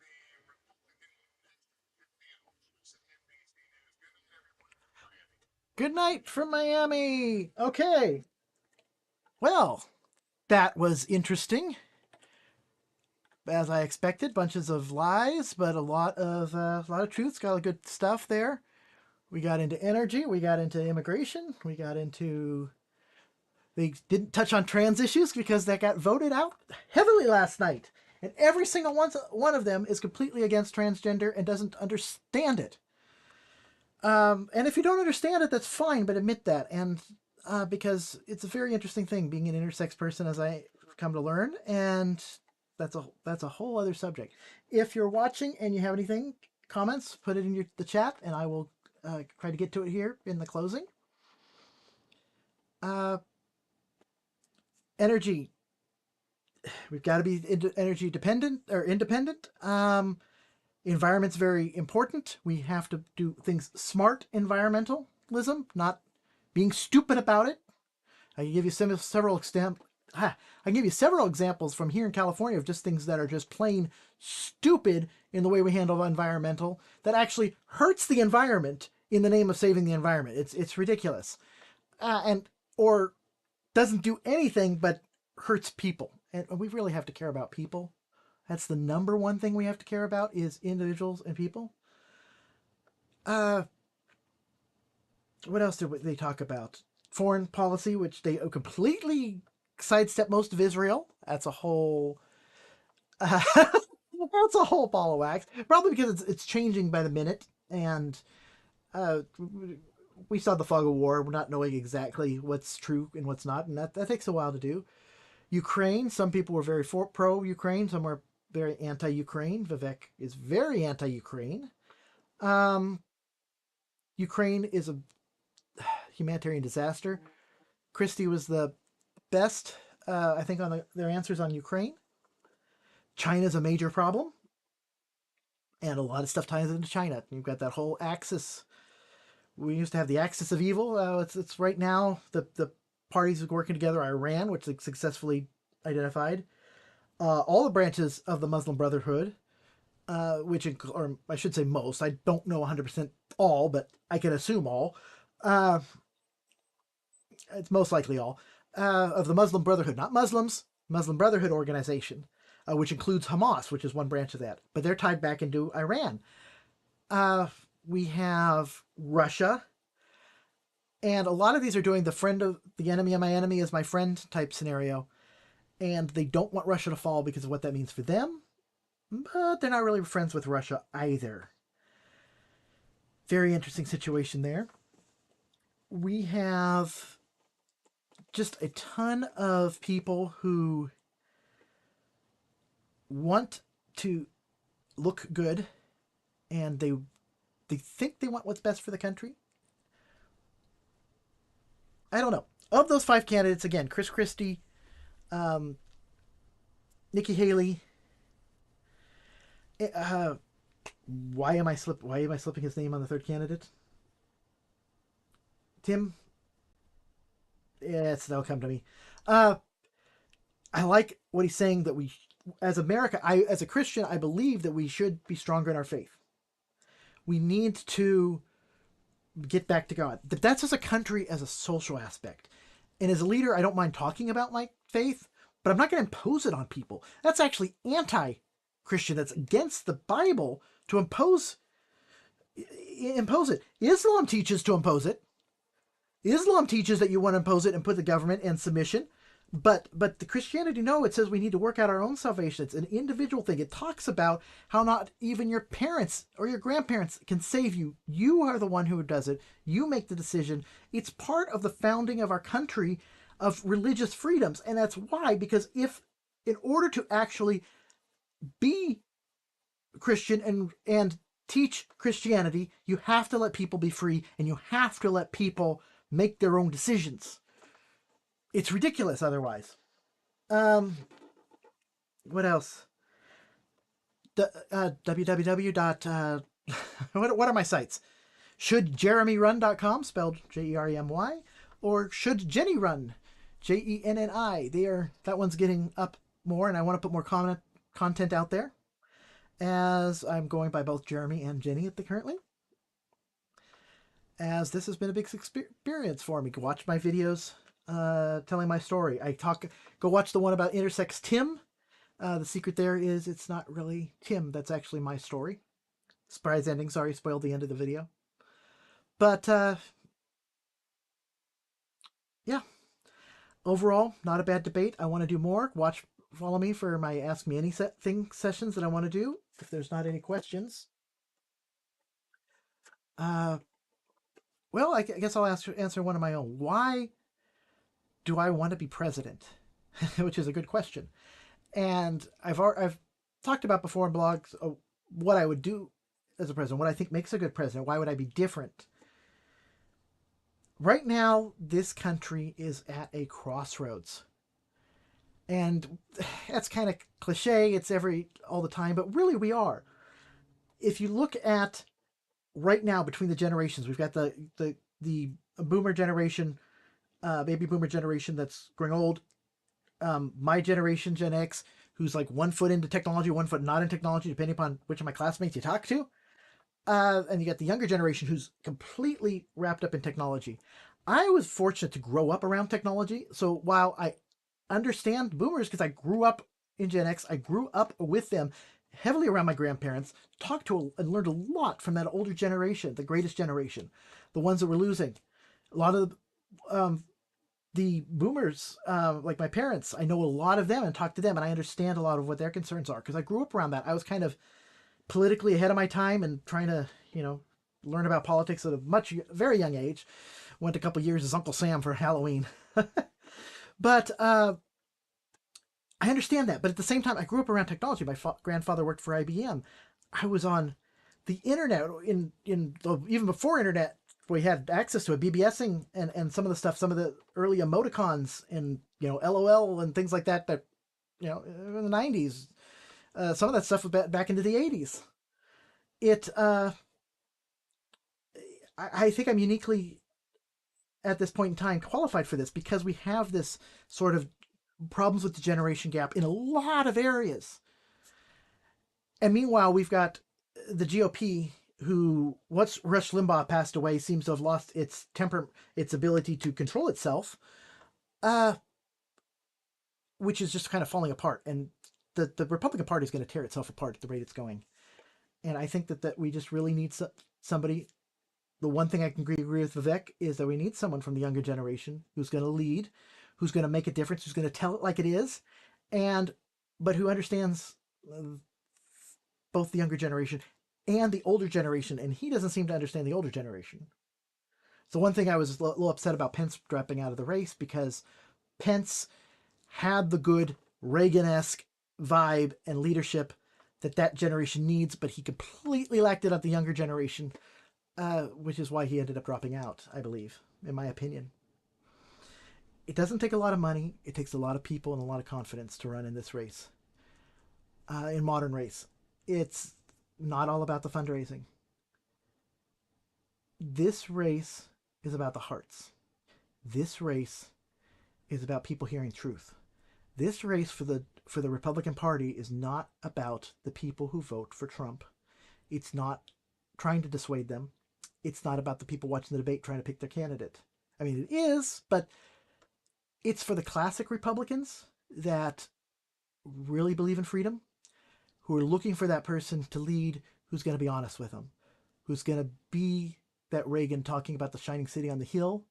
Good night from Miami. Okay. Well, that was interesting. As I expected, bunches of lies, but a lot of truths. Got a good stuff there. We got into energy. We got into immigration. We got into. They didn't touch on trans issues because that got voted out heavily last night, and every single one of them is completely against transgender and doesn't understand it. And if you don't understand it, that's fine, but admit that. And because it's a very interesting thing being an intersex person, as I come to learn, and that's a whole other subject. If you're watching and you have anything, comments, put it in the chat, and I will try to get to it here in the closing. Energy. We've got to be energy dependent or independent. Environment's very important. We have to do things smart environmentalism, not being stupid about it. I can give you several examples from here in California of just things that are just plain stupid in the way we handle environmental that actually hurts the environment in the name of saving the environment. It's ridiculous, or doesn't do anything but hurts people. And we really have to care about people. That's the number one thing we have to care about is individuals and people. What else did they talk about? Foreign policy, which they completely sidestep most of Israel. That's a whole that's a whole ball of wax. Probably because it's changing by the minute, and we saw the fog of war. We're not knowing exactly what's true and what's not, and that takes a while to do. Ukraine, some people were very pro-Ukraine, some were very anti-Ukraine. Vivek is very anti-Ukraine. Ukraine is a humanitarian disaster. Christie was the best, I think, on their answers on Ukraine. China's a major problem. And a lot of stuff ties into China. You've got that whole axis. We used to have the axis of evil. It's right now the parties working together. Iran, which they successfully identified. All the branches of the Muslim Brotherhood, or I should say most. I don't know 100% all, but I can assume all. It's most likely all. Of the Muslim Brotherhood, not Muslims, Muslim Brotherhood organization, which includes Hamas, which is one branch of that. But they're tied back into Iran. We have Russia. And a lot of these are doing the friend of the enemy of my enemy is my friend type scenario. And they don't want Russia to fall because of what that means for them. But they're not really friends with Russia either. Very interesting situation there. We have just a ton of people who want to look good, and they think they want what's best for the country. I don't know. Of those 5 candidates, again, Chris Christie, Nikki Haley. Why am I slipping his name on the third candidate? Tim. Yes, that'll come to me. I like what he's saying that we, as America, as a Christian, I believe that we should be stronger in our faith. We need to get back to God. That's as a country, as a social aspect. And as a leader, I don't mind talking about my faith, but I'm not going to impose it on people. That's actually anti-Christian. That's against the Bible to impose it. Islam teaches to impose it. Islam teaches that you want to impose it and put the government in submission. But the Christianity, no, it says we need to work out our own salvation. It's an individual thing. It talks about how not even your parents or your grandparents can save you. You are the one who does it. You make the decision. It's part of the founding of our country of religious freedoms. And that's why, because in order to actually be Christian and teach Christianity, you have to let people be free and you have to let people make their own decisions. It's ridiculous otherwise. What else? www. What are my sites? ShouldJeremyRun.com, spelled Jeremy, or ShouldJenniRun, Jenni. That one's getting up more, and I want to put more content out there, as I'm going by both Jeremy and Jenni currently. As this has been a big experience for me. Watch my videos. Telling my story. Go watch the one about intersex Tim. The secret there is it's not really Tim. That's actually my story. Surprise ending. Sorry, spoiled the end of the video. But, yeah. Overall, not a bad debate. I want to do more. Follow me for my Ask Me Anything sessions that I want to do. If there's not any questions. Well, I guess I'll answer one of my own. Why do I want to be president? Which is a good question. And I've talked about before in blogs what I would do as a president, what I think makes a good president. Why would I be different? Right now, this country is at a crossroads. And that's kind of cliche. It's all the time, but really we are. If you look at right now between the generations, we've got the boomer generation, baby boomer generation that's growing old. My generation, Gen X, who's like 1 foot into technology, 1 foot not in technology, depending upon which of my classmates you talk to. And you got the younger generation who's completely wrapped up in technology. I was fortunate to grow up around technology. So while I understand boomers, because I grew up in Gen X, I grew up with them heavily around my grandparents, talked to and learned a lot from that older generation, the greatest generation, the ones that were losing. A lot of the boomers, like my parents, I know a lot of them and talk to them, and I understand a lot of what their concerns are because I grew up around that. I was kind of politically ahead of my time and trying to, learn about politics at a very young age. Went a couple years as Uncle Sam for Halloween. But I understand that. But at the same time, I grew up around technology. My grandfather worked for IBM. I was on the internet even before internet. We had access to it, BBSing and some of the stuff, some of the early emoticons and, LOL and things like that, in the 90s. Some of that stuff was back into the 80s. I think I'm uniquely at this point in time qualified for this because we have this sort of problems with the generation gap in a lot of areas. And meanwhile, we've got the GOP, who, once Rush Limbaugh passed away, seems to have lost its ability to control itself, which is just kind of falling apart. And the Republican Party is going to tear itself apart at the rate it's going. And I think that we just really need somebody. The one thing I can agree with Vivek is that we need someone from the younger generation who's going to lead, who's going to make a difference, who's going to tell it like it is, but who understands both the younger generation and the older generation, and he doesn't seem to understand the older generation. So one thing I was a little upset about Pence dropping out of the race, because Pence had the good Reagan-esque vibe and leadership that generation needs, but he completely lacked it at the younger generation, which is why he ended up dropping out, I believe, in my opinion. It doesn't take a lot of money. It takes a lot of people and a lot of confidence to run in this race. in modern race. It's not all about the fundraising. This race is about the hearts. This race is about people hearing truth. This race for the Republican Party is not about the people who vote for Trump. It's not trying to dissuade them. It's not about the people watching the debate trying to pick their candidate. I mean, it is, but it's for the classic Republicans that really believe in freedom, who are looking for that person to lead who's going to be honest with them, who's going to be that Reagan talking about the shining city on the hill,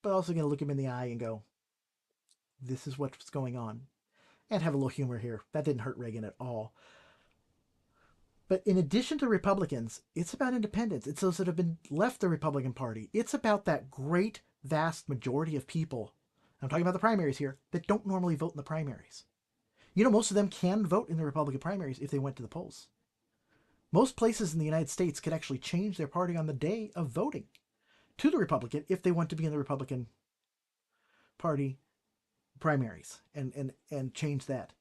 but also going to look him in the eye and go, this is what's going on. And have a little humor here. That didn't hurt Reagan at all. But in addition to Republicans, it's about independents. It's those that have been left the Republican Party. It's about that great, vast majority of people, I'm talking about the primaries here, that don't normally vote in the primaries. You know, most of them can vote in the Republican primaries if they went to the polls. Most places in the United States could actually change their party on the day of voting to the Republican if they want to be in the Republican Party primaries and change that.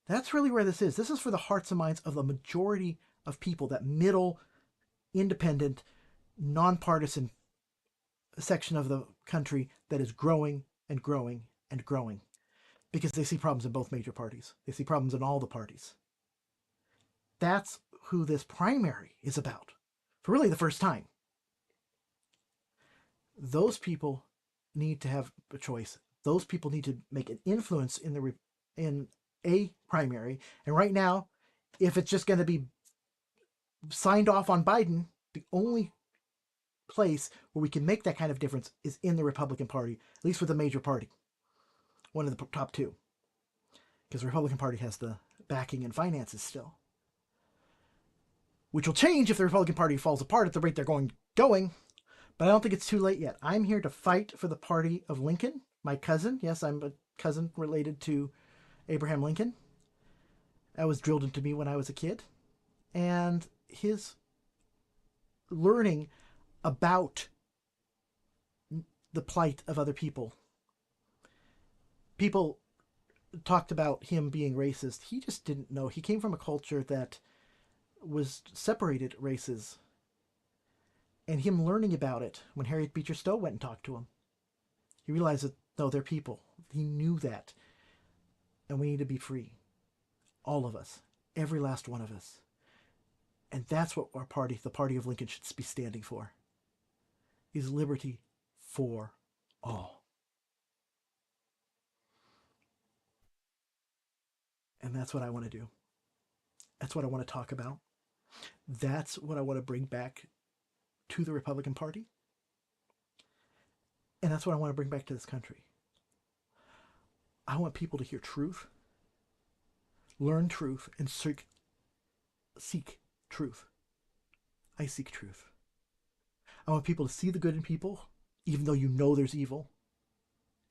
That's really where this is. This is for the hearts and minds of the majority of people, that middle, independent, nonpartisan section of the country that is growing and growing and growing because they see problems in both major parties. They see problems in all the parties. That's who this primary is about for really the first time. Those people need to have a choice. Those people need to make an influence in a primary. And right now, if it's just going to be signed off on Biden, the only place where we can make that kind of difference is in the Republican Party, at least with a major party, one of the top two, because the Republican Party has the backing and finances still, which will change if the Republican Party falls apart at the rate they're going, but I don't think it's too late yet. I'm here to fight for the party of Lincoln, my cousin. Yes, I'm a cousin related to Abraham Lincoln. That was drilled into me when I was a kid. And his learning about the plight of other people. People talked about him being racist. He just didn't know. He came from a culture that was separated races. And him learning about it when Harriet Beecher Stowe went and talked to him. He realized that, no, they're people. He knew that. And we need to be free. All of us. Every last one of us. And that's what our party, the party of Lincoln, should be standing for. Is liberty for all. And that's what I want to do. That's what I want to talk about. That's what I want to bring back to the Republican Party. And that's what I want to bring back to this country. I want people to hear truth, learn truth, and seek truth. I seek truth. I want people to see the good in people, even though you know there's evil.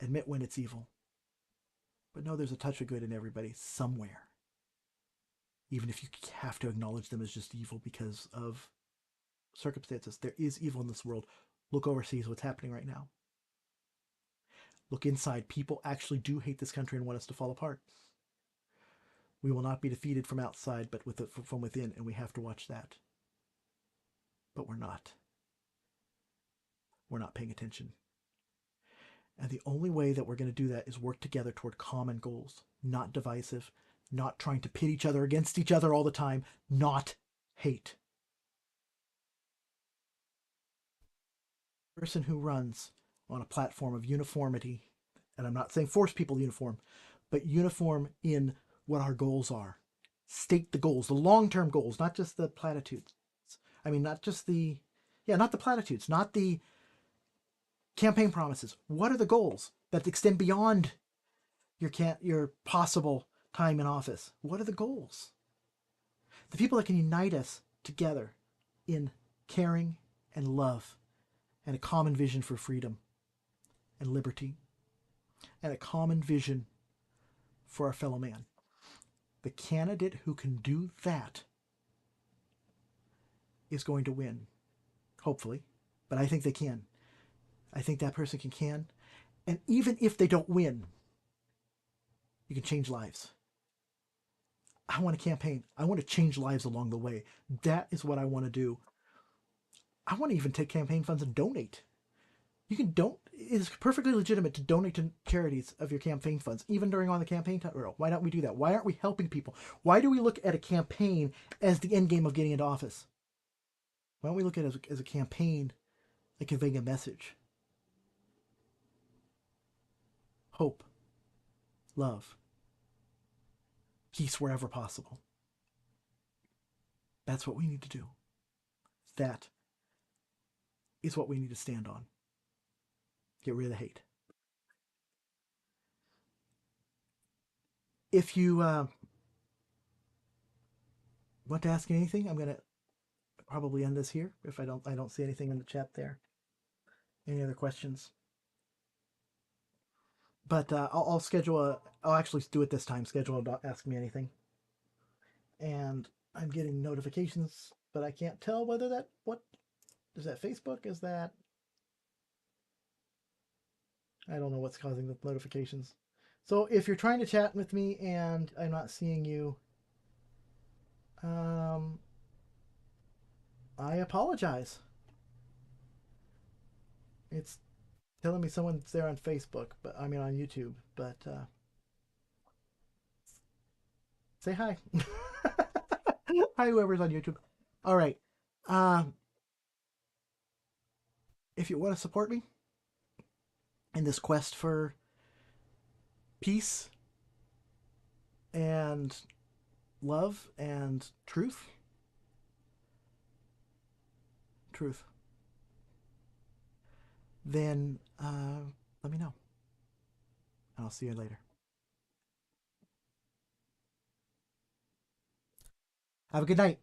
Admit when it's evil. But know there's a touch of good in everybody somewhere. Even if you have to acknowledge them as just evil because of circumstances. There is evil in this world. Look overseas, what's happening right now. Look inside. People actually do hate this country and want us to fall apart. We will not be defeated from outside, but from within, and we have to watch that. But we're not. We're not paying attention. And the only way that we're going to do that is work together toward common goals, not divisive, not trying to pit each other against each other all the time, not hate. The person who runs on a platform of uniformity, and I'm not saying force people uniform, but uniform in what our goals are. State the goals, the long-term goals, not just the platitudes. I mean, not the platitudes, not the campaign promises. What are the goals that extend beyond your possible time in office? What are the goals? The people that can unite us together in caring and love and a common vision for freedom and liberty and a common vision for our fellow man. The candidate who can do that is going to win, hopefully, but I think they can. I think that person can. And even if they don't win, you can change lives. I want to campaign. I want to change lives along the way. That is what I want to do. I want to even take campaign funds and donate. You can it's perfectly legitimate to donate to charities of your campaign funds, even during on the campaign trail. Why don't we do that? Why aren't we helping people? Why do we look at a campaign as the end game of getting into office? Why don't we look at it as a campaign, like conveying a message? Hope, love, peace wherever possible. That's what we need to do. That is what we need to stand on. Get rid of the hate. If you want to ask anything, I'm gonna probably end this here. If I don't see anything in the chat there. Any other questions? But I'll schedule I'll actually do it this time. Schedule a Ask Me Anything. And I'm getting notifications, but I can't tell whether what is that Facebook? Is that, I don't know what's causing the notifications. So if you're trying to chat with me and I'm not seeing you, I apologize. It's telling me someone's there on Facebook, but I mean on YouTube, but say hi. Hi, whoever's on YouTube. All right. If you want to support me in this quest for peace and love and truth, then let me know. And I'll see you later. Have a good night.